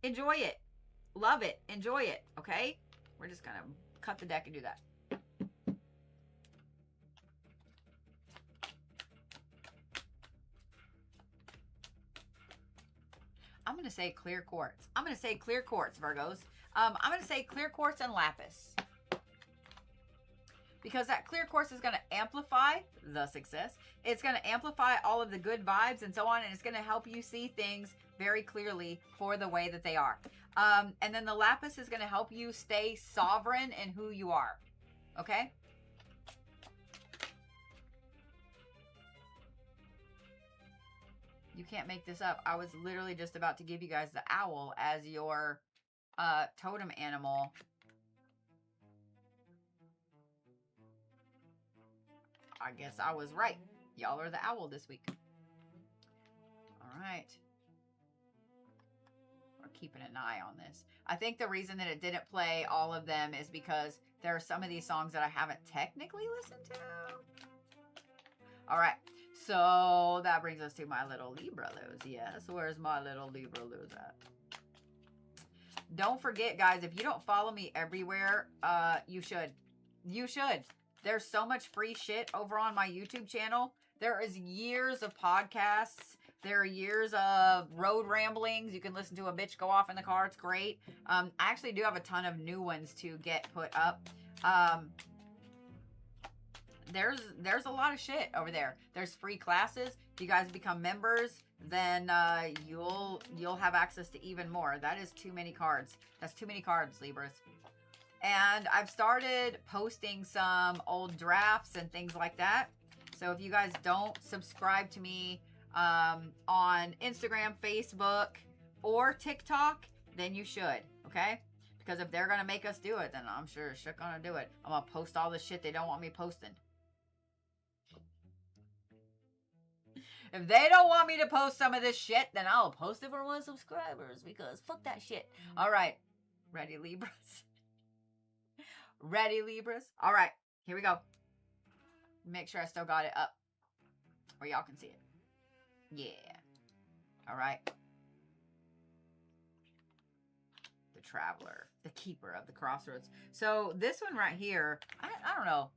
Enjoy it. Love it. Enjoy it. Okay? We're just going to cut the deck and do that. I'm going to say clear quartz. I'm going to say clear quartz, Virgos. I'm going to say clear quartz and lapis. Because that clear quartz is going to amplify the success. It's going to amplify all of the good vibes and so on. And it's going to help you see things very clearly for the way that they are. And then the lapis is going to help you stay sovereign in who you are. Okay? You can't make this up. I was literally just about to give you guys the owl as your totem animal. I guess I was right. Y'all are the owl this week. All right. We're keeping an eye on this. I think the reason that it didn't play all of them is because there are some of these songs that I haven't technically listened to. All right. So that brings us to my little Libra lose. Yes, where's my little Libra lose at? Don't forget, guys, if you don't follow me everywhere, you should. You should. There's so much free shit over on my YouTube channel. There is years of podcasts There are years of road ramblings. You can listen to a bitch go off in the car. It's great. I actually do have a ton of new ones to get put up. There's a lot of shit over there. There's free classes. If you guys become members, then you'll have access to even more. That is too many cards. That's too many cards, Libras. And I've started posting some old drafts and things like that. So if you guys don't subscribe to me on Instagram, Facebook, or TikTok, then you should, okay? Because if they're going to make us do it, then I'm sure shit going to do it. I'm going to post all the shit they don't want me posting. If they don't want me to post some of this shit, then I'll post it for my subscribers, because fuck that shit. All right. Ready, Libras? Ready, Libras? All right. Here we go. Make sure I still got it up where y'all can see it. Yeah. All right. The Traveler. The Keeper of the Crossroads. So this one right here, I don't know.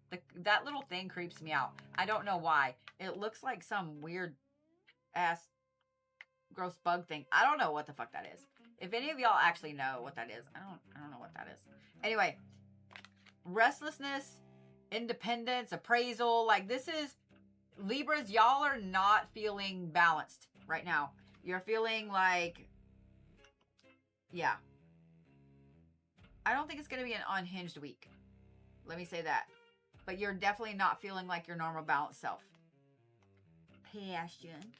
That little thing creeps me out. I don't know why. It looks like some weird ass gross bug thing. I don't know what the fuck that is. If any of y'all actually know what that is, I don't know what that is. Anyway, restlessness, independence, appraisal, like this is Libras, y'all are not feeling balanced right now. You're feeling like, yeah. I don't think it's going to be an unhinged week. Let me say that. But you're definitely not feeling like your normal balanced self. Passion.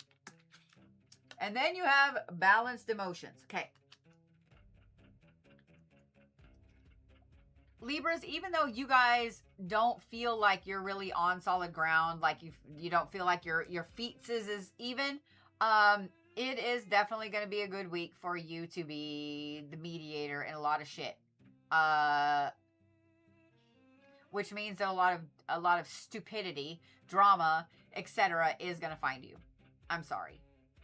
And then you have balanced emotions. Okay. Libras, even though you guys don't feel like you're really on solid ground, like you don't feel like your feet is even, it is definitely going to be a good week for you to be the mediator in a lot of shit. Which means that a lot of stupidity, drama, etc. is going to find you. I'm sorry.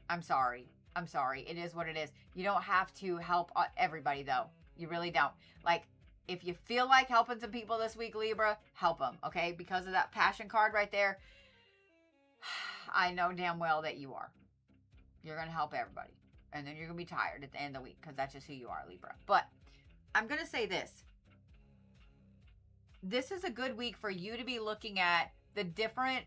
It is what it is. You don't have to help everybody, though. You really don't. Like, if you feel like helping some people this week, Libra, help them, okay? Because of that passion card right there, I know damn well that you are. You're going to help everybody. And then you're going to be tired at the end of the week, because that's just who you are, Libra. But I'm going to say this. This is a good week for you to be looking at the different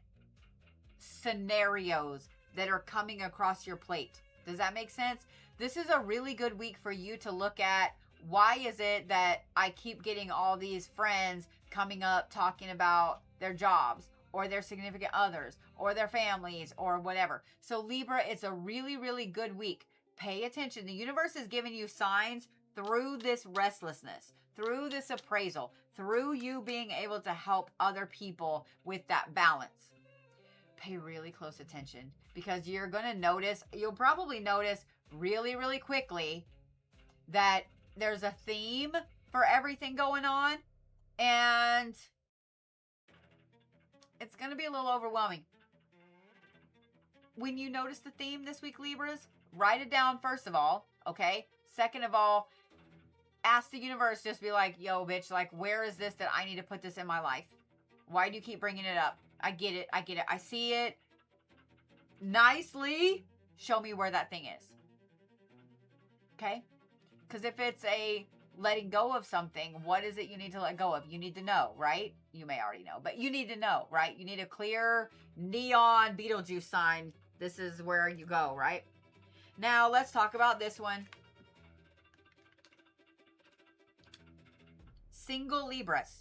scenarios that are coming across your plate. Does that make sense? This is a really good week for you to look at, why is it that I keep getting all these friends coming up talking about their jobs or their significant others or their families or whatever. So Libra, it's a really, really good week. Pay attention. The universe is giving you signs through this restlessness, through this appraisal, through you being able to help other people with that balance. Pay really close attention, because you're going to notice, you'll probably notice really, really quickly that there's a theme for everything going on, and it's going to be a little overwhelming. When you notice the theme this week, Libras, write it down first of all, okay? Second of all, ask the universe, just be like, yo, bitch, like, where is this that I need to put this in my life? Why do you keep bringing it up? I get it. I see it. Nicely, show me where that thing is. Okay? Because if it's a letting go of something, what is it you need to let go of? You need to know, right? You may already know, but you need to know, right? You need a clear neon Beetlejuice sign. This is where you go, right? Now, let's talk about this one. Single Libras.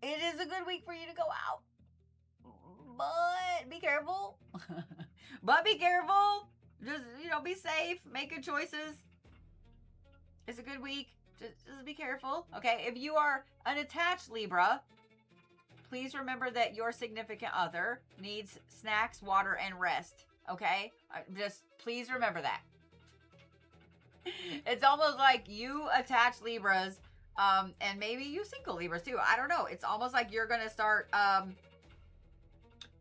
It is a good week for you to go out. But be careful. But be careful. Just, be safe. Make good choices. It's a good week. Just be careful. Okay, if you are an attached Libra, please remember that your significant other needs snacks, water, and rest. Okay? Just please remember that. It's almost like you attached Libras, and maybe you single Libras too. I don't know. It's almost like you're going to start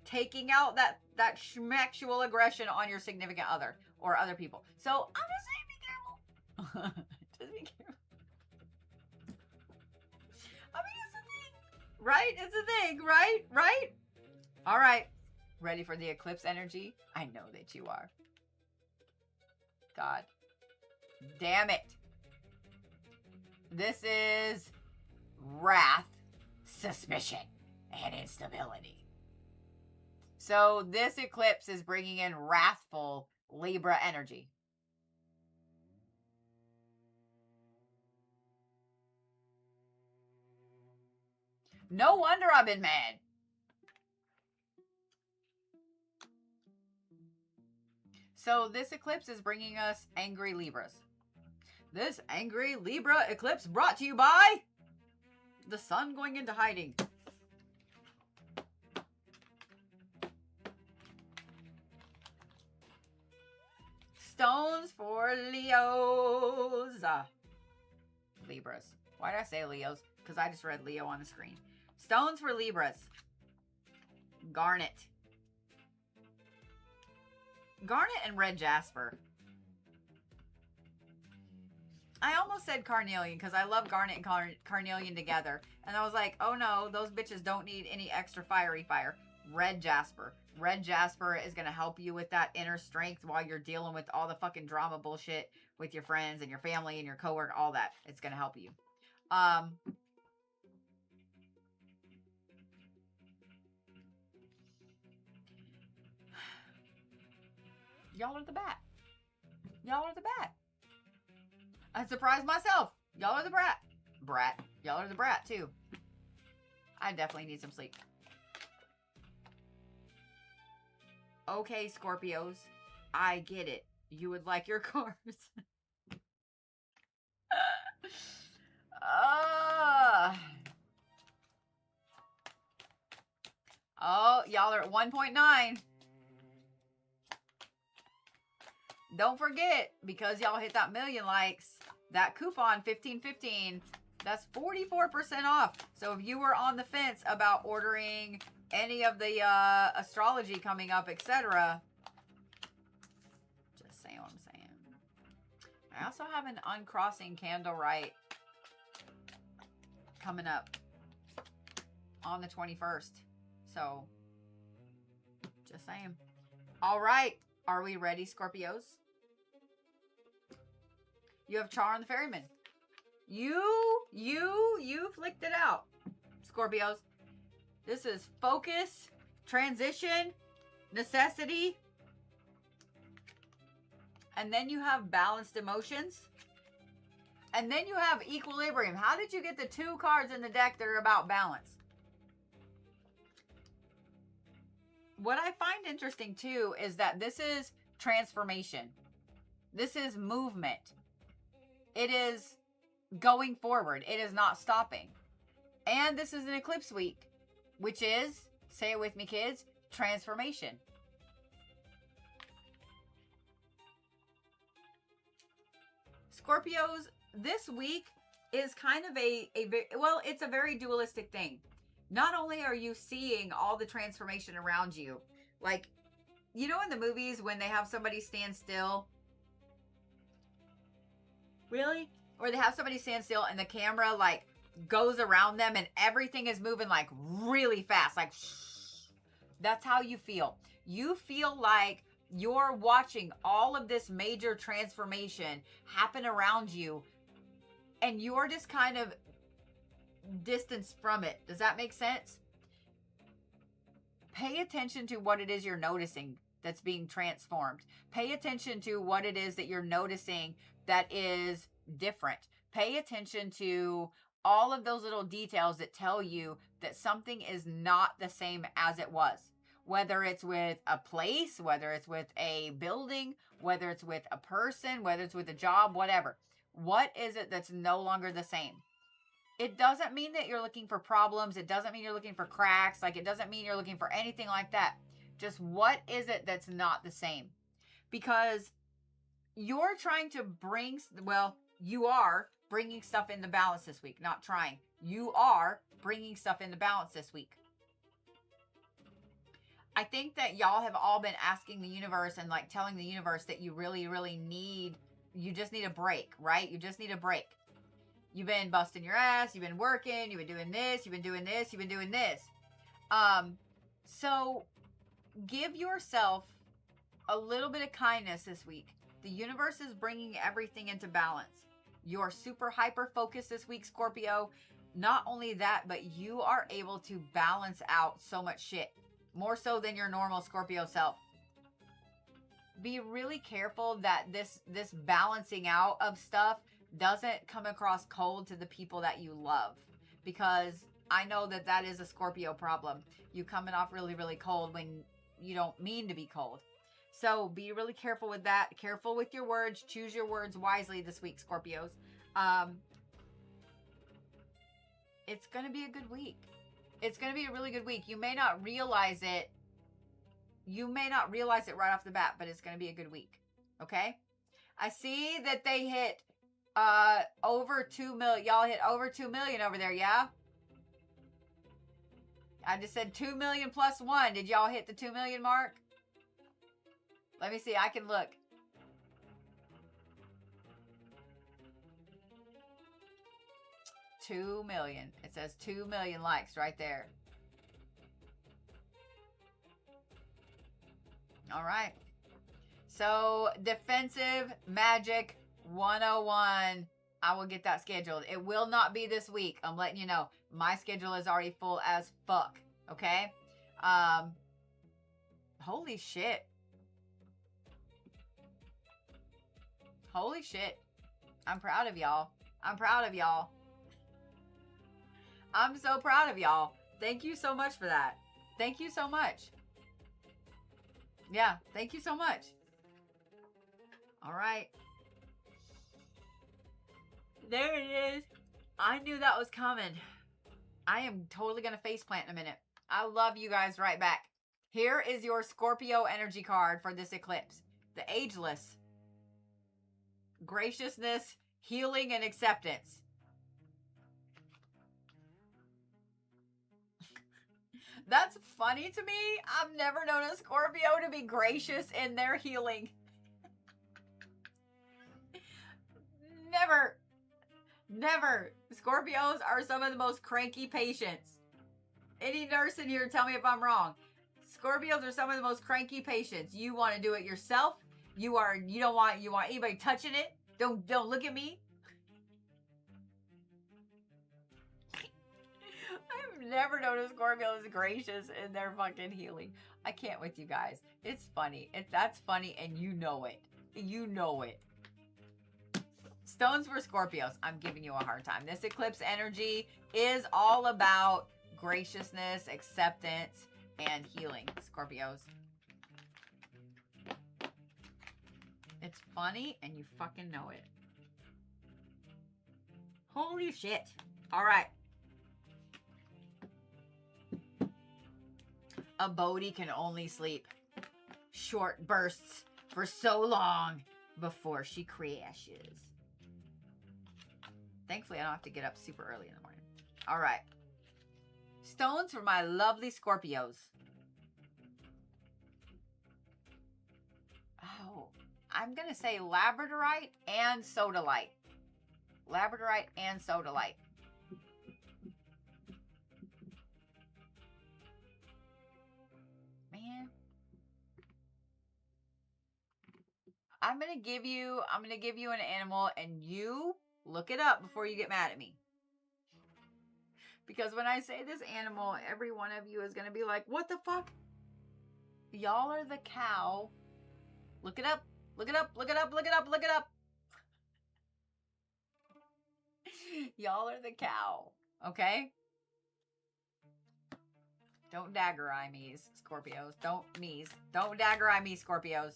taking out that schmexual aggression on your significant other or other people. So I'm just saying, be careful. Just be careful. I mean, it's the thing. Right? It's a thing, right? Right? All right. Ready for the eclipse energy? I know that you are. God damn it. This is wrath, suspicion, and instability. So this eclipse is bringing in wrathful Libra energy. No wonder I've been mad. So this eclipse is bringing us angry Libras. This angry Libra eclipse brought to you by the sun going into hiding. Stones for Leos. Libras. Why did I say Leos? Because I just read Leo on the screen. Stones for Libras. Garnet. Garnet and red jasper. I almost said carnelian because I love garnet and carnelian together. And I was like, oh no, those bitches don't need any extra fiery fire. Red jasper. Red jasper is going to help you with that inner strength while you're dealing with all the fucking drama bullshit with your friends and your family and your coworker, all that. It's going to help you. Y'all are the bat. Y'all are the bat. I surprised myself. Y'all are the brat. Brat. Y'all are the brat, too. I definitely need some sleep. Okay, Scorpios. I get it. You would like your cars. Oh, y'all are at 1.9. Don't forget, because y'all hit that million likes, that coupon 1515, that's 44% off. So if you were on the fence about ordering any of the astrology coming up, etc., just saying what I'm saying. I also have an uncrossing candlelight coming up on the 21st. So, just saying. All right. Are we ready, Scorpios? You have Char on the Ferryman. You flicked it out, Scorpios. This is focus, transition, necessity. And then you have balanced emotions. And then you have equilibrium. How did you get the 2 cards in the deck that are about balance? What I find interesting too is that this is transformation. This is movement. It is going forward. It is not stopping. And this is an eclipse week, which is, say it with me kids, transformation. Scorpios, this week is kind of it's a very dualistic thing. Not only are you seeing all the transformation around you, like, you know in the movies when they have somebody stand still? Really? Or they have somebody stand still and the camera, like, goes around them and everything is moving, like, really fast. Like, that's how you feel. You feel like you're watching all of this major transformation happen around you and you're just kind of distance from it. Does that make sense? Pay attention to what it is you're noticing that's being transformed. Pay attention to what it is that you're noticing that is different. Pay attention to all of those little details that tell you that something is not the same as it was. Whether it's with a place, whether it's with a building, whether it's with a person, whether it's with a job, whatever. What is it that's no longer the same? It doesn't mean that you're looking for problems. It doesn't mean you're looking for cracks. Like, it doesn't mean you're looking for anything like that. Just what is it that's not the same? Because you're trying to bring, well, you are bringing stuff into balance this week. Not trying. You are bringing stuff into balance this week. I think that y'all have all been asking the universe and, like, telling the universe that you really, really need, you just need a break, right? You just need a break. You've been busting your ass. You've been working. You've been doing this. You've been doing this. You've been doing this. So give yourself a little bit of kindness this week. The universe is bringing everything into balance. You're super hyper focused this week, Scorpio. Not only that, but you are able to balance out so much shit. More so than your normal Scorpio self. Be really careful that this balancing out of stuff doesn't come across cold to the people that you love. Because I know that is a Scorpio problem. You coming off really, really cold when you don't mean to be cold. So be really careful with that. Careful with your words. Choose your words wisely this week, Scorpios. It's going to be a good week. It's going to be a really good week. You may not realize it. You may not realize it right off the bat, but it's going to be a good week. Okay? I see that they hit over 2 million. Y'all hit over 2 million over there, yeah? I just said 2 million plus 1. Did y'all hit the 2 million mark? Let me see. I can look. $2 million. It says 2 million likes right there. All right. So, Defensive Magic 101. I will get that scheduled. It will not be this week. I'm letting you know. My schedule is already full as fuck. Okay? Holy shit. Holy shit. I'm proud of y'all. I'm proud of y'all. I'm so proud of y'all. Thank you so much for that. Thank you so much. Yeah, thank you so much. All right. There it is. I knew that was coming. I am totally going to faceplant in a minute. I love you guys right back. Here is your Scorpio energy card for this eclipse. The Ageless. Graciousness, healing, and acceptance. That's funny to me. I've never known a Scorpio to be gracious in their healing. Never. Never. Scorpios are some of the most cranky patients. Any nurse in here, tell me if I'm wrong. Scorpios are some of the most cranky patients. You want to do it yourself. You don't want anybody touching it. Don't look at me. I've never known a Scorpio is gracious in their fucking healing. I can't with you guys. It's funny. That's funny, and you know it. You know it. Stones for Scorpios. I'm giving you a hard time. This eclipse energy is all about graciousness, acceptance, and healing, Scorpios. It's funny, and you fucking know it. Holy shit. All right. A Bodhi can only sleep short bursts for so long before she crashes. Thankfully, I don't have to get up super early in the morning. All right. Stones for my lovely Scorpios. Oh, I'm going to say labradorite and sodalite. Labradorite and sodalite. Man. I'm going to give you an animal, and you look it up before you get mad at me. Because when I say this animal, every one of you is going to be like, what the fuck? Y'all are the cow. Look it up. Look it up. Look it up. Look it up. Look it up. Y'all are the cow. Okay? Don't dagger eye me, Scorpios. Don't dagger eye me, Scorpios.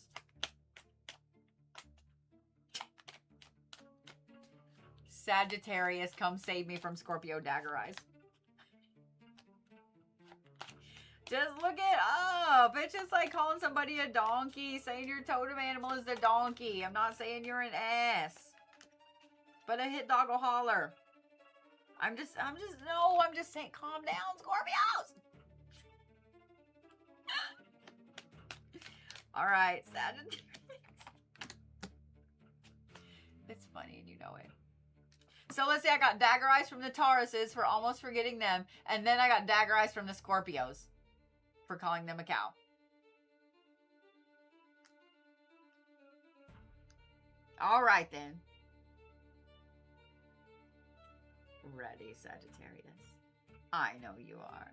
Sagittarius, come save me from Scorpio dagger eyes. Just look it up. It's just like calling somebody a donkey, saying your totem animal is the donkey. I'm not saying you're an ass. But a hit dog will holler. I'm just saying, calm down, Scorpios. All right, Sagittarius. It's funny and you know it. So let's say I got dagger eyes from the Tauruses for almost forgetting them. And then I got dagger eyes from the Scorpios for calling them a cow. All right, then. Ready, Sagittarius. I know you are.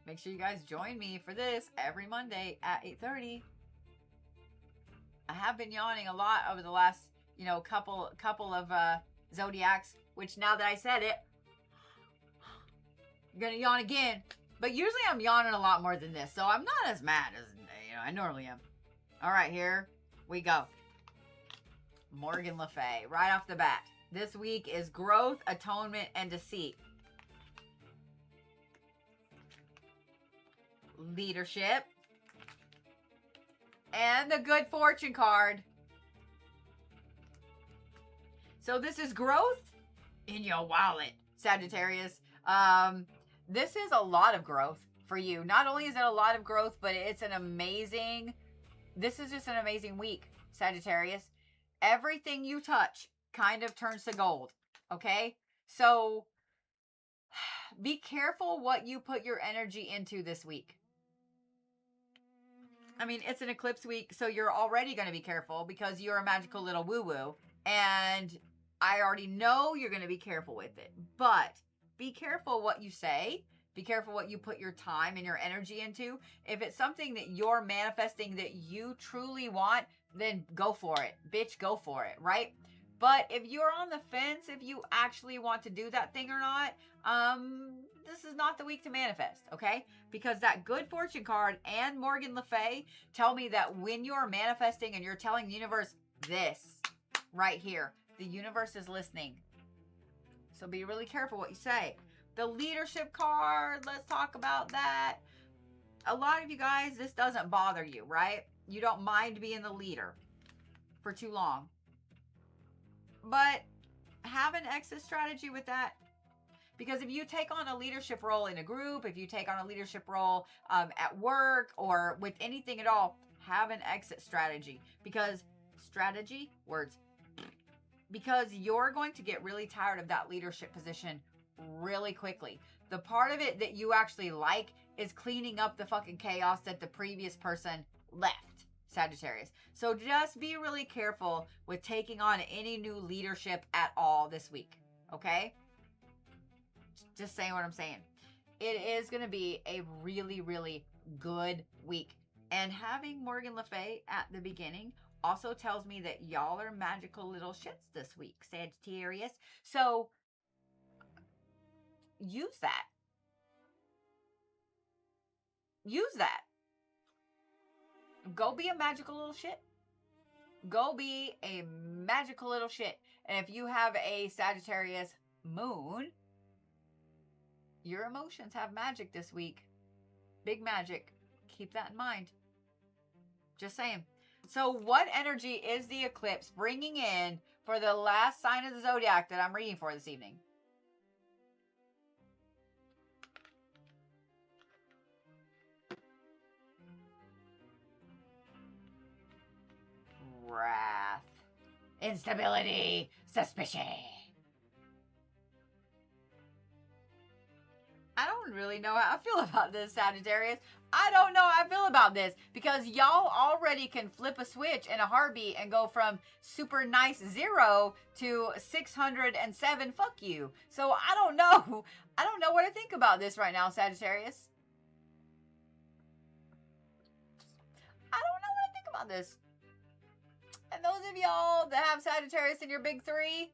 Make sure you guys join me for this every Monday at 8:30. I have been yawning a lot over the last, couple of Zodiacs, which now that I said it, I'm going to yawn again. But usually I'm yawning a lot more than this, so I'm not as mad as, I normally am. All right, here we go. Morgan Le Fay, right off the bat. This week is growth, atonement, and deceit. Leadership. And the good fortune card. So this is growth in your wallet, Sagittarius. This is a lot of growth for you. Not only is it a lot of growth, but this is just an amazing week, Sagittarius. Everything you touch kind of turns to gold, okay? So be careful what you put your energy into this week. I mean, it's an eclipse week, so you're already going to be careful because you're a magical little woo-woo. And I already know you're going to be careful with it. But be careful what you say. Be careful what you put your time and your energy into. If it's something that you're manifesting that you truly want, then go for it. Bitch, go for it, right? But if you're on the fence, if you actually want to do that thing or not, this is not the week to manifest, okay? Because that good fortune card and Morgan Le Fay tell me that when you're manifesting and you're telling the universe this right here, the universe is listening. So be really careful what you say. The leadership card, let's talk about that. A lot of you guys, this doesn't bother you, right? You don't mind being the leader for too long. But have an exit strategy with that. Because if you take on a leadership role in a group, if you take on a leadership role at work or with anything at all, have an exit strategy. Because strategy, words. Because you're going to get really tired of that leadership position really quickly. The part of it that you actually like is cleaning up the fucking chaos that the previous person left, Sagittarius. So just be really careful with taking on any new leadership at all this week, okay? Just saying what I'm saying. It is going to be a really, really good week. And having Morgan Le Fay at the beginning also tells me that y'all are magical little shits this week, Sagittarius. So use that. Use that. Go be a magical little shit. Go be a magical little shit. And if you have a Sagittarius moon, your emotions have magic this week. Big magic. Keep that in mind. Just saying. So what energy is the eclipse bringing in for the last sign of the zodiac that I'm reading for this evening? Wrath, instability, suspicion. I don't really know how I feel about this, Sagittarius. I don't know how I feel about this because y'all already can flip a switch in a heartbeat and go from super nice 0 to 607 fuck you. So I don't know. I don't know what to think about this right now, Sagittarius. I don't know what to think about this. And those of y'all that have Sagittarius in your big 3,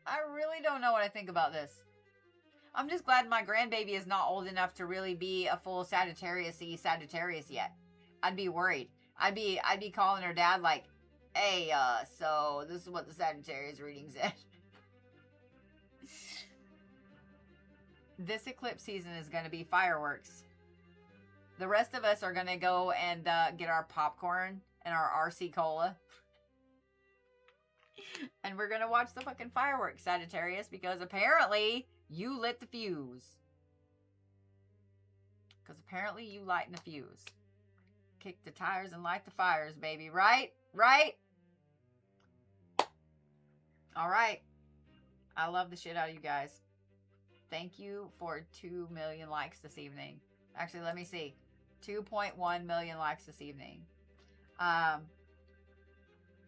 I really don't know what I think about this. I'm just glad my grandbaby is not old enough to really be a full Sagittarius-y Sagittarius yet. I'd be worried. I'd be calling her dad like, hey, so this is what the Sagittarius reading said. This eclipse season is going to be fireworks. The rest of us are going to go and get our popcorn and our RC Cola. And we're going to watch the fucking fireworks, Sagittarius, because apparently you lit the fuse. Because apparently you lighten the fuse. Kick the tires and light the fires, baby. Right? Right? All right. I love the shit out of you guys. Thank you for 2 million likes this evening. Actually, let me see. 2.1 million likes this evening.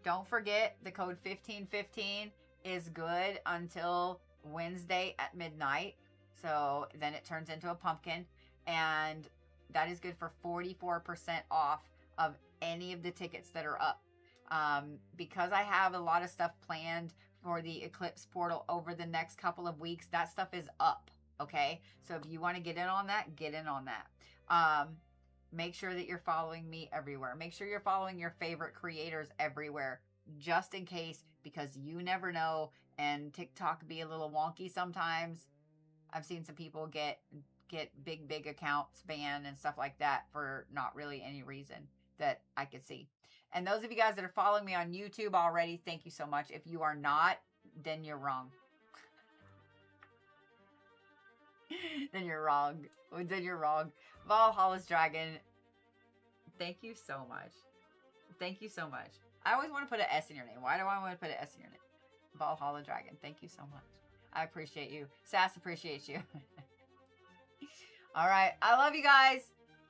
Don't forget the code 1515 is good until Wednesday at midnight. So then it turns into a pumpkin. And that is good for 44% off of any of the tickets that are up. Because I have a lot of stuff planned for the eclipse portal over the next couple of weeks, that stuff is up. Okay. So if you want to get in on that, get in on that. Make sure that you're following me everywhere. Make sure you're following your favorite creators everywhere, just in case, because you never know. And TikTok be a little wonky sometimes. I've seen some people get big accounts banned and stuff like that for not really any reason that I could see. And those of you guys that are following me on YouTube already, thank you so much. If you are not, then you're wrong. Then you're wrong. Then you're wrong. Valhalla's Dragon, thank you so much. Thank you so much. I always want to put an S in your name. Why do I want to put an S in your name? Valhalla Dragon, thank you so much. I appreciate you. Sass appreciates you. All right. I love you guys.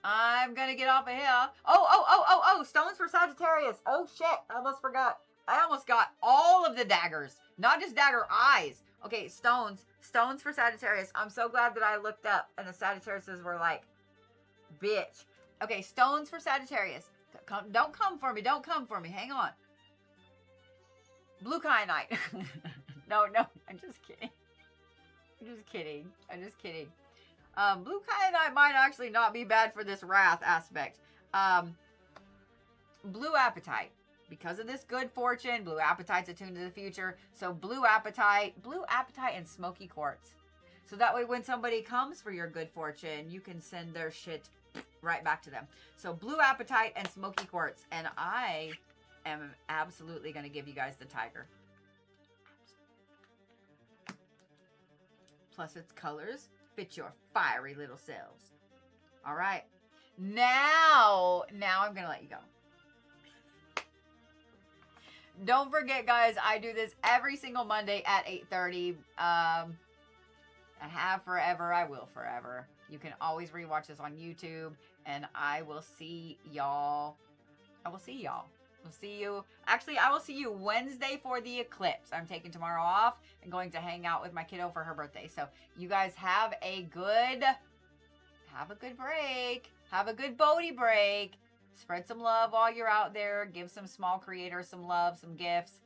I'm going to get off of here. Oh, stones for Sagittarius. Oh, shit. I almost forgot. I almost got all of the daggers. Not just dagger eyes. Okay, stones. Stones for Sagittarius. I'm so glad that I looked up and the Sagittariuses were like, bitch. Okay, stones for Sagittarius. Don't come for me. Don't come for me. Hang on. Blue kyanite. No, I'm just kidding. I'm just kidding. Blue kyanite might actually not be bad for this wrath aspect. Blue apatite. Because of this good fortune, blue apatite's attuned to the future. So blue apatite and smoky quartz. So that way when somebody comes for your good fortune, you can send their shit right back to them. So blue apatite and smoky quartz. And I am absolutely going to give you guys the tiger. Plus its colors fit your fiery little selves. All right. Now I'm going to let you go. Don't forget, guys, I do this every single Monday at 8:30. I have forever. I will forever. You can always rewatch this on YouTube. And I will see y'all. We'll see you. Actually, I will see you Wednesday for the eclipse. I'm taking tomorrow off and going to hang out with my kiddo for her birthday. So you guys have a good break. Have a good Bodhi break. Spread some love while you're out there. Give some small creators some love, some gifts.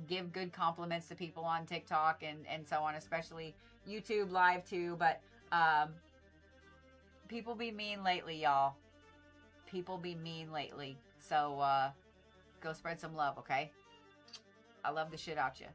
Give good compliments to people on TikTok and so on, especially YouTube live too. But people be mean lately, y'all. People be mean lately. So go spread some love, okay? I love the shit out you.